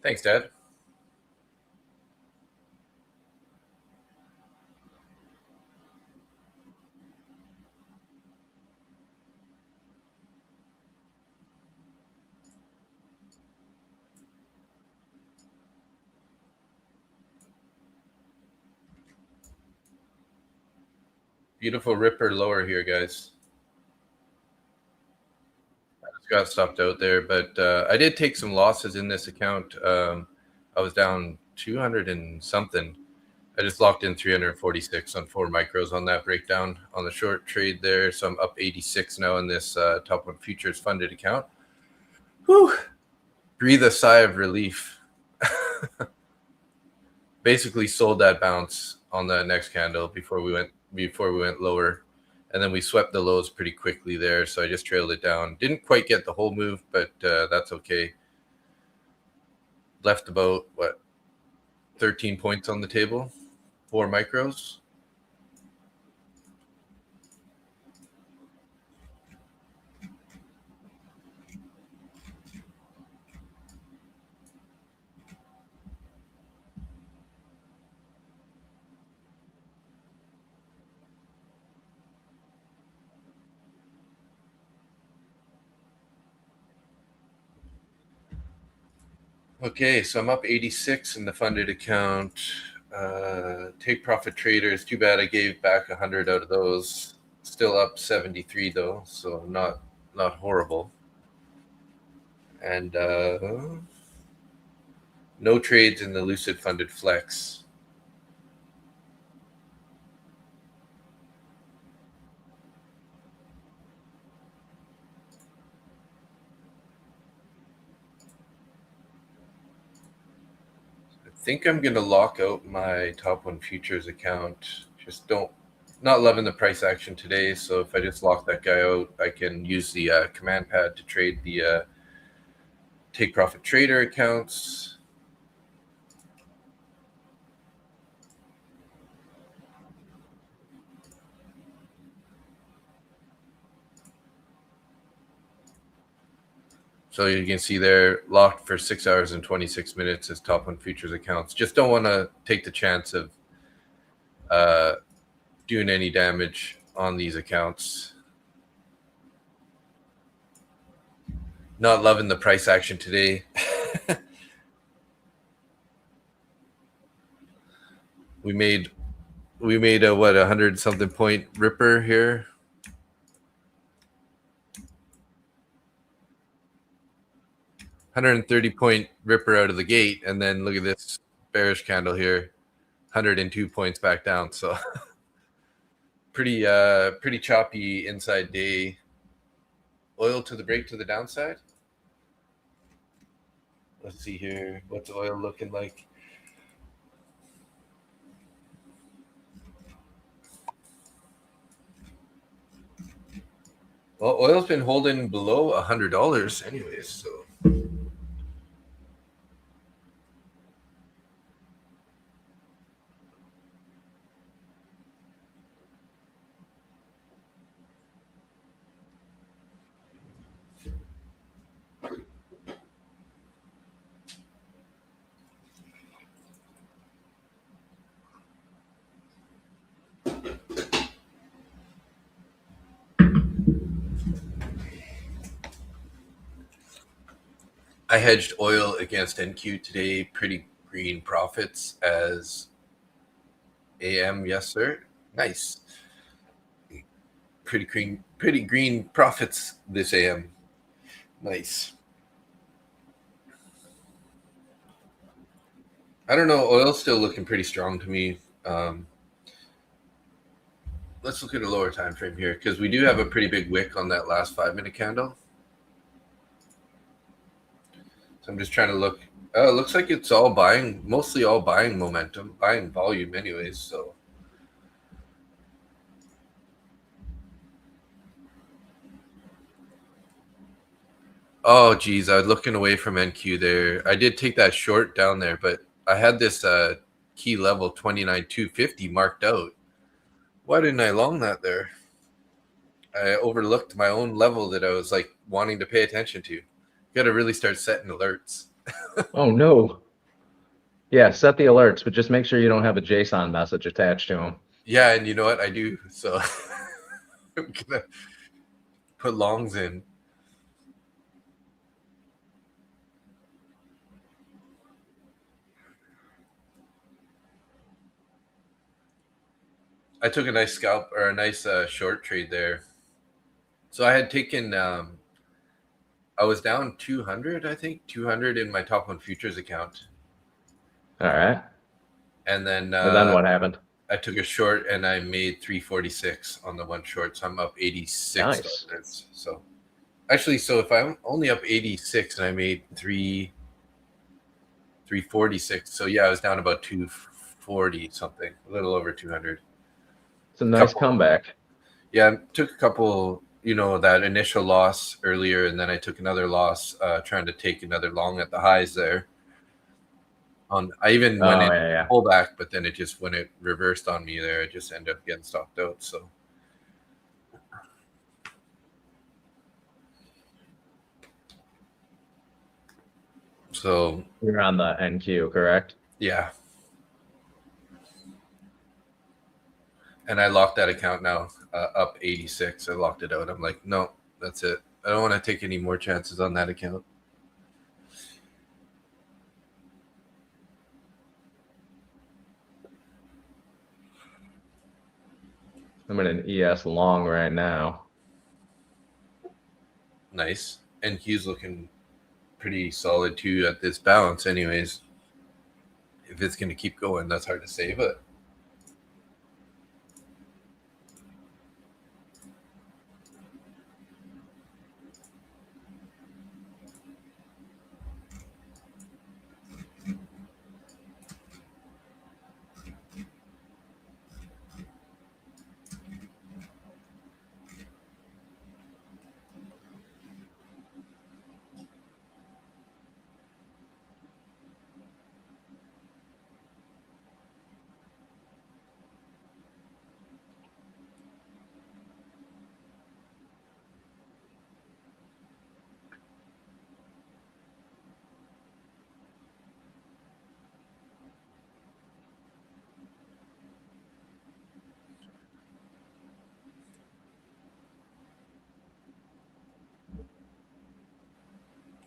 Thanks, Dad. Beautiful ripper lower here, guys. I just got stopped out there, but I did take some losses in this account. I was down 200 and something. I just locked in 346 on 4 micros on that breakdown on the short trade there. So I'm up 86 now in this top one futures funded account. Whew. Breathe a sigh of relief. Basically sold that bounce on the next candle before we went lower, and then we swept the lows pretty quickly there. So I just trailed it down. Didn't quite get the whole move, but that's okay. Left about 13 points on the table, 4 micros. Okay, so I'm up 86 in the funded account. Take profit traders. Too bad I gave back 100 out of those. Still up 73 though, so not horrible. And no trades in the Lucid funded flex. I think I'm going to lock out my top one futures account. Just not loving the price action today. So if I just lock that guy out, I can use the command pad to trade the take profit trader accounts. So you can see there, locked for 6 hours and 26 minutes as top one futures accounts. Just don't want to take the chance of doing any damage on these accounts. Not loving the price action today. we made a 100 something point ripper here. $130-point ripper out of the gate, and then look at this bearish candle here, 102 points back down. So pretty choppy inside day. Oil to the break to the downside. Let's see here. What's oil looking like? Well, oil's been holding below $100 anyways, so. I hedged oil against NQ today. Pretty green profits as AM. Yes, sir. Nice. Pretty green profits this AM. Nice. I don't know. Oil's still looking pretty strong to me. Let's look at a lower time frame here because we do have a pretty big wick on that last 5-minute candle. So I'm just trying to look. It looks like it's all buying, mostly all buying momentum, buying volume anyways. So oh geez, I was looking away from NQ there. I did take that short down there, but I had this key level 29,250 marked out. Why didn't I long that there? I overlooked my own level that I was like wanting to pay attention to. Got to really start setting alerts. Oh no. Yeah, set the alerts, but just make sure you don't have a JSON message attached to them. Yeah, and you know what? I do. So I'm gonna put longs in. I took a nice scalp or a nice short trade there. So I had taken I was down 200, I think 200 in my top one futures account. All right. And then And then what happened? I took a short and I made 346 on the one short. So I'm up 86 Nice. dollars. So actually, so if I'm only up 86 and I made 346, so yeah, I was down about 240 something, a little over 200. It's a nice comeback. Yeah, I took a couple, you know, that initial loss earlier, and then I took another loss trying to take another long at the highs there. I even went in pullback, but then it just, when it reversed on me there, I just ended up getting stopped out. So you're on the NQ, correct? Yeah. And I locked that account now, up 86. I locked it out. I'm like, no, that's it. I don't want to take any more chances on that account. I'm in an ES long right now. Nice. NQ's looking pretty solid too at this balance anyways. If it's going to keep going, that's hard to say, but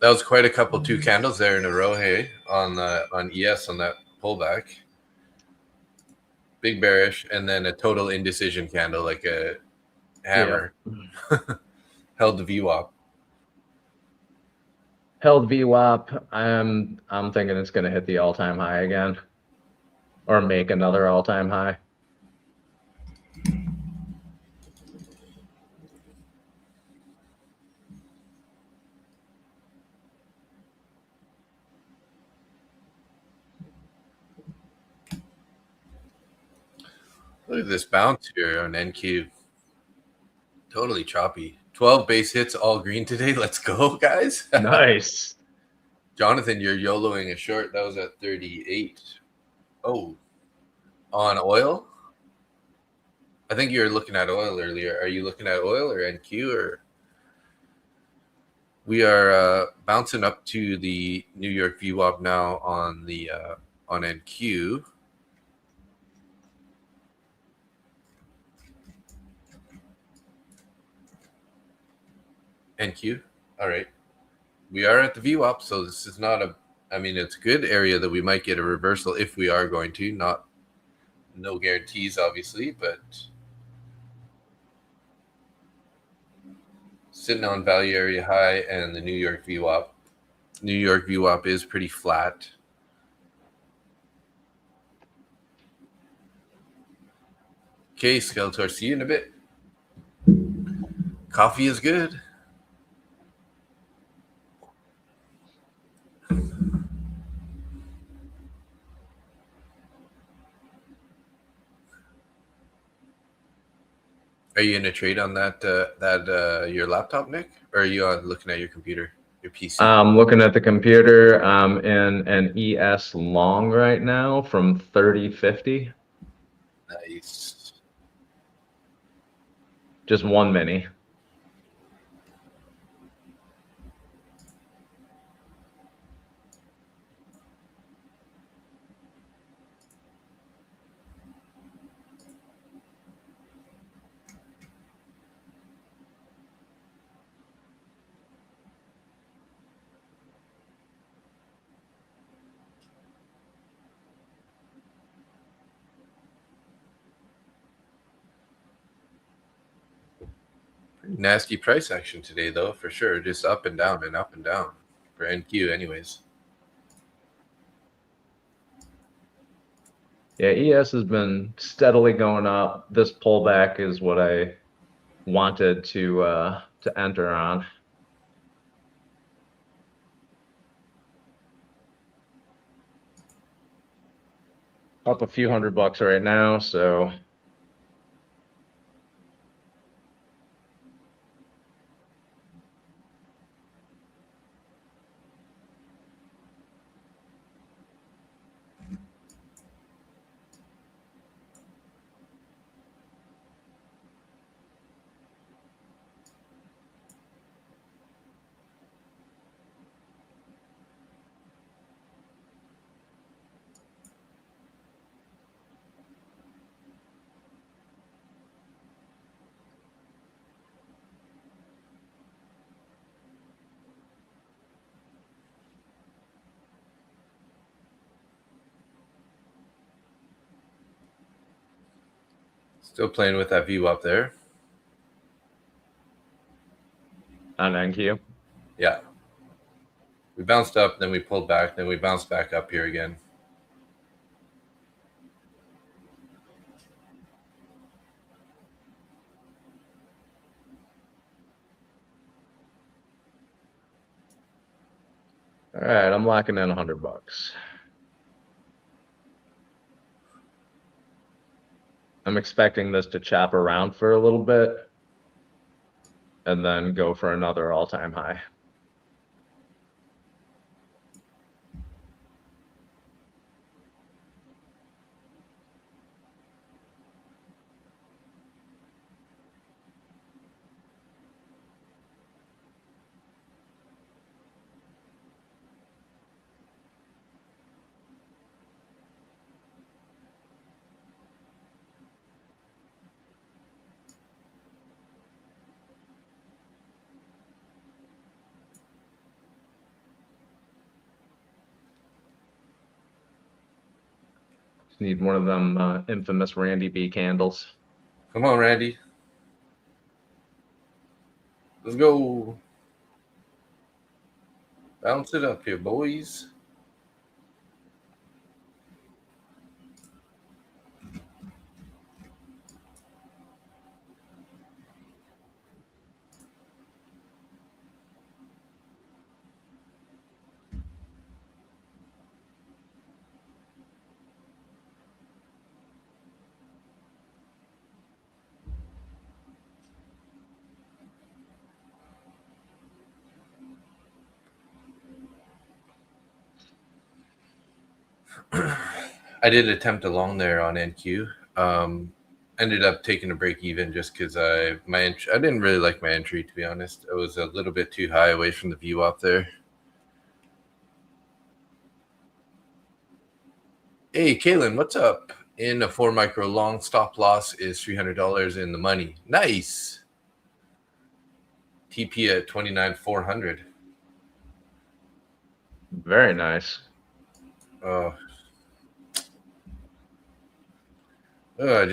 that was quite a couple 2 candles there in a row, hey, on ES on that pullback. Big bearish, and then a total indecision candle, like a hammer. Yeah. Held the VWAP. Held VWAP. I'm thinking it's going to hit the all-time high again, or make another all-time high. Look at this bounce here on NQ. Totally choppy. 12 base hits, all green today. Let's go, guys. Nice. Jonathan, you're YOLOing a short. That was at 38. Oh, on oil? I think you were looking at oil earlier. Are you looking at oil or NQ? Or we are bouncing up to the New York VWAP now on the on NQ. NQ. All right. We are at the VWAP, so this is not a, I mean, it's a good area that we might get a reversal if we are going to. No guarantees, obviously, but sitting on value area high and the New York VWAP. New York VWAP is pretty flat. Okay, Skeletor, see you in a bit. Coffee is good. Are you in a trade on that your laptop, Nick? Or are you looking at your computer, your PC? I'm looking at the computer. I'm in an ES long right now from 30.50. Nice. Just one mini. nasty price action today, though, for sure. Just up and down and up and down for NQ, anyways. Yeah, ES has been steadily going up. This pullback is what I wanted to enter on. Up a few $100 right now, so Still playing with that VWAP there. on NQ. Yeah. We bounced up, then we pulled back, then we bounced back up here again. All right, I'm locking in $100. I'm expecting this to chop around for a little bit and then go for another all-time high. Need one of them infamous Randy B candles. Come on, Randy. Let's go. Bounce it up here, boys. I did attempt a long there on NQ. Ended up taking a break even just because I didn't really like my entry, to be honest. It was a little bit too high away from the VWAP there. Hey, Kaylin, what's up? In a 4 micro long, stop loss is $300 in the money. Nice. TP at 29,400. Very nice. Oh, I'm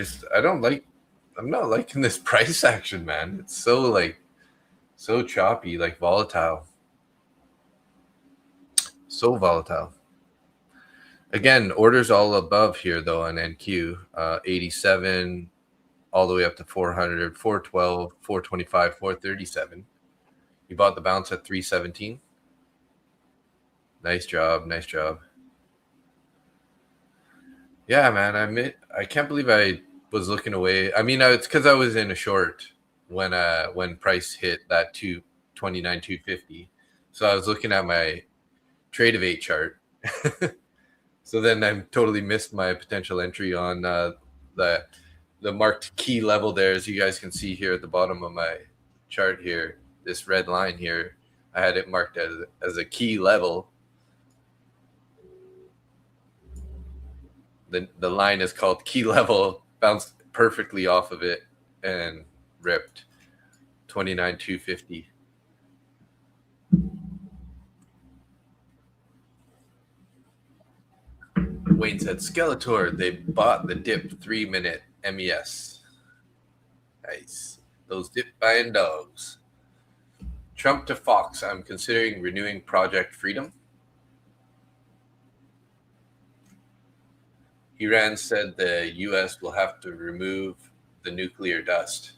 not liking this price action, man. It's so choppy, like volatile. So volatile. Again, orders all above here though on NQ, 87 all the way up to 400, 412, 425, 437. You bought the bounce at 317. Nice job, nice job. Yeah, man, I can't believe I was looking away. I mean, it's because I was in a short when price hit that 229,250. So I was looking at my trade of 8 chart. So then I totally missed my potential entry on the marked key level there, as you guys can see here at the bottom of my chart here. This red line here, I had it marked as a key level. The line is called key level, bounced perfectly off of it and ripped 29,250. Wayne said Skeletor, they bought the dip 3-minute MES. Nice. Those dip buying dogs. Trump to Fox, I'm considering renewing Project Freedom. Iran said the U.S. will have to remove the nuclear dust.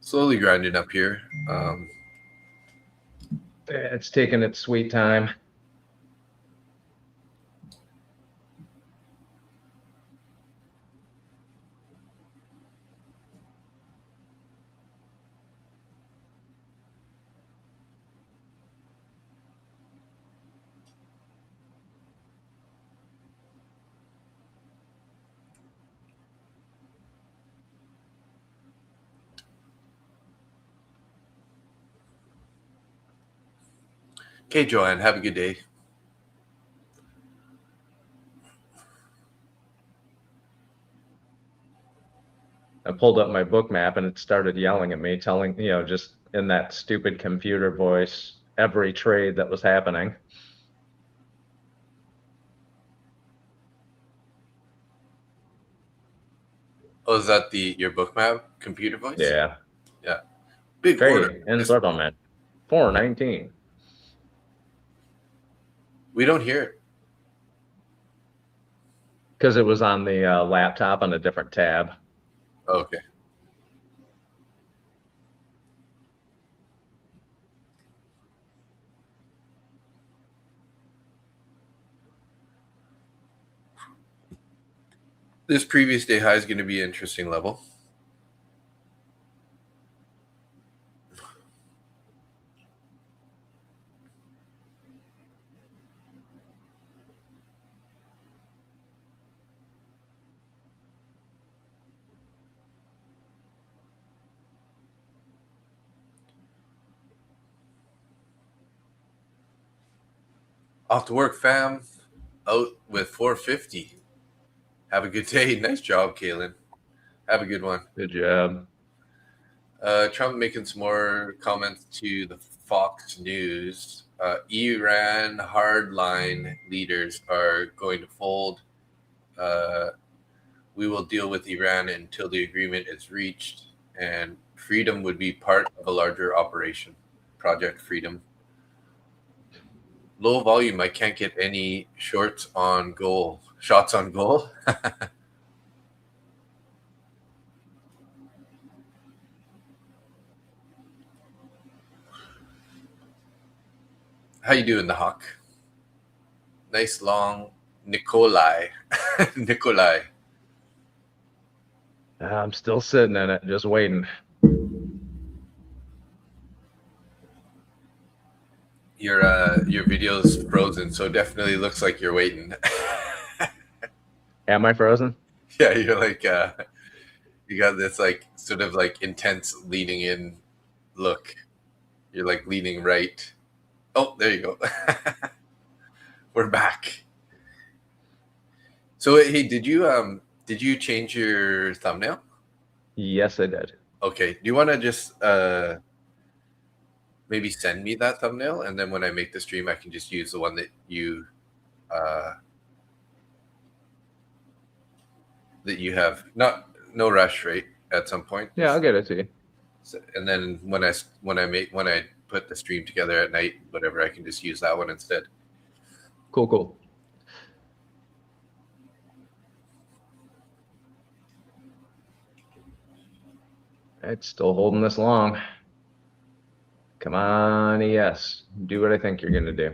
Slowly grinding up here. It's taking its sweet time. Okay, Joanne, have a good day. I pulled up my book map and it started yelling at me, telling, just in that stupid computer voice, every trade that was happening. Oh, is that your book map computer voice? Yeah. Yeah. Big Trade order. in settlement. 419. We don't hear it. Because it was on the laptop on a different tab. Oh, okay. This previous day high is going to be an interesting level. Off to work, fam. Out with 450. Have a good day. Nice job, Kaylin. Have a good one. Good job. Trump making some more comments to the Fox News. Iran hardline leaders are going to fold. We will deal with Iran until the agreement is reached, and freedom would be part of a larger operation, Project Freedom. Low volume. I can't get any shots on goal. How you doing, the Hawk? Nice long Nikolai. Nikolai. I'm still sitting in it, just waiting. Your video's frozen, so definitely looks like you're waiting. Am I frozen? Yeah, you're like you got this like sort of like intense leaning in look. You're like leaning right. Oh, there you go. We're back. So hey, did you change your thumbnail? Yes, I did. Okay. Do you want to just maybe send me that thumbnail, and then when I make the stream, I can just use the one that you have. No rush, right? At some point. Yeah, I'll get it to you. So, and then when I put the stream together at night, whatever, I can just use that one instead. Cool. It's still holding this long. Come on, ES. Do what I think you're going to do.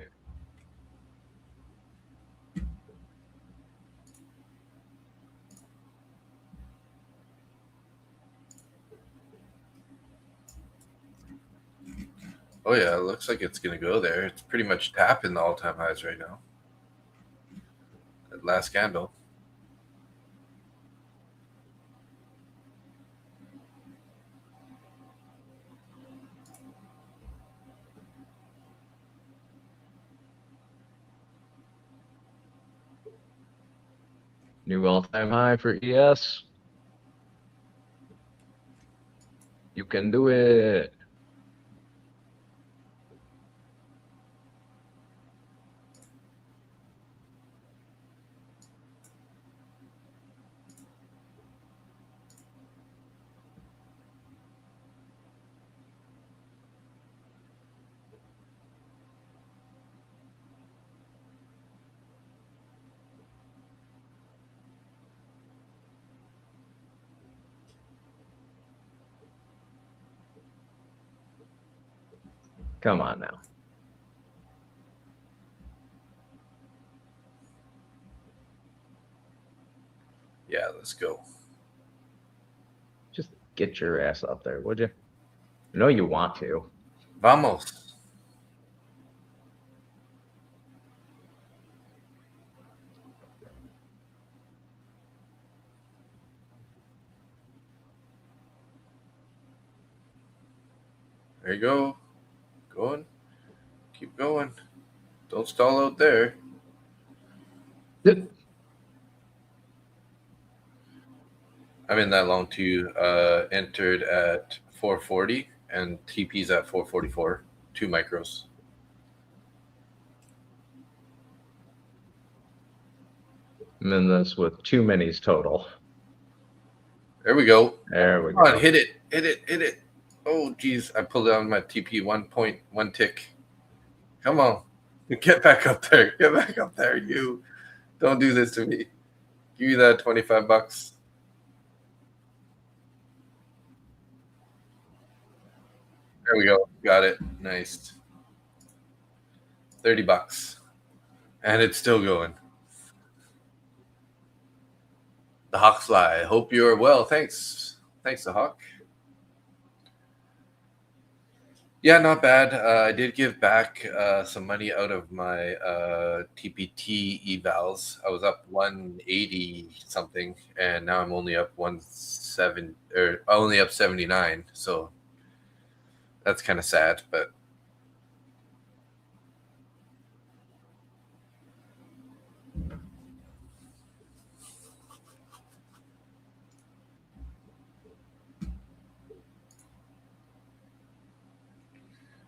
Oh yeah, it looks like it's going to go there. It's pretty much tapping the all-time highs right now. That last candle. New all-time high for ES. You can do it. Come on now. Yeah, let's go. Just get your ass up there, would you? I know you want to. Vamos. There you go. Going. Keep going. Don't stall out there. I'm in that long too. Entered at 440 and TP's at 444. 2 micros. I'm in this with 2 minis total. There we go. There we Come go. on, hit it. Hit it. Hit it. Oh, geez. I pulled down my TP 1.1 tick. Come on. Get back up there. Get back up there. You don't do this to me. Give you that $25. There we go. Got it. Nice. $30. And it's still going. The Hawk Fly. Hope you're well. Thanks. Thanks, the Hawk. Yeah, not bad. I did give back some money out of my TPT evals. I was up 180 something, and now I'm only up 79. So that's kind of sad, but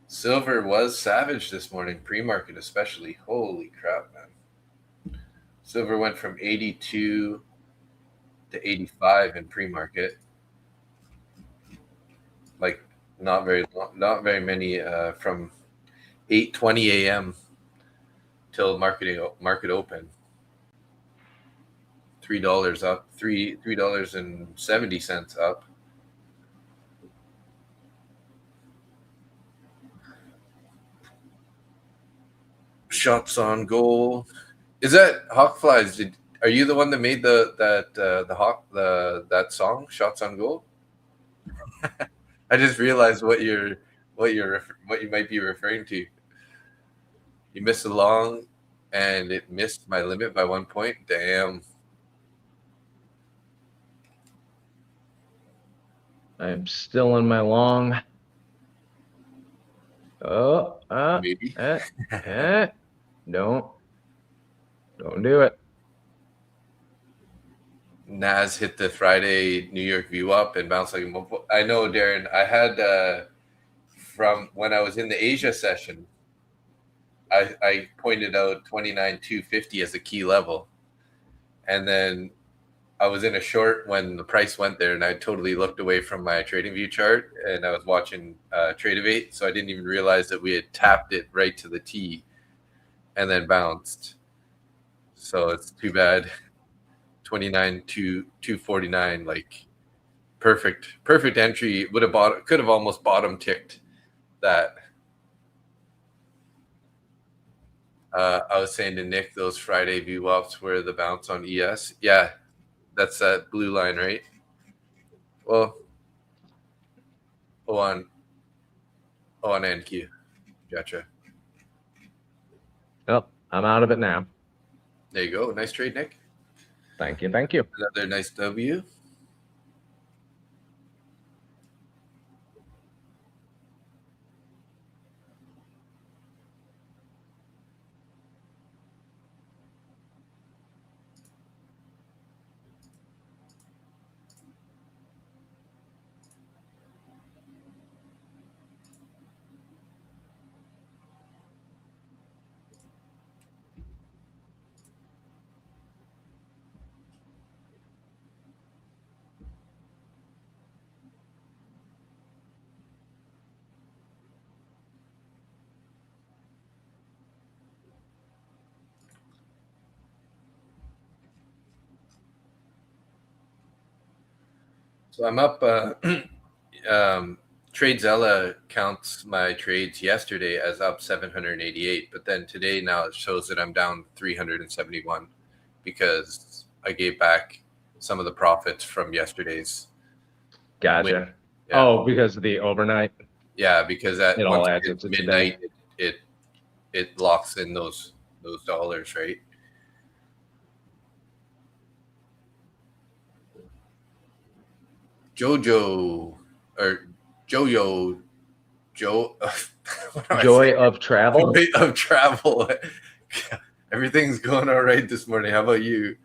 silver was savage this morning, pre-market especially. Holy crap, man. Silver went from 82 to 85 in pre-market. Like not very many from 8:20 a.m. till market open. $3 up, $3.70 up. Shots on goal. Is that Hawk Flies? Are you the one that made that song, Shots on Goal? I just realized what you might be referring to. You missed a long, and it missed my limit by 1 point. Damn. I'm still in my long. Oh, Maybe. Don't do it. Nas hit the Friday New York VWAP and bounced like a mofo. I know, Darren. I had from when I was in the Asia session, I pointed out 29,250 as a key level, and then I was in a short when the price went there, and I totally looked away from my trading view chart, and I was watching Tradeovate, so I didn't even realize that we had tapped it right to the T, and then bounced. So it's too bad. 29,249, like perfect entry. Could have almost bottom ticked that. I was saying to Nick, those Friday VWAPs were the bounce on ES. Yeah, that's that blue line, right? Well, on NQ. Gotcha. Oh, I'm out of it now. There you go. Nice trade, Nick. Thank you. Another nice W. So I'm up. TradeZella counts my trades yesterday as up 788, but then today now it shows that I'm down 371 because I gave back some of the profits from yesterday's. Gotcha. Yeah. Oh, because of the overnight. Yeah, because at It all once adds it up hits to midnight, today. it locks in those dollars, right? Jojo or Jojo Joe. What am I Joy saying? of travel. Joy of travel. Everything's going all right this morning. How about you?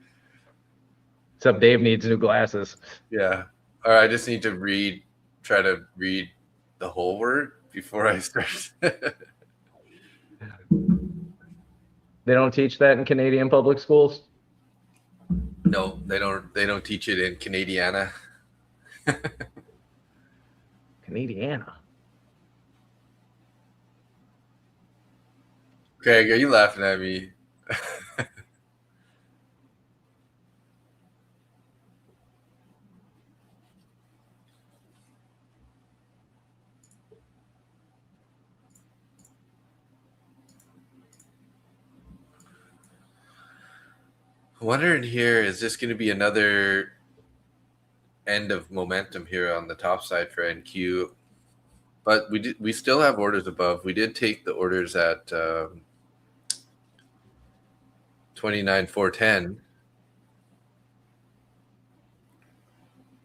Except Dave needs new glasses. Yeah. All right. I just need to try to read the whole word before I start. They don't teach that in Canadian public schools. No, they don't. They don't teach it in Canadiana. Canadiana. Craig, are you laughing at me? Wondering here, is this going to be another end of momentum here on the top side for NQ? But we still have orders above. We did take the orders at 29,410.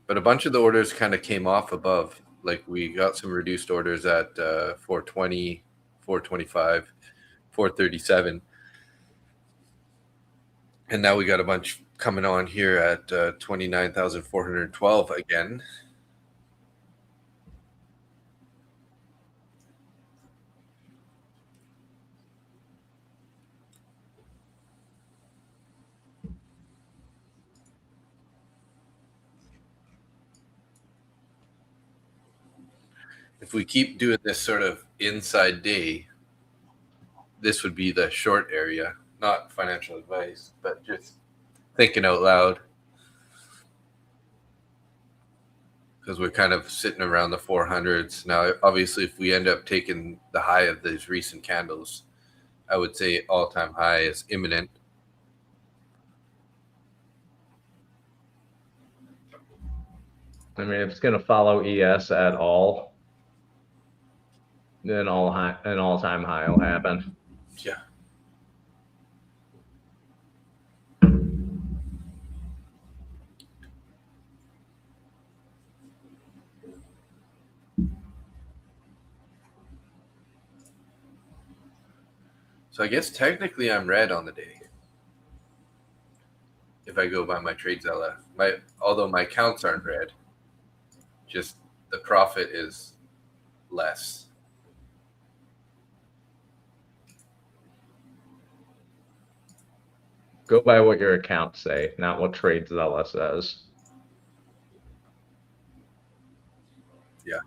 But a bunch of the orders kind of came off above. Like we got some reduced orders at 420, 425, 437. And now we got a bunch coming on here at 29,412 again. If we keep doing this sort of inside day, this would be the short area. Not financial advice, but just thinking out loud. Because we're kind of sitting around the 400s. Now, obviously, if we end up taking the high of these recent candles, I would say all-time high is imminent. I mean, if it's going to follow ES at all, then an all-time high will happen. Yeah. So I guess technically I'm red on the day. If I go by my TradeZella, although my counts aren't red, just the profit is less. Go by what your accounts say, not what TradeZella says. Yeah.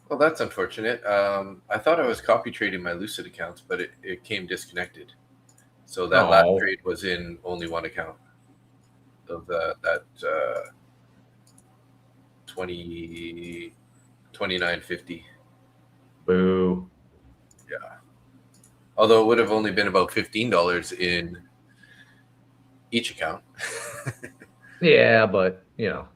Well, that's unfortunate. I thought I was copy trading my Lucid accounts, but it came disconnected. So that last trade was in only one account of that 29.50. Boo. Yeah. Although it would have only been about $15 in each account. Yeah, but you know.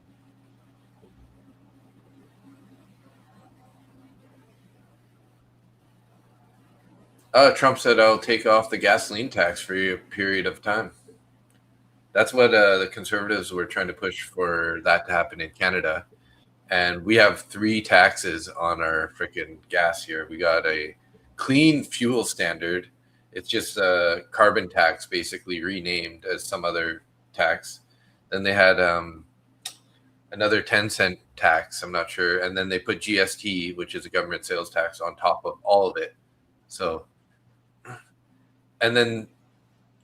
Trump said I'll take off the gasoline tax for a period of time. That's what the conservatives were trying to push for that to happen in Canada. And we have 3 taxes on our freaking gas here. We got a clean fuel standard. It's just a carbon tax, basically renamed as some other tax. Then they had another 10-cent tax, I'm not sure. And then they put GST, which is a government sales tax, on top of all of it. So, and then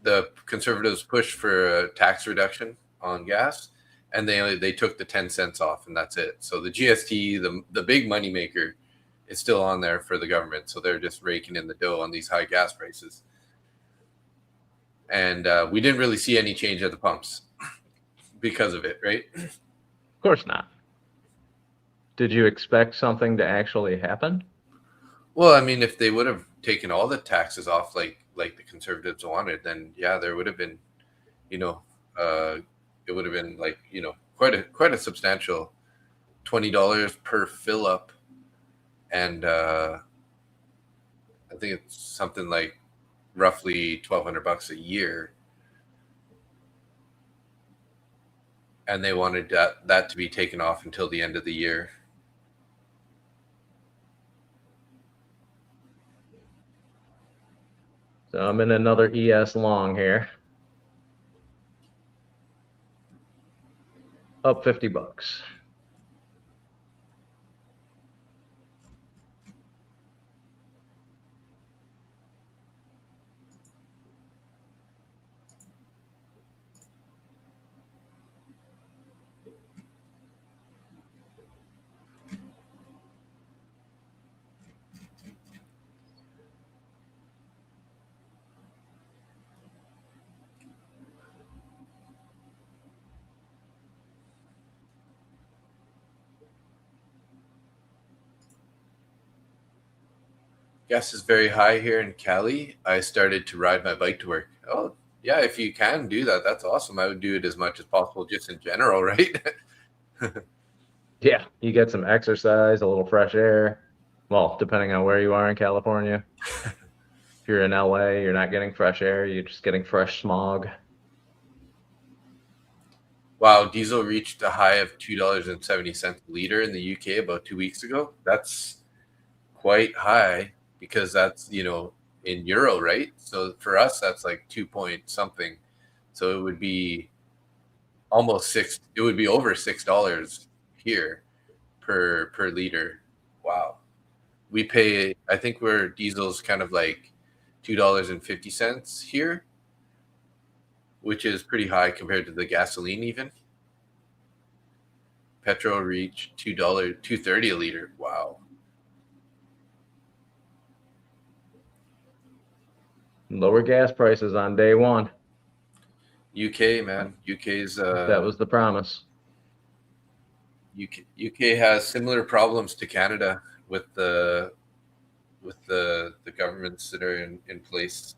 the conservatives pushed for a tax reduction on gas. and they took the 10 cents off, and that's it. So the GST, the big money maker, is still on there for the government. So they're just raking in the dough on these high gas prices. And we didn't really see any change at the pumps because of it, right? Of course not. Did you expect something to actually happen? Well, I mean, if they would have taken all the taxes off, like the conservatives wanted, then yeah, there would have been, it would have been like, quite a substantial $20 per fill up, and I think it's something like roughly $1,200 a year, and they wanted that to be taken off until the end of the year. So I'm in another ES long here. Up $50. Gas is very high here in Cali. I started to ride my bike to work. Oh, yeah, if you can do that, that's awesome. I would do it as much as possible just in general, right? Yeah, you get some exercise, a little fresh air. Well, depending on where you are in California. If you're in LA, you're not getting fresh air, you're just getting fresh smog. Wow, diesel reached a high of $2.70 a liter in the UK about 2 weeks ago. That's quite high because that's, in euro, right? So for us, that's like 2 point something. So it would be almost $6. It would be over $6 here per liter. Wow. We pay, I think we're diesel's kind of like $2.50 here, which is pretty high compared to the gasoline even. Petrol reached $2.30 a liter. Wow. Lower gas prices on day one. UK, man. UK's That was the promise. UK has similar problems to Canada with the governments that are in place.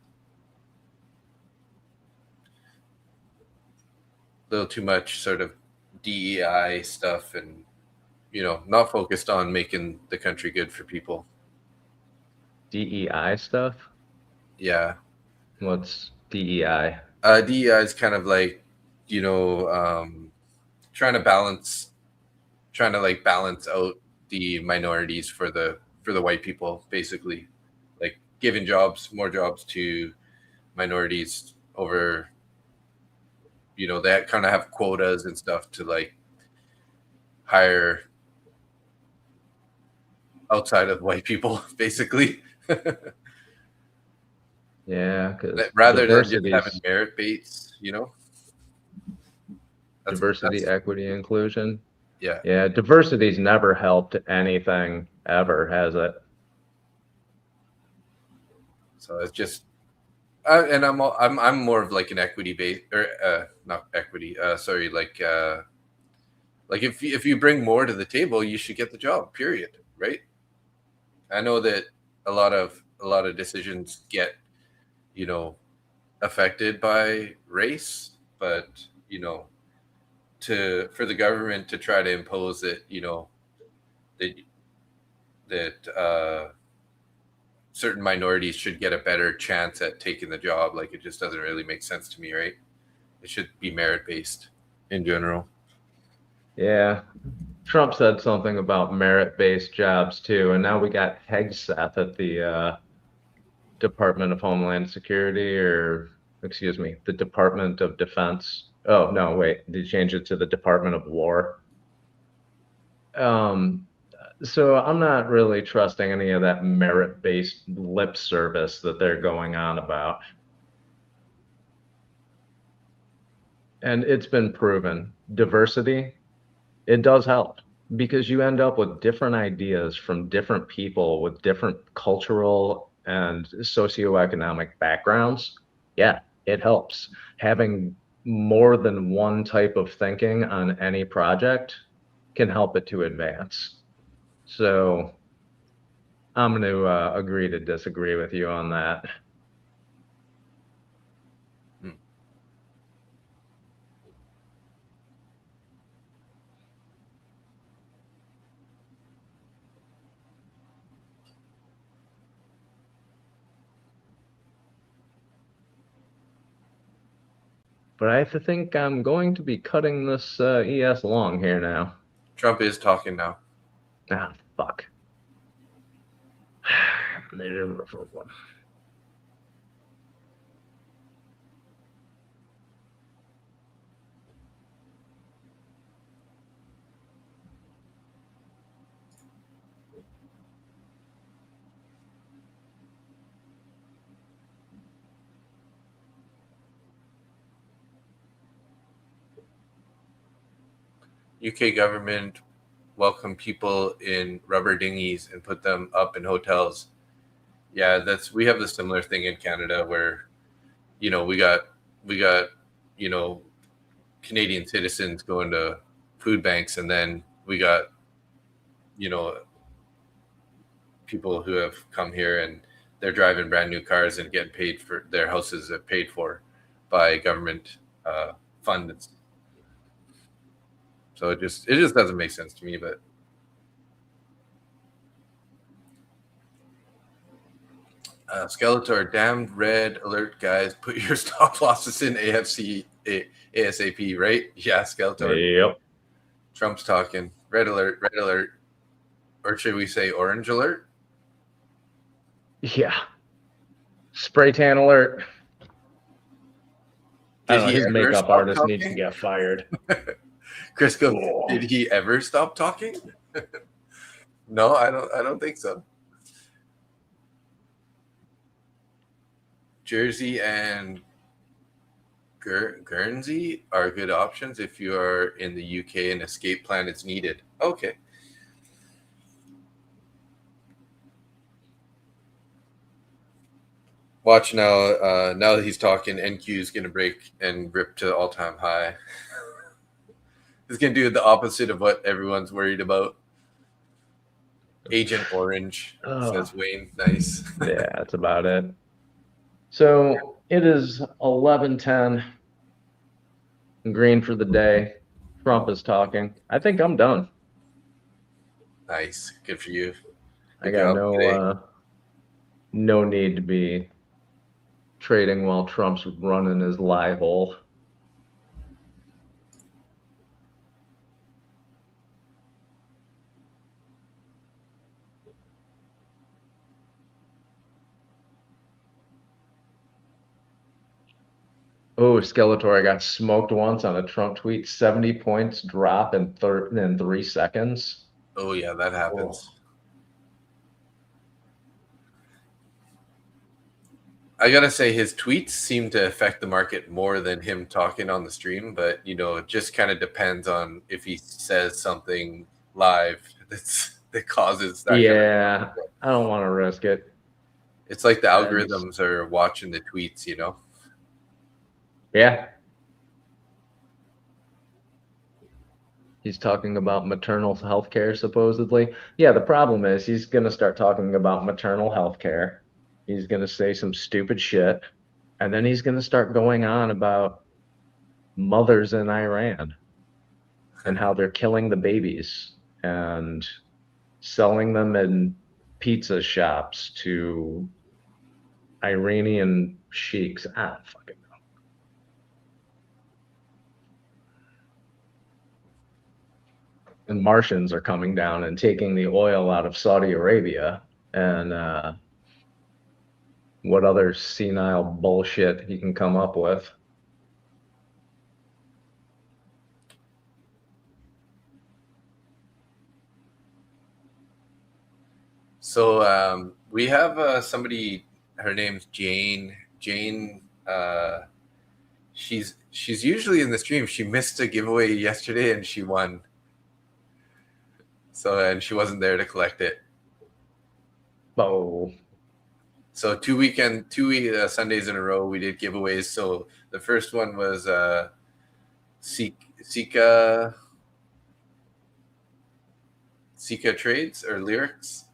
A little too much sort of DEI stuff, and not focused on making the country good for people. DEI stuff? Yeah. What's DEI? DEI is kind of like, trying to balance out the minorities for the white people, basically, like giving more jobs to minorities over, they kind of have quotas and stuff to like hire outside of white people, basically. Yeah, because rather than just having merit based, diversity, equity, inclusion. Yeah. Yeah, diversity's never helped anything ever, has it? So it's just, and I'm more of like an equity based, or not equity. Sorry, like if you bring more to the table, you should get the job. Period. Right. I know that a lot of decisions get, affected by race, but for the government to try to impose it, that certain minorities should get a better chance at taking the job, like it just doesn't really make sense to me, right? It should be merit based in general. Yeah. Trump said something about merit-based jobs too, and now we got Hegseth at the Department of Homeland Security, or excuse me, the Department of Defense. Oh no, wait, they changed it to the Department of War. So I'm not really trusting any of that merit-based lip service that they're going on about. And it's been proven diversity, it does help, because you end up with different ideas from different people with different cultural and socioeconomic backgrounds. Yeah, it helps. Having more than one type of thinking on any project can help it to advance. So I'm going to agree to disagree with you on that. But I think I'm going to be cutting this ES long here now. Trump is talking now. Ah, fuck. UK government welcome people in rubber dinghies and put them up in hotels. Yeah, we have the similar thing in Canada where, we got, Canadian citizens going to food banks, and then we got, people who have come here and they're driving brand new cars and getting paid for their houses are paid for by government funds. So it just doesn't make sense to me, but Skeletor, damned red alert, guys. Put your stop losses in ASAP, right? Yeah, Skeletor. Yep. Trump's talking. Red alert, red alert. Or should we say orange alert? Yeah. Spray tan alert. His makeup artist needs to get fired. Crisco, did he ever stop talking? No, I don't think so. Jersey and Guernsey are good options if you are in the UK and escape plan is needed. Okay. Watch now. Now that he's talking, NQ is going to break and rip to all-time high. He's going to do the opposite of what everyone's worried about. Agent Orange, says Wayne. Nice. Yeah, that's about it. So it is 11:10. Green for the day. Trump is talking. I think I'm done. Nice. Good for you. I got no need to be trading while Trump's running his lie hole. Oh, Skeletor, I got smoked once on a Trump tweet. 70 points drop in 3 seconds. Oh, yeah, that happens. I got to say, his tweets seem to affect the market more than him talking on the stream. But, it just kind of depends on if he says something live that causes that. Yeah, I don't want to risk it. It's like the algorithms are watching the tweets, Yeah. He's talking about maternal health care, supposedly. Yeah, the problem is he's going to start talking about maternal health care. He's going to say some stupid shit. And then he's going to start going on about mothers in Iran and how they're killing the babies and selling them in pizza shops to Iranian sheiks. I don't fucking know. And Martians are coming down and taking the oil out of Saudi Arabia, and what other senile bullshit he can come up with. So we have somebody, her name's Jane. Jane, She's usually in the stream. She missed a giveaway yesterday and she won. So, and she wasn't there to collect it. Oh. So 2 Sundays in a row, we did giveaways. So the first one was Sika Trades or Lyrics.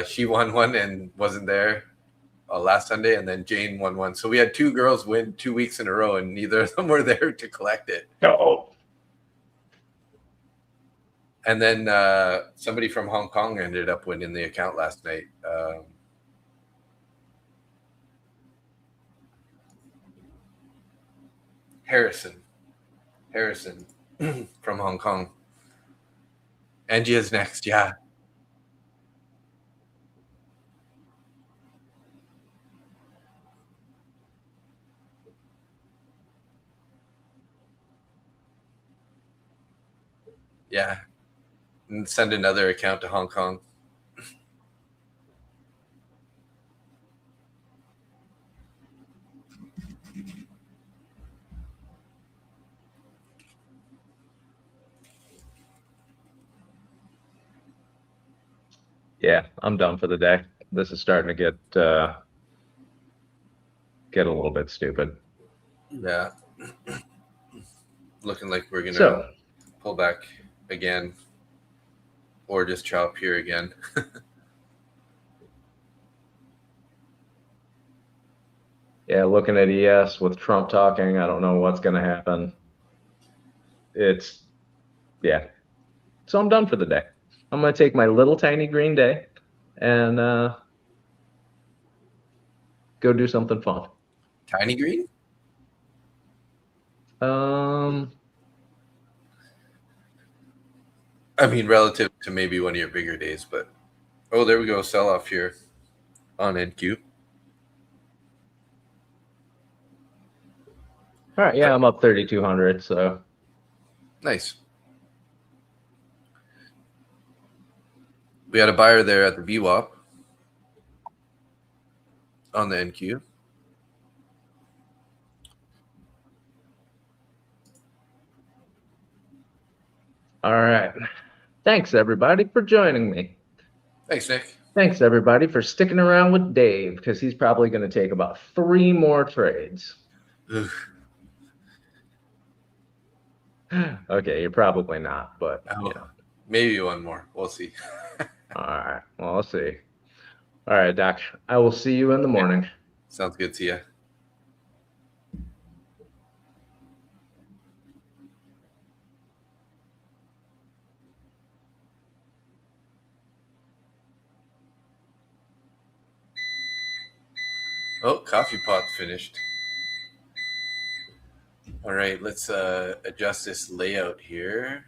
She won one and wasn't there last Sunday, and then Jane won one. So we had 2 girls win 2 weeks in a row, and neither of them were there to collect it. Oh. And then somebody from Hong Kong ended up winning the account last night. Harrison from Hong Kong. Angie is next, yeah. Yeah. And send another account to Hong Kong. Yeah, I'm done for the day. This is starting to get a little bit stupid. Yeah. Looking like we're going to pull back again or just chop here again. Yeah, looking at ES with Trump talking, I don't know what's going to happen. Yeah. So I'm done for the day. I'm going to take my little tiny green day and go do something fun. Tiny green? I mean, relative to maybe one of your bigger days, but oh, there we go. Sell off here on NQ. All right, yeah, I'm up 3,200, so nice. We had a buyer there at the VWAP on the NQ. All right. Thanks, everybody, for joining me. Thanks, Nick. Thanks, everybody, for sticking around with Dave, because he's probably going to take about 3 more trades. Ugh. Okay, you're probably not, but maybe one more. We'll see. All right. Well, I'll see. All right, Doc. I will see you in the morning. Sounds good. See ya. Oh, coffee pot finished. All right, let's adjust this layout here.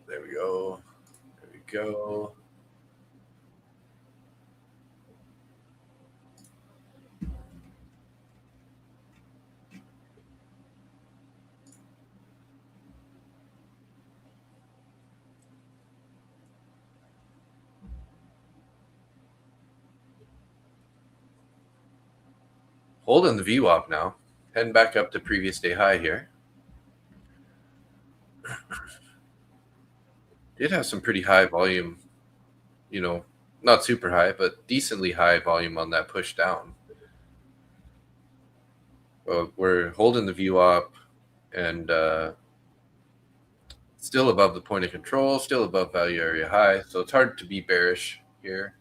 There we go. There we go. Holding the VWAP now. Heading back up to previous day high here. Did have some pretty high volume, not super high, but decently high volume on that push down. Well, we're holding the VWAP and still above the point of control, still above value area high. So it's hard to be bearish here.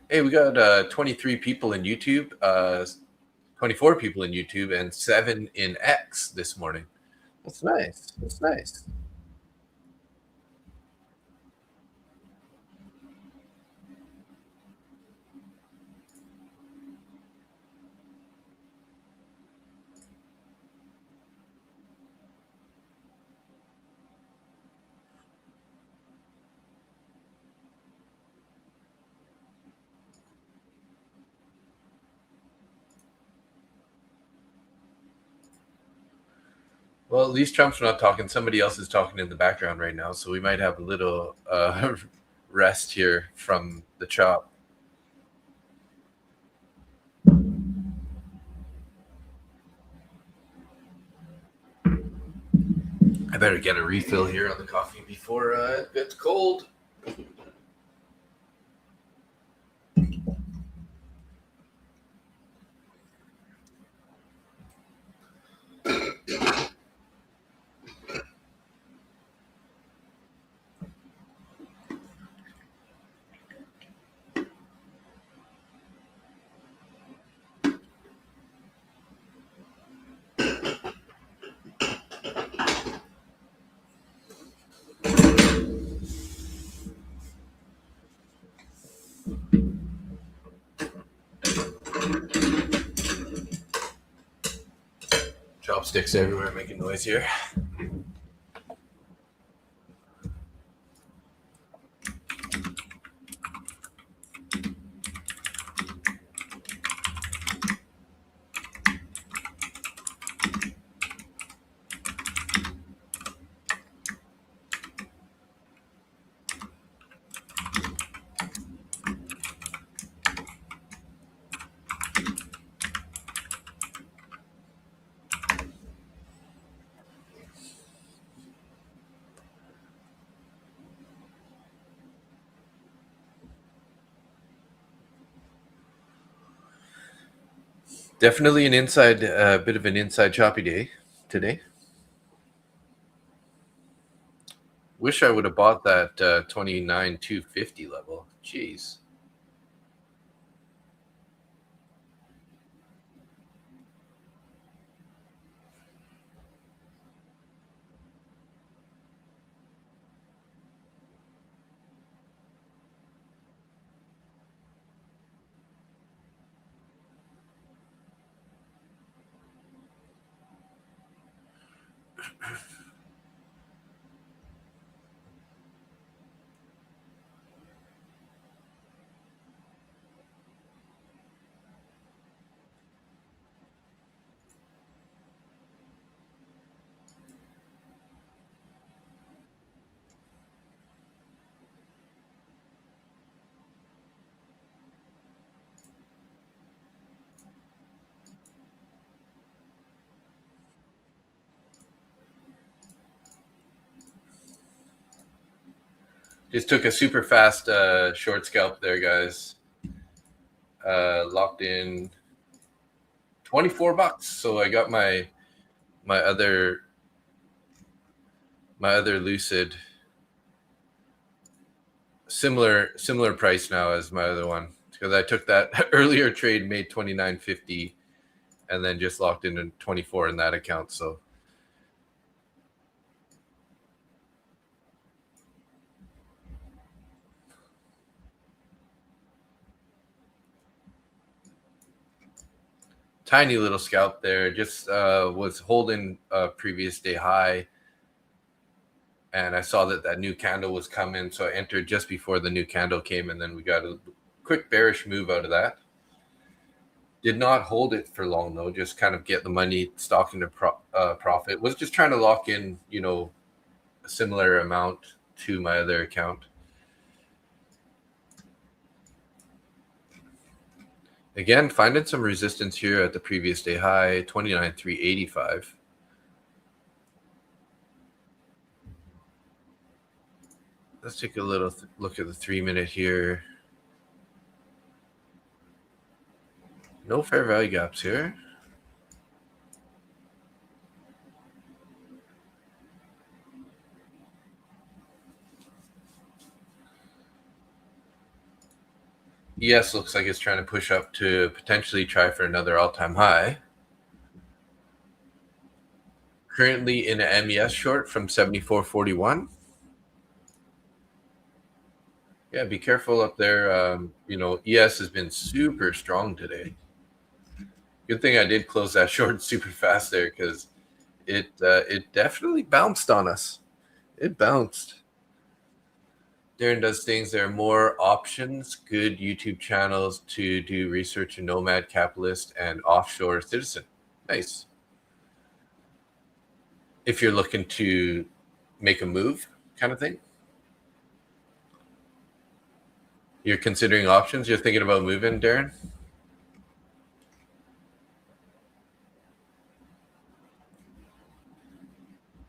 Hey, we got 23 people in YouTube, 24 people in YouTube, and 7 in X this morning. That's nice. That's nice. Well, at least Trump's not talking. Somebody else is talking in the background right now, so we might have a little rest here from the chop. I better get a refill here on the coffee before it gets cold. Chopsticks everywhere making noise here. Definitely an inside, bit of an inside choppy day today. Wish I would have bought that 29,250 level. Jeez. Just took a super fast short scalp there, guys. Locked in $24. So I got my other Lucid, similar price now as my other one, because I took that earlier trade, made $29.50, and then just locked in 24 in that account. So tiny little scalp there. Just was holding a previous day high, and I saw that new candle was coming, so I entered just before the new candle came, and then we got a quick bearish move out of that. Did not hold it for long though, just kind of get the money, stock into profit. Was just trying to lock in, a similar amount to my other account. Again, finding some resistance here at the previous day high, 29,385. Let's take a little look at the 3-minute here. No fair value gaps here. ES looks like it's trying to push up to potentially try for another all-time high. Currently in an MES short from 74.41. Yeah, be careful up there. ES has been super strong today. Good thing I did close that short super fast there, because it definitely bounced on us. It bounced. Darren does things. There are more options. Good YouTube channels to do research in Nomad, Capitalist, and Offshore Citizen. Nice. if you're looking to make a move kind of thing. You're considering options. You're thinking about moving, Darren?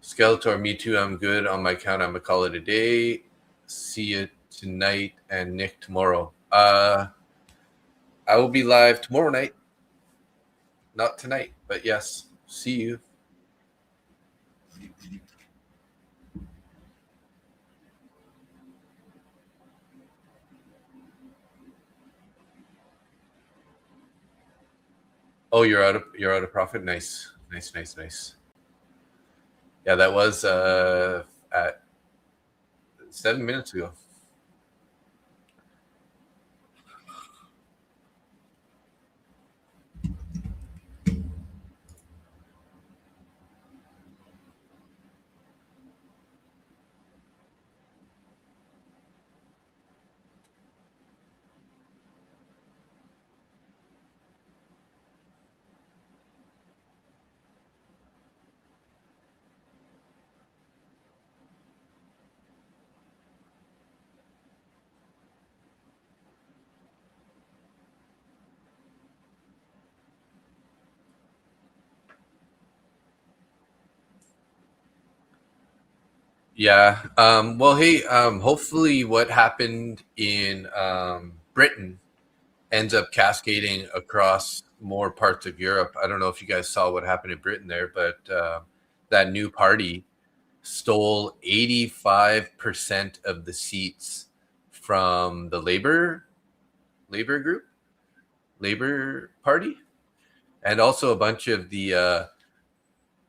Skeletor, me too. I'm good on my account. I'm gonna call it a day. See you tonight and Nick tomorrow. I will be live tomorrow night. Not tonight, but yes. See you. Oh, you're out of profit. Nice. Yeah, that was at 7 minutes ago. Yeah. Well, hey, hopefully what happened in Britain ends up cascading across more parts of Europe. I don't know if you guys saw what happened in Britain there, but that new party stole 85% of the seats from the Labour Party, and also a bunch of the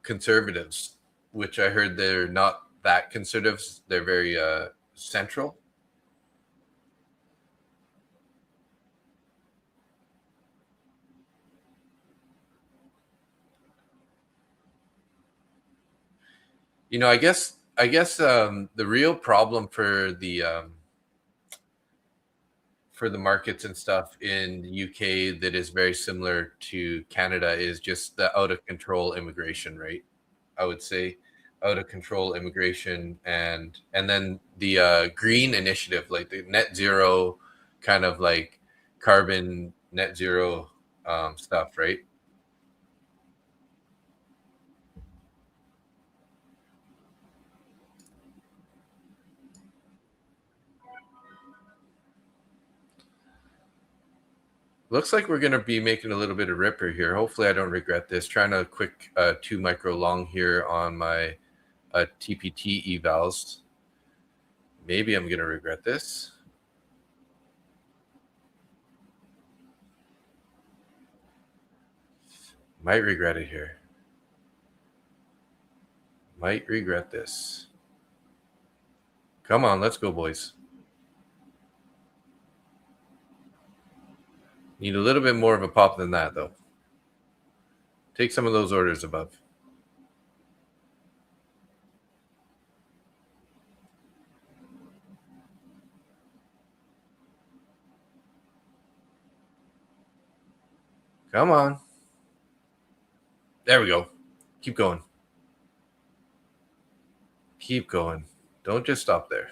Conservatives, which I heard they're not that conservatives. They're very central. You know, I guess the real problem for the markets and stuff in the UK that is very similar to Canada is just the out of control immigration, right? I would say out of control immigration, and then the green initiative, like the net zero kind of like carbon net zero stuff, right? Looks like we're going to be making a little bit of ripper here. Hopefully I don't regret this. Trying a quick 2 micro long here on my TPT evals. Maybe I'm going to regret this. Might regret it here. Might regret this. Come on, let's go, boys. Need a little bit more of a pop than that, though. Take some of those orders above. Come on. There we go. Keep going. Keep going. Don't just stop there.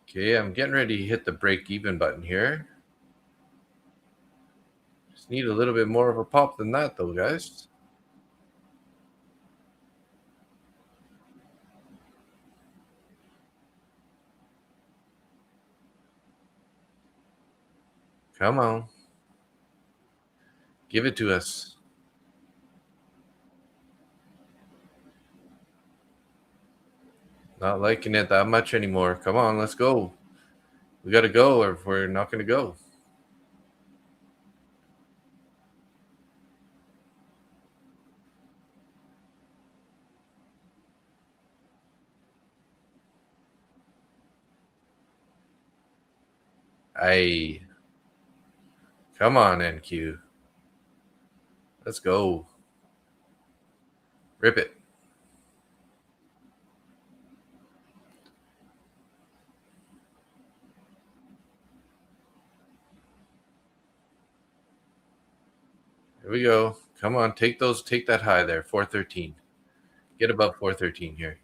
Okay, I'm getting ready to hit the break even button here. Just need a little bit more of a pop than that, though, guys. Come on. Give it to us. Not liking it that much anymore. Come on, let's go. We got to go or we're not going to go. Come on, NQ. Let's go. Rip it. Here we go. Come on, take that high there, 413. Get above 413 here.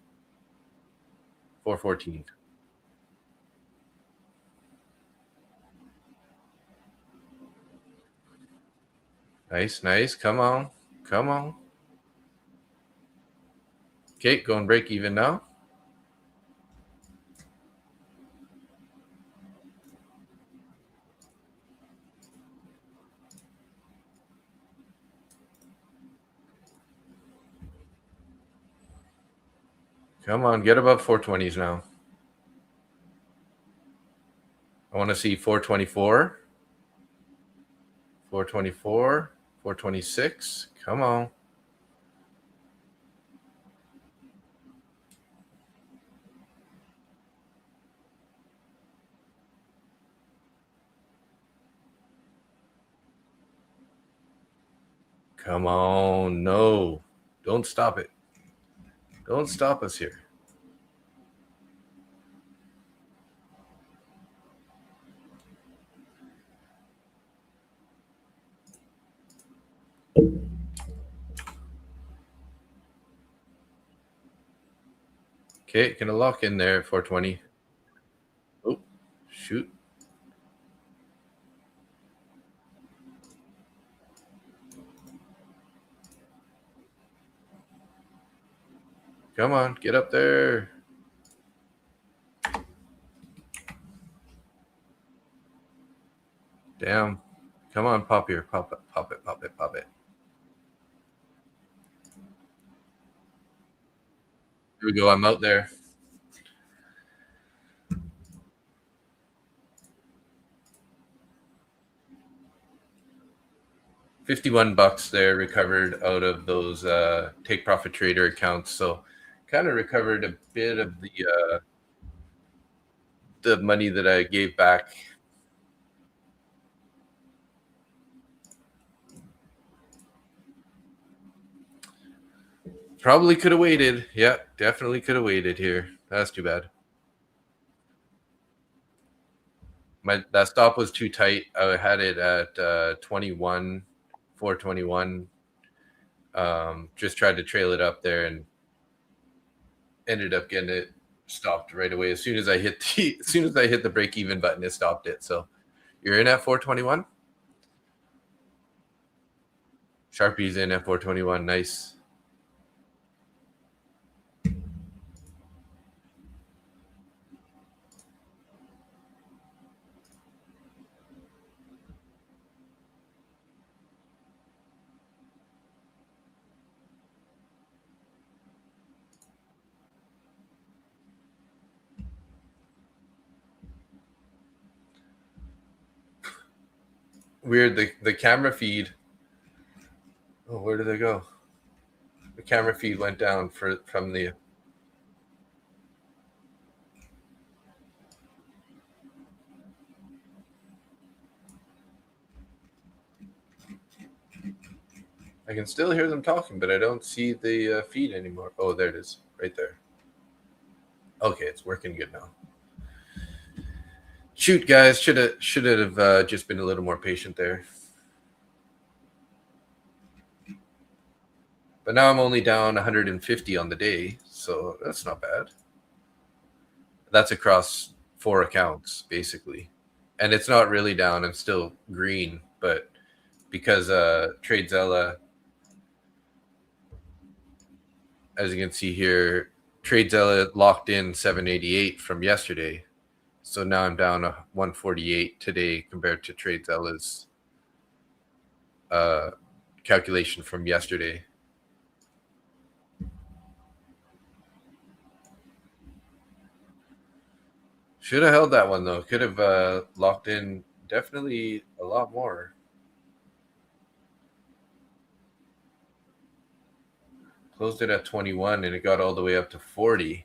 414. Nice, nice. Come on. Come on. Okay, going break even now. Come on, get above 420s now. I want to see 424. 424. 426. Come on. Come on. No. Don't stop it. Don't stop us here. Okay, gonna lock in there at 420. Oh, shoot. Come on, get up there. Damn. Come on, pop here. Pop it, pop it, pop it, pop it. Here we go. I'm out there. $51 there recovered out of those take profit trader accounts. So kind of recovered a bit of the money that I gave back. Probably could have waited. Yeah, definitely could have waited here. That's too bad. That stop was too tight. I had it at 21, 421. Just tried to trail it up there and ended up getting it stopped right away. As soon as I hit the break even button, it stopped it. So you're in at 421. Sharpie's in at 421. Nice. Weird. The camera feed. Oh, where did it go? The camera feed went down from the. I can still hear them talking, but I don't see the feed anymore. Oh, there it is, right there. Okay, it's working good now. Shoot, guys, should have just been a little more patient there. But now I'm only down 150 on the day, so that's not bad. That's across 4 accounts, basically. And it's not really down. I'm still green, but because TradeZella, as you can see here, TradeZella locked in 788 from yesterday. So now I'm down 148 today compared to TradeZella's calculation from yesterday. Should have held that one, though. Could have locked in definitely a lot more. Closed it at 21, and it got all the way up to 40.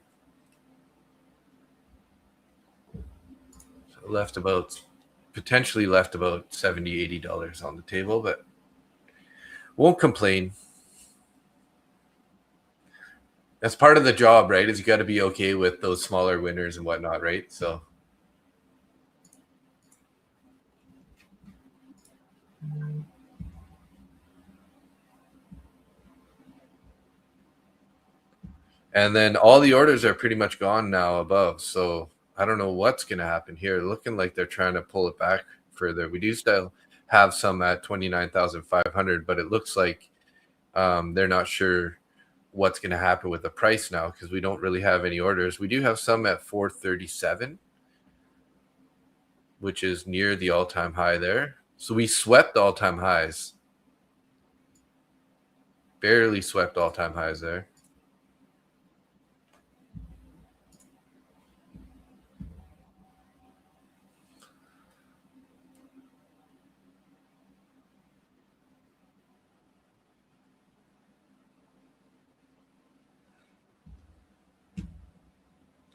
So potentially left about $70, $80 on the table, but won't complain. That's part of the job, right? Is you got to be okay with those smaller winners and whatnot, right? So And then all the orders are pretty much gone now above. So I don't know what's going to happen here. Looking like they're trying to pull it back further. We do still have some at 29,500, but it looks like they're not sure what's going to happen with the price now because we don't really have any orders. We do have some at 437, which is near the all-time high there. So we swept all-time highs. Barely swept all-time highs there.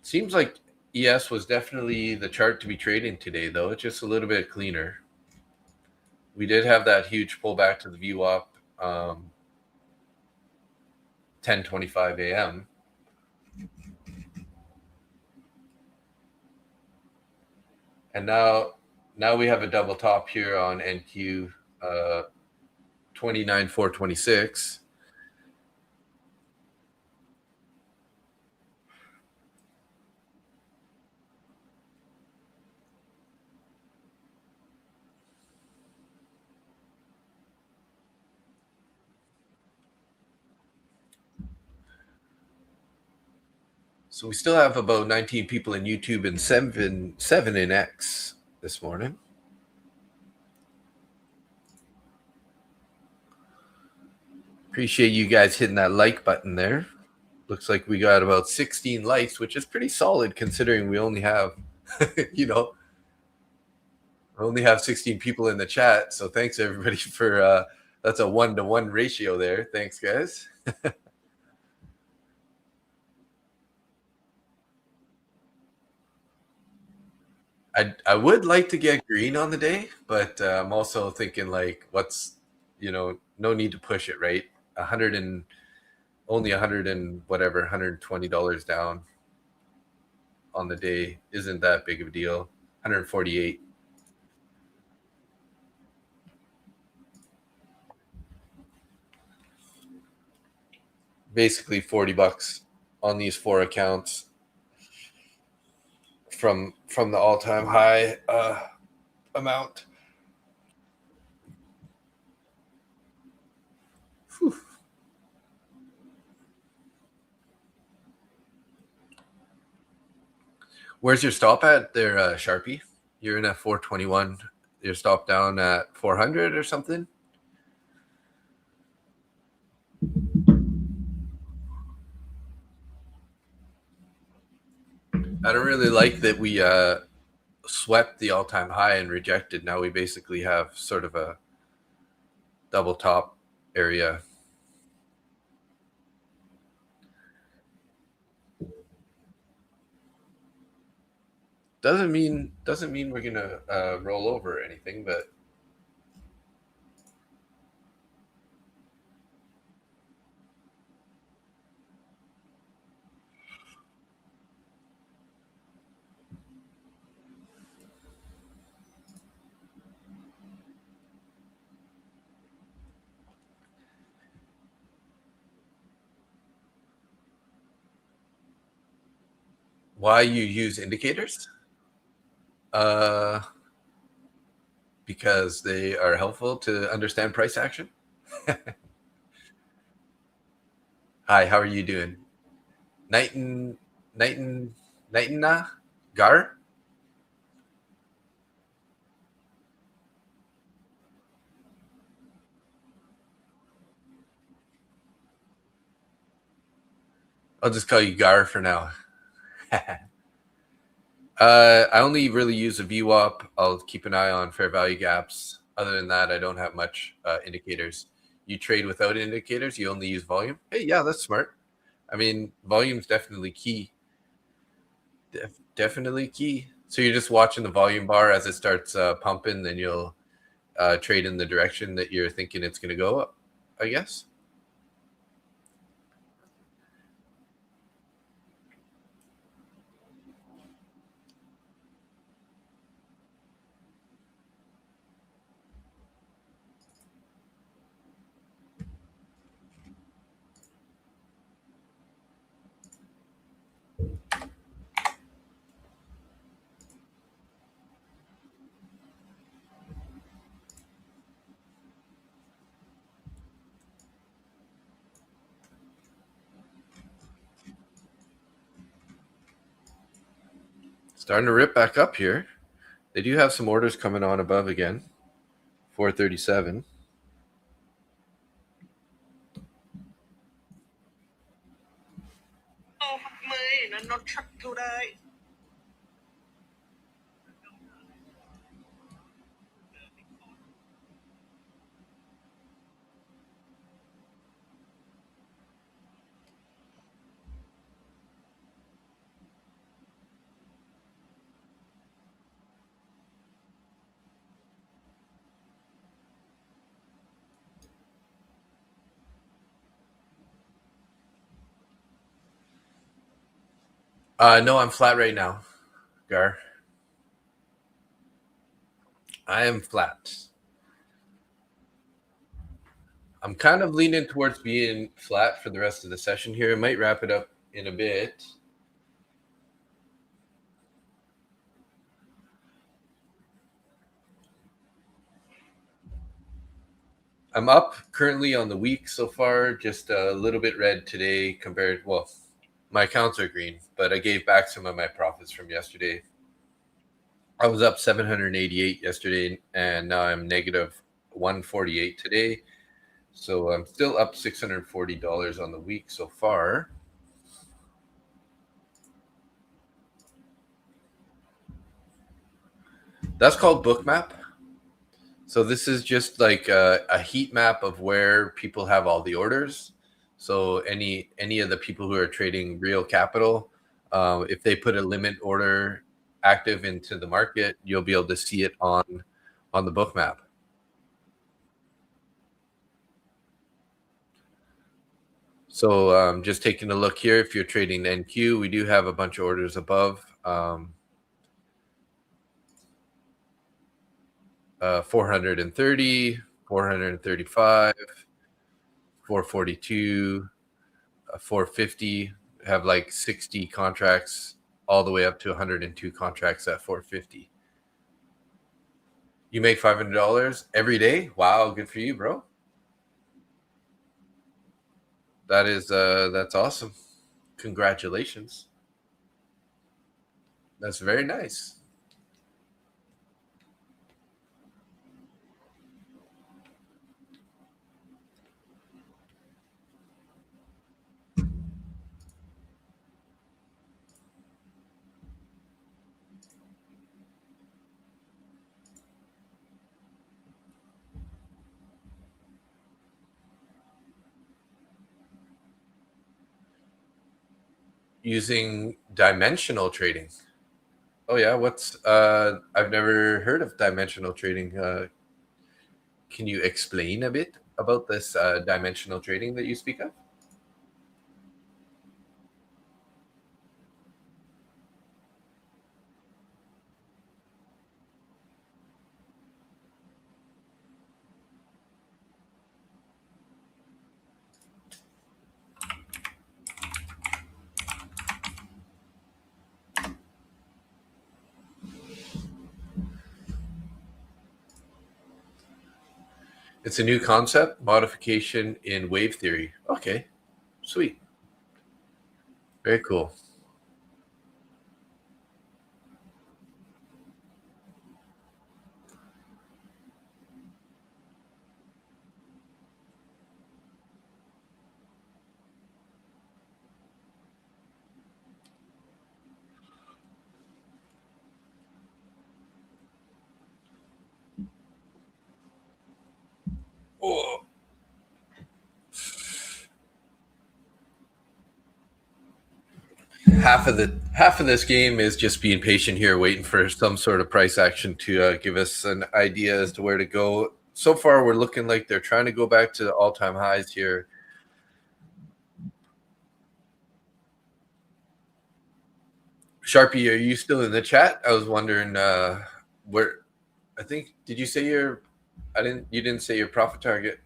Seems like ES was definitely the chart to be trading today, though. It's just a little bit cleaner. We did have that huge pullback to the VWAP 10:25 a.m. And now we have a double top here on NQ 29,426. So we still have about 19 people in YouTube and seven in X this morning. Appreciate you guys hitting that like button there. Looks like we got about 16 likes, which is pretty solid considering we only have, only have 16 people in the chat. So thanks everybody for that's a 1-to-1 ratio there. Thanks, guys. I would like to get green on the day, but I'm also thinking like, what's, no need to push it, right? Only 100 and whatever, $120 down on the day isn't that big of a deal. 148. Basically $40 on these 4 accounts from the all-time high amount. Whew. Where's your stop at there, Sharpie? You're in at 421. Your stop down at 400 or something? I don't really like that we swept the all-time high and rejected. Now we basically have sort of a double top area. Doesn't mean we're gonna roll over or anything, but why you use indicators? Because they are helpful to understand price action. Hi, how are you doing? Nightin Gar? I'll just call you Gar for now. I only really use a VWAP. I'll keep an eye on fair value gaps. Other than that, I don't have much indicators. You trade without indicators? You only use volume? Hey, yeah, that's smart. I mean, volume's definitely key. Definitely key. So you're just watching the volume bar as it starts pumping, then you'll trade in the direction that you're thinking it's going to go up, I guess. Starting to rip back up here. They do have some orders coming on above again. 437. No, I'm flat right now, Gar. I am flat. I'm kind of leaning towards being flat for the rest of the session here. I might wrap it up in a bit. I'm up currently on the week so far, just a little bit red today compared. Well, my accounts are green, but I gave back some of my profits from yesterday. I was up 788 yesterday, and now I'm negative 148 today. So I'm still up $640 on the week so far. That's called Bookmap. So this is just like a heat map of where people have all the orders. So any of the people who are trading real capital, if they put a limit order active into the market, you'll be able to see it on the Bookmap. So just taking a look here, if you're trading NQ, we do have a bunch of orders above. 430, 435, 442, 450, have like 60 contracts all the way up to 102 contracts at 450. You make $500 every day? Wow, good for you, bro. That is that's awesome. Congratulations. That's very nice. Using dimensional trading. Oh yeah, what's I've never heard of dimensional trading. Can you explain a bit about this dimensional trading that you speak of? It's a new concept, modification in wave theory. Okay, sweet. Very cool. Oh. Half of this game is just being patient here, waiting for some sort of price action to give us an idea as to where to go. So far, we're looking like they're trying to go back to the all-time highs here. Sharpie, are you still in the chat? I was wondering where. I think did you say your? You didn't say your profit target.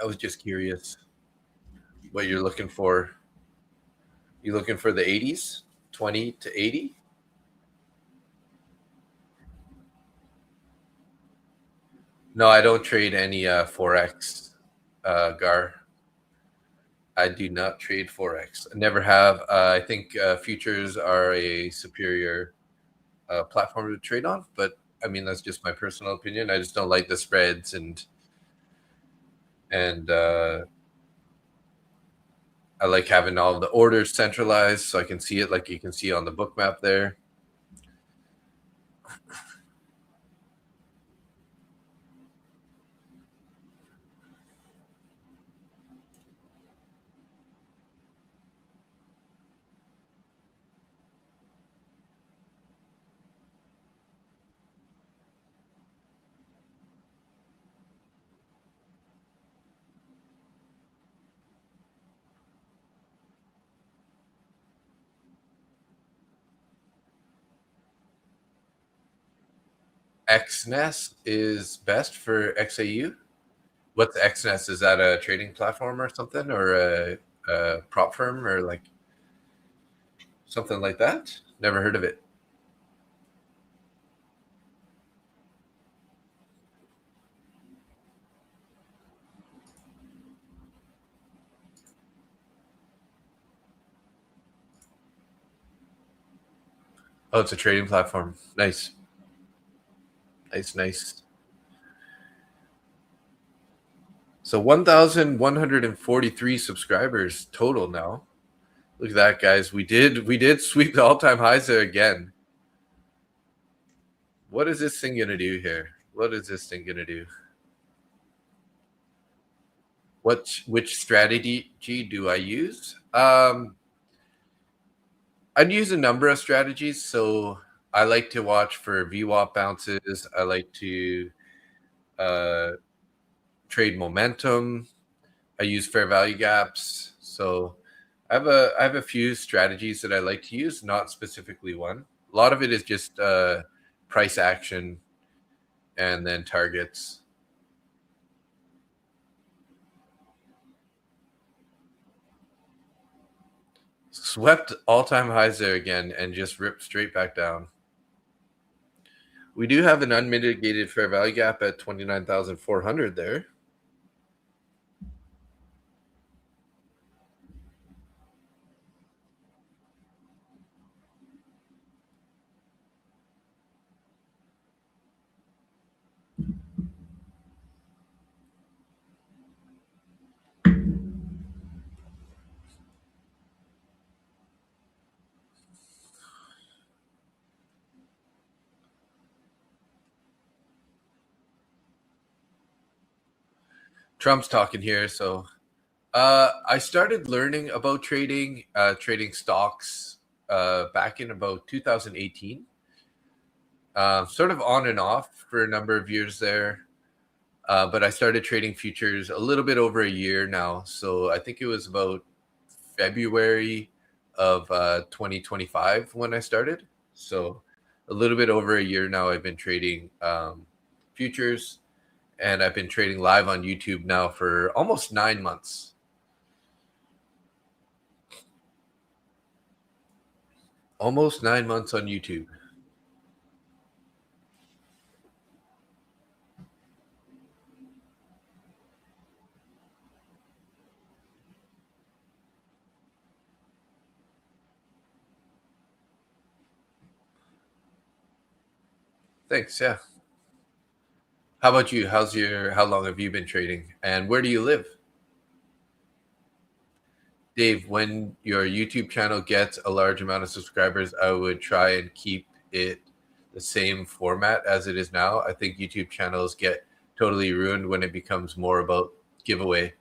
I was just curious what you're looking for. You looking for the 80s, 20 to 80? No, I don't trade any forex, Gar. I do not trade Forex. I never have. I think futures are a superior platform to trade on, but I mean, that's just my personal opinion. I just don't like the spreads and I like having all of the orders centralized so I can see it like you can see on the book map there. XNES is best for XAU. What's XNES? Is that a trading platform or something, or a prop firm, or like something like that? Never heard of it. Oh, it's a trading platform. Nice. Nice. So 1,143 subscribers total now. Look at that, guys. We did sweep the all-time highs there again. What is this thing gonna do here? What is this thing gonna do? Which strategy do I use? I'd use a number of strategies. So I like to watch for VWAP bounces. I like to trade momentum. I use fair value gaps. So I have a few strategies that I like to use, not specifically one. A lot of it is just price action and then targets. Swept all-time highs there again and just ripped straight back down. We do have an unmitigated fair value gap at 29,400 there. Trump's talking here. So I started learning about trading stocks back in about 2018. Sort of on and off for a number of years there. But I started trading futures a little bit over a year now. So I think it was about February of 2025 when I started. So a little bit over a year now I've been trading futures, and I've been trading live on YouTube now for almost 9 months. Almost 9 months on YouTube. Thanks. Yeah. How about you? How long have you been trading, and where do you live? Dave, when your YouTube channel gets a large amount of subscribers, I would try and keep it the same format as it is now. I think YouTube channels get totally ruined when it becomes more about giveaway.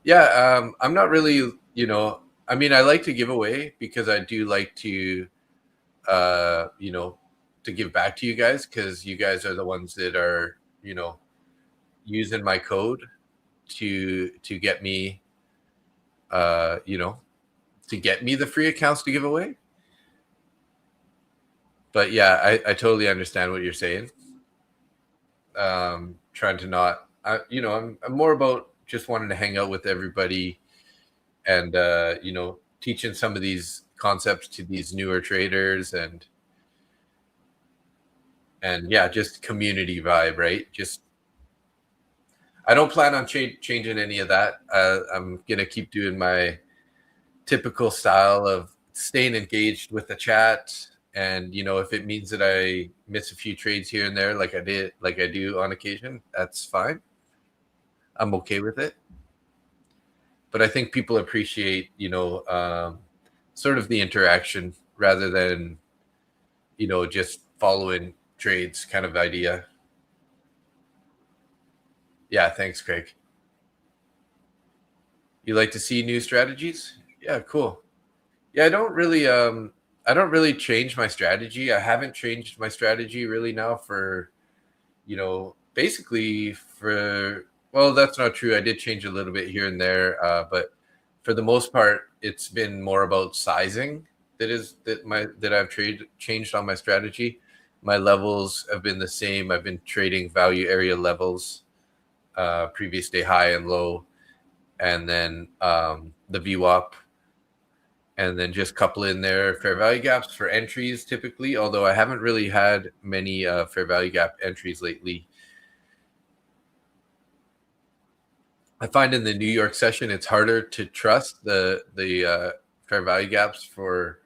Yeah, I'm not really, I mean, I like to give away because I do like to, to give back to you guys, because you guys are the ones that are, using my code to get me, to get me the free accounts to give away. But yeah, I totally understand what you're saying. Trying to not, I'm more about just wanting to hang out with everybody and, teaching some of these concepts to these newer traders and yeah, just community vibe, right? Just, I don't plan on changing any of that. I'm gonna keep doing my typical style of staying engaged with the chat, and if it means that I miss a few trades here and there, like I do on occasion, that's fine. I'm okay with it. But I think people appreciate, sort of the interaction rather than, just following trades kind of idea. Yeah, thanks, Craig. You like to see new strategies? Yeah, cool. Yeah, I don't really change my strategy. I haven't changed my strategy really now for, basically well, that's not true. I did change a little bit here and there, but for the most part, it's been more about sizing that I've changed on my strategy. My levels have been the same. I've been trading value area levels, previous day high and low, and then the VWAP, and then just couple in there fair value gaps for entries typically, although I haven't really had many fair value gap entries lately. I find in the New York session, it's harder to trust the fair value gaps for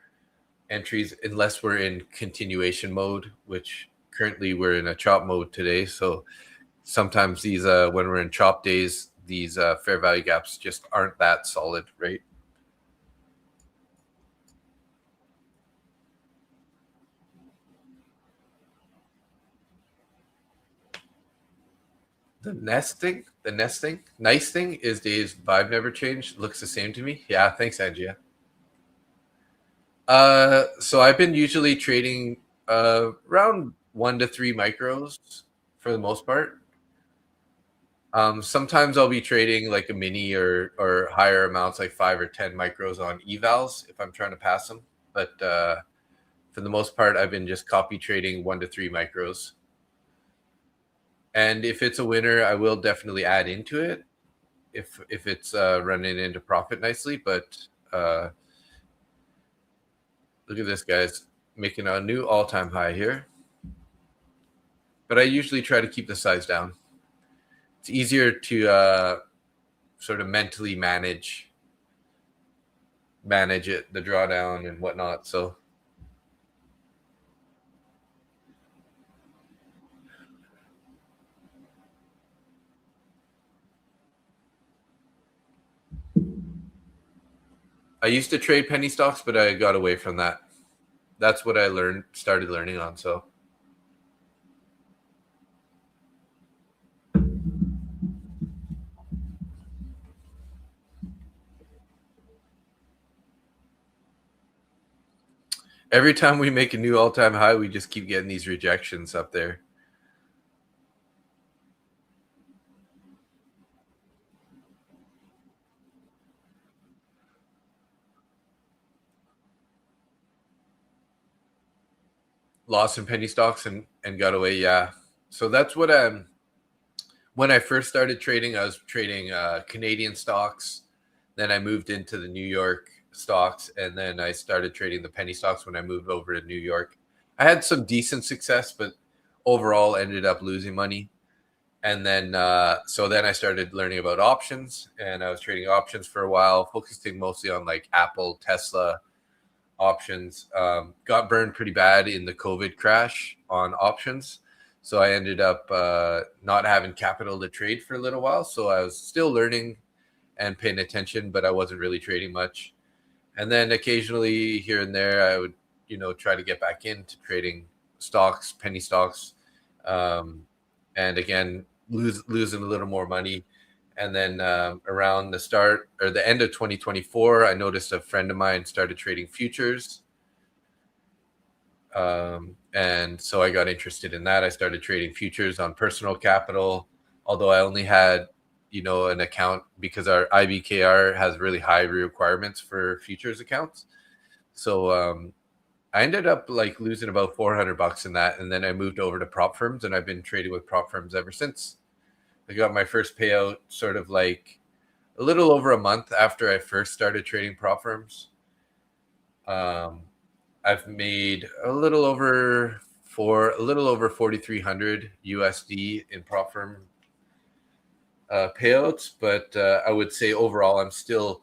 entries unless we're in continuation mode, which currently we're in a chop mode today. So sometimes these, when we're in chop days, these fair value gaps just aren't that solid, right? The nice thing is Dave's vibe never changed. Looks the same to me. Yeah, thanks, Angia. So I've been usually trading around 1 to 3 micros for the most part. Sometimes I'll be trading like a mini or higher amounts, like 5 or 10 micros on evals if I'm trying to pass them. But for the most part, I've been just copy trading 1 to 3 micros. And if it's a winner, I will definitely add into it if it's running into profit nicely. But look at this, guys, making a new all-time high here. But I usually try to keep the size down. It's easier to sort of mentally manage it, the drawdown and whatnot. So I used to trade penny stocks, but I got away from that. That's what I started learning on. So every time we make a new all-time high, we just keep getting these rejections up there. Lost in penny stocks and got away. Yeah. So that's what when I first started trading, I was trading Canadian stocks. Then I moved into the New York stocks, and then I started trading the penny stocks when I moved over to New York. I had some decent success, but overall ended up losing money. And then so then I started learning about options, and I was trading options for a while, focusing mostly on like Apple, Tesla options. Got burned pretty bad in the COVID crash on options. So I ended up not having capital to trade for a little while. So I was still learning and paying attention, but I wasn't really trading much. And then occasionally here and there, I would, try to get back into trading stocks, penny stocks, and again, losing a little more money. And then around the start or the end of 2024, I noticed a friend of mine started trading futures. And so I got interested in that. I started trading futures on personal capital, although I only had, an account because our IBKR has really high requirements for futures accounts. So I ended up like losing about $400 in that. And then I moved over to prop firms, and I've been trading with prop firms ever since. I got my first payout sort of like a little over a month after I first started trading prop firms. I've made a little over 4,300 USD in prop firm payouts, but I would say overall I'm still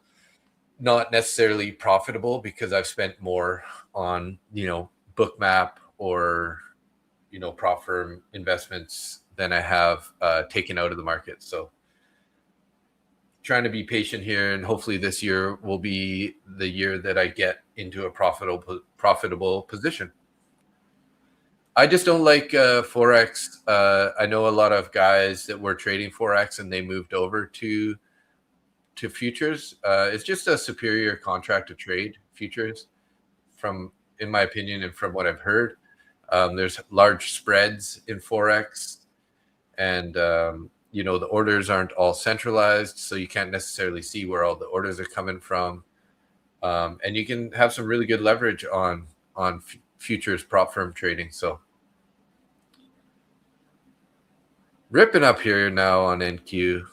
not necessarily profitable because I've spent more on, Bookmap or, prop firm investments than I have taken out of the market. So trying to be patient here, and hopefully this year will be the year that I get into a profitable position. I just don't like Forex. I know a lot of guys that were trading Forex and they moved over to futures. It's just a superior contract to trade futures, in my opinion, and from what I've heard. There's large spreads in Forex, and the orders aren't all centralized, so you can't necessarily see where all the orders are coming from. And you can have some really good leverage on futures prop firm trading. So ripping up here now on NQ.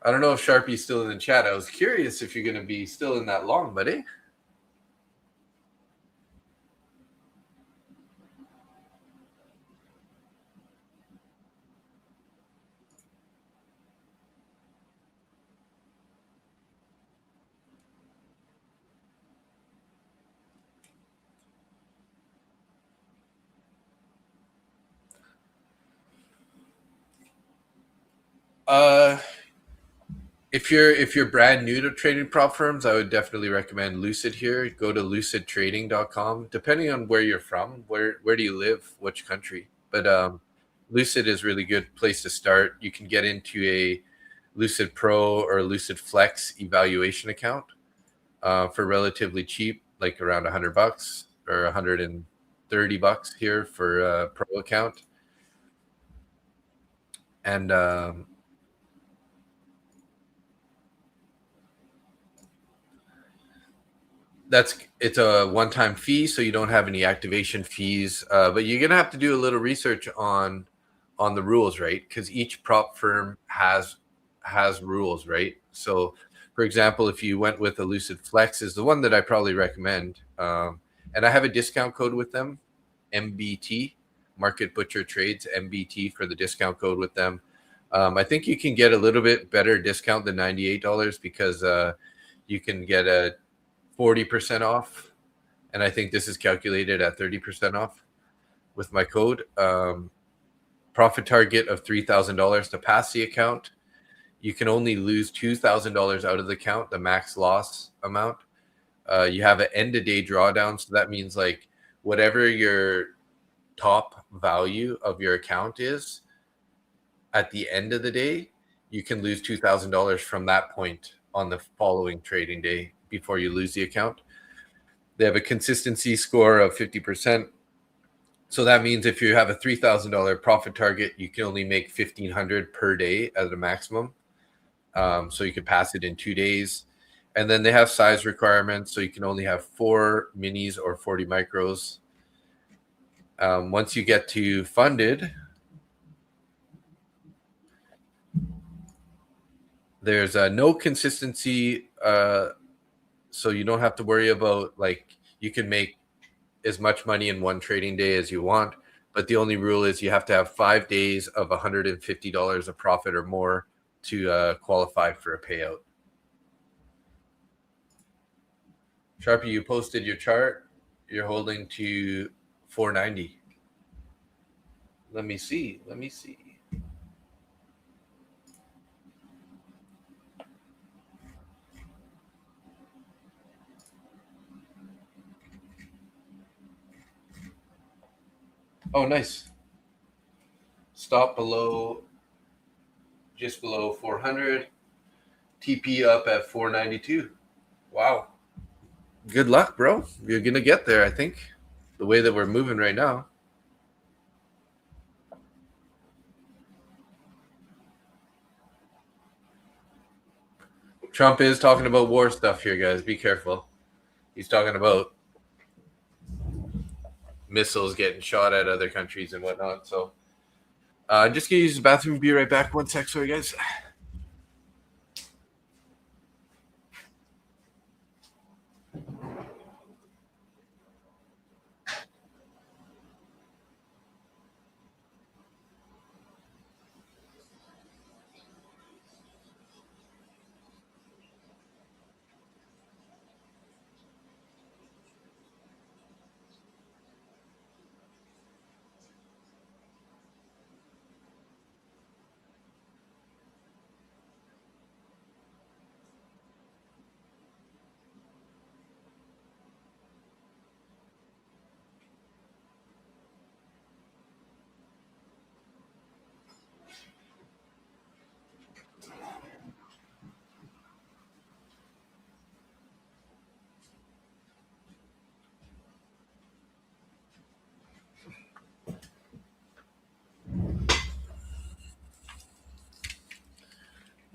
I don't know if Sharpie's still in the chat. I was curious if you're going to be still in that long, buddy. If you're brand new to trading prop firms, I would definitely recommend Lucid here. Go to lucidtrading.com. Depending on where you're from, where do you live, which country? But Lucid is a really good place to start. You can get into a Lucid Pro or Lucid Flex evaluation account for relatively cheap, like around $100 or $130 here for a Pro account. And it's a one-time fee, so you don't have any activation fees, but you're gonna have to do a little research on the rules, right? Because each prop firm has rules, right? So for example, if you went with a Lucid Flex, is the one that I probably recommend, and I have a discount code with them, MBT, Market Butcher Trades, MBT for the discount code with them. I think you can get a little bit better discount than $98 because you can get a 40% off, and I think this is calculated at 30% off with my code. Profit target of $3,000 to pass the account. You can only lose $2,000 out of the account, the max loss amount. You have an end-of-day drawdown, so that means like whatever your top value of your account is at the end of the day, you can lose $2,000 from that point on the following trading day before you lose the account. They have a consistency score of 50%. So that means if you have a $3,000 profit target, you can only make $1,500 per day as a maximum. So you can pass it in 2 days. And then they have size requirements. So you can only have 4 minis or 40 micros. Once you get to funded, there's no consistency. So you don't have to worry about, like, you can make as much money in one trading day as you want, but the only rule is you have to have 5 days of $150 of profit or more to qualify for a payout. Sharpie, you posted your chart. You're holding to 490. Let me see. Oh, nice. Stop just below 400. TP up at 492. Wow. Good luck, bro. You're going to get there, I think, the way that we're moving right now. Trump is talking about war stuff here, guys. Be careful. He's talking about missiles getting shot at other countries and whatnot. So just going to use the bathroom. Be right back. 1 sec. Sorry, guys.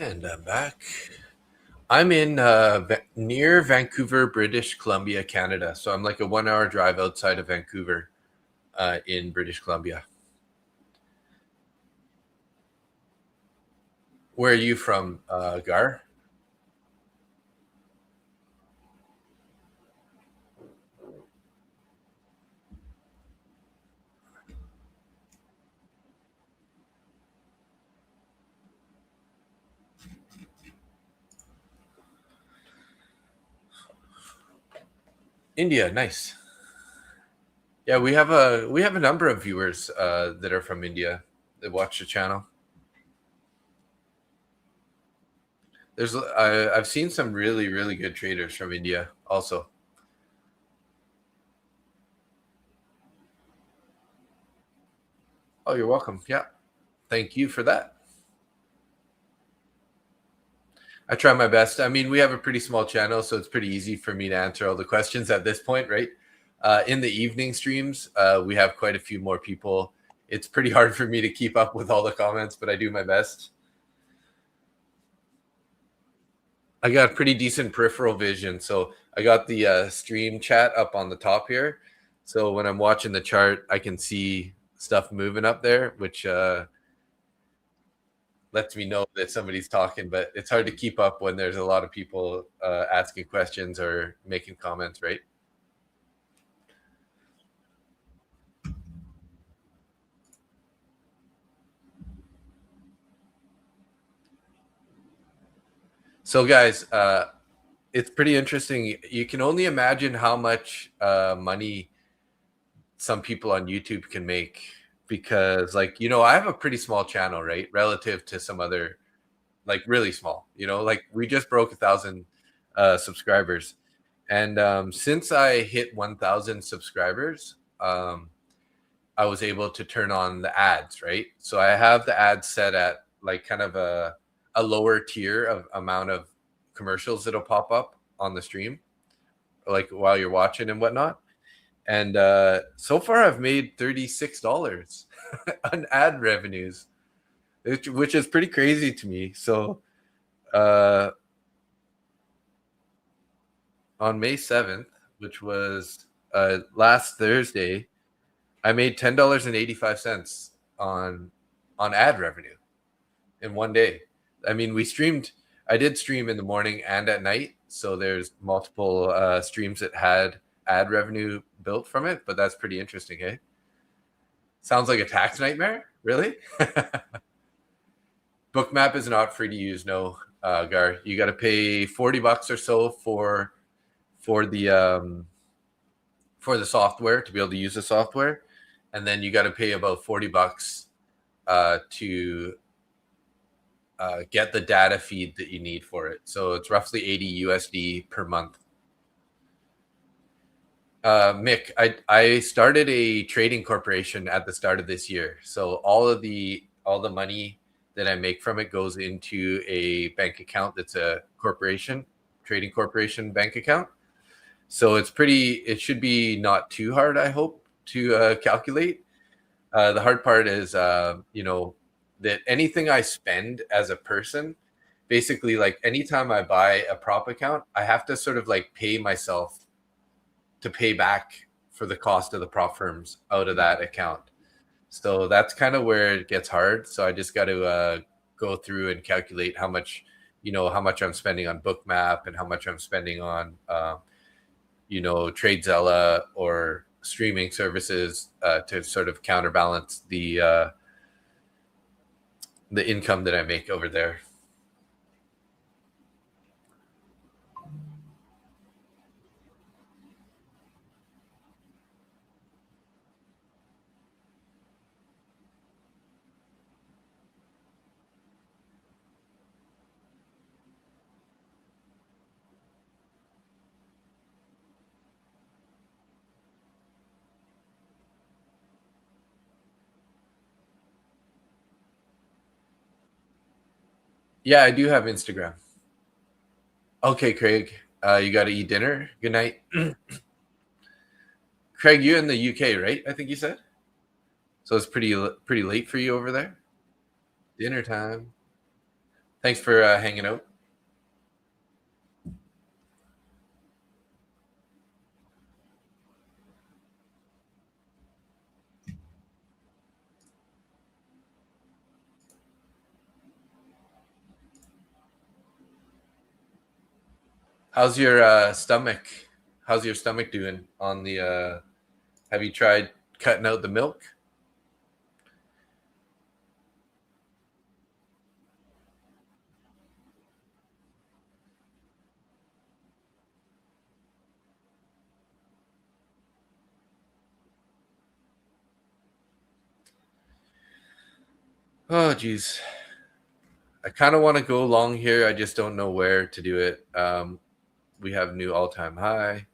And I'm back. I'm in near Vancouver, British Columbia, Canada. So I'm like a 1 hour drive outside of Vancouver in British Columbia. Where are you from, Gar? India, nice. Yeah, we have a number of viewers that are from India that watch the channel. I've seen some really, really good traders from India also. Oh, you're welcome. Yeah. Thank you for that. I try my best. I mean, we have a pretty small channel, so it's pretty easy for me to answer all the questions at this point, right? In the evening streams, we have quite a few more people. It's pretty hard for me to keep up with all the comments, but I do my best. I got pretty decent peripheral vision. So I got the stream chat up on the top here. So when I'm watching the chart, I can see stuff moving up there, which lets me know that somebody's talking, but it's hard to keep up when there's a lot of people asking questions or making comments, right? So guys, it's pretty interesting. You can only imagine how much money some people on YouTube can make, because like, you know, I have a pretty small channel, right? Relative to some other, like really small, you know, like we just broke 1,000 subscribers. And since I hit 1,000 subscribers, I was able to turn on the ads, right? So I have the ads set at like kind of a lower tier of amount of commercials that'll pop up on the stream, like while you're watching and whatnot. And so far I've made $36 on ad revenues, which is pretty crazy to me. So on May 7th, which was last Thursday, I made $10.85 on ad revenue in one day. I mean, I did stream in the morning and at night, so there's multiple streams that had ad revenue built from it, but that's pretty interesting, eh? Sounds like a tax nightmare, really? Bookmap is not free to use, no, Gar. You got to pay $40 or so for the software to be able to use the software, and then you got to pay about $40 to get the data feed that you need for it. So it's roughly 80 USD per month. Mick, I started a trading corporation at the start of this year. So all the money that I make from it goes into a bank account that's a corporation, trading corporation bank account. So it should be not too hard, I hope, to calculate. The hard part is, you know, that anything I spend as a person, basically, like anytime I buy a prop account, I have to sort of like pay myself to pay back for the cost of the prop firms out of that account. So that's kind of where it gets hard. So I just got to go through and calculate how much, you know, how much I'm spending on Bookmap and how much I'm spending on, you know, TradeZella or streaming services to sort of counterbalance the income that I make over there. Yeah, I do have Instagram. Okay, Craig, you got to eat dinner. Good night. Craig, you're in the UK, right? I think you said. So it's pretty late for you over there. Dinner time. Thanks for hanging out. How's your stomach? How's your stomach doing on the? Have you tried cutting out the milk? Oh, geez. I kind of want to go long here. I just don't know where to do it. We have new all-time high.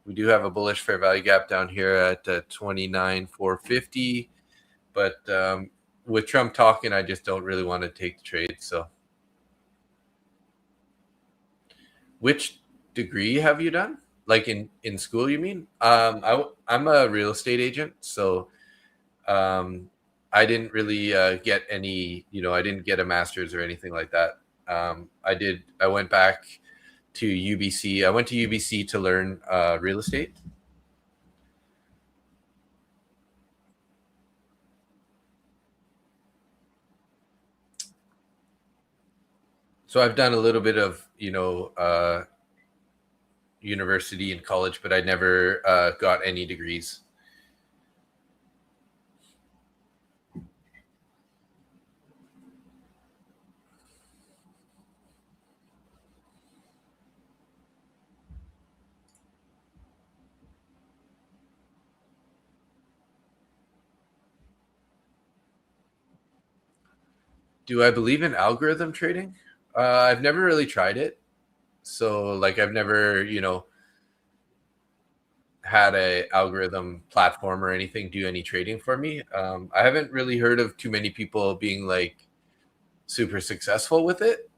We do have a bullish fair value gap down here at 29,450. But with Trump talking, I just don't really want to take the trade. So which degree have you done? Like in school, you mean? I'm a real estate agent. So I didn't really get any, I didn't get a master's or anything like that. I went back to UBC. I went to UBC to learn real estate. So I've done a little bit of, university and college, but I never got any degrees. Do I believe in algorithm trading? I've never really tried it. So like I've never, had a algorithm platform or anything do any trading for me. I haven't really heard of too many people being like super successful with it.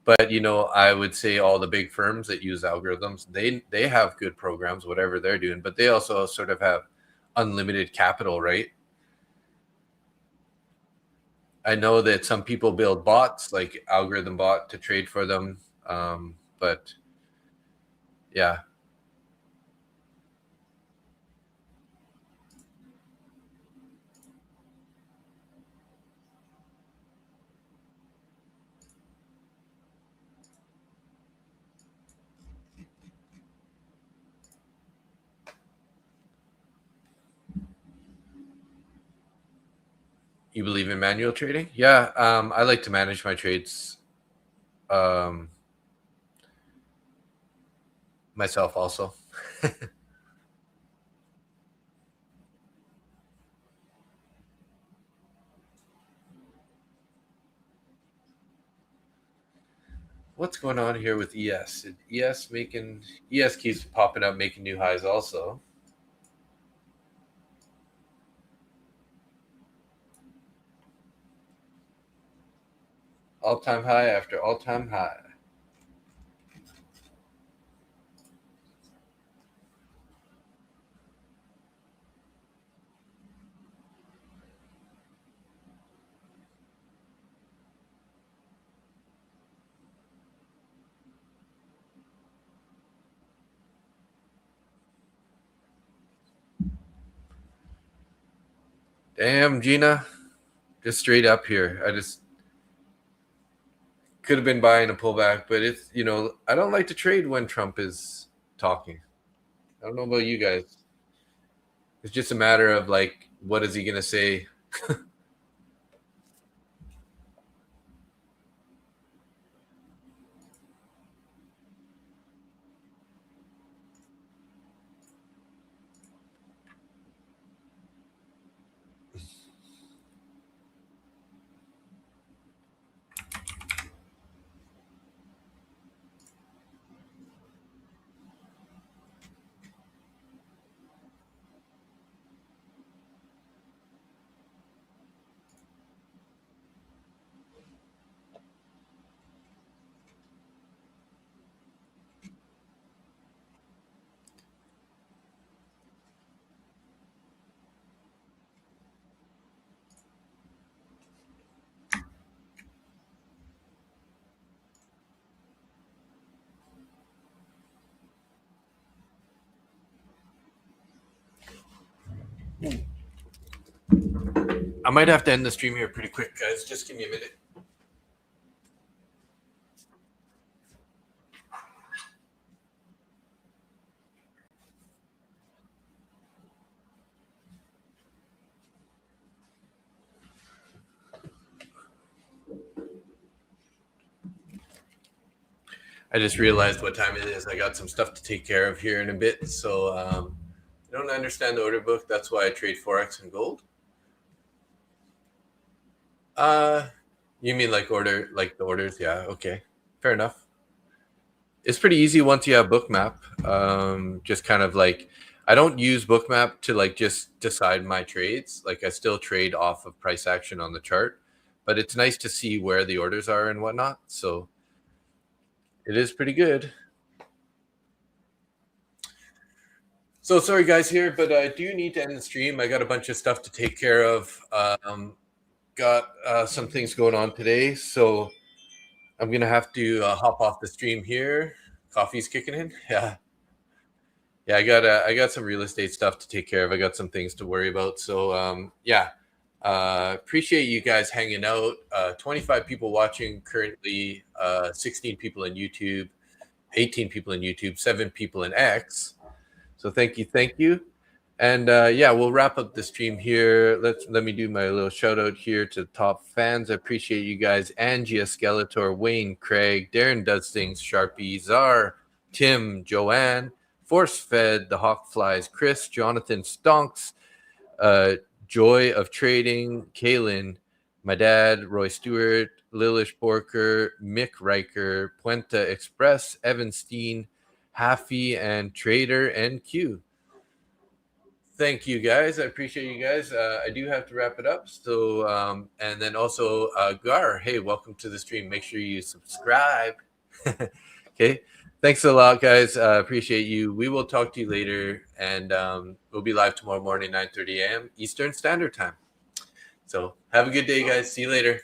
But I would say all the big firms that use algorithms, they have good programs, whatever they're doing, but they also sort of have unlimited capital, right? I know that some people build bots, like algorithm bot, to trade for them. But yeah. You believe in manual trading? Yeah. I like to manage my trades myself also. What's going on here with ES? ES keeps popping up, making new highs also. All-time high after all-time high. Damn, Gina. Just straight up here. I just could have been buying a pullback, but it's, I don't like to trade when Trump is talking. I don't know about you guys. It's just a matter of like, what is he going to say? I might have to end the stream here pretty quick, guys. Just give me a minute. I just realized what time it is. I got some stuff to take care of here in a bit. So I don't understand the order book. That's why I trade Forex and gold. You mean like the orders? Yeah, okay. Fair enough. It's pretty easy once you have Bookmap. Just kind of like, I don't use Bookmap to like just decide my trades. Like I still trade off of price action on the chart, but it's nice to see where the orders are and whatnot. So it is pretty good. So sorry guys here, but I do need to end the stream. I got a bunch of stuff to take care of. Got some things going on today, so I'm gonna have to hop off the stream here. Coffee's kicking in. Yeah. I got some real estate stuff to take care of. I got some things to worry about. So yeah. Appreciate you guys hanging out. 25 people watching currently, 16 people in YouTube, 18 people in YouTube, 7 people in X. So thank you. And yeah, we'll wrap up the stream here. Let me do my little shout out here to top fans. I appreciate you guys. Angie, Skeletor, Wayne, Craig, Darren Does Things, Sharpie, Czar, Tim, Joanne, Force Fed, The Hawk Flies, Chris, Jonathan Stonks, Joy of Trading, Kaylin, my dad, Roy Stewart, Lilish Borker, Mick Riker, Puente Express, Evan Steen, Haffy, and Trader NQ. Thank you guys. I appreciate you guys. I do have to wrap it up. So, and then also Gar, hey, welcome to the stream. Make sure you subscribe. Okay. Thanks a lot, guys. Appreciate you. We will talk to you later, and we'll be live tomorrow morning, 9:30 a.m. Eastern Standard Time. So have a good day, guys. See you later.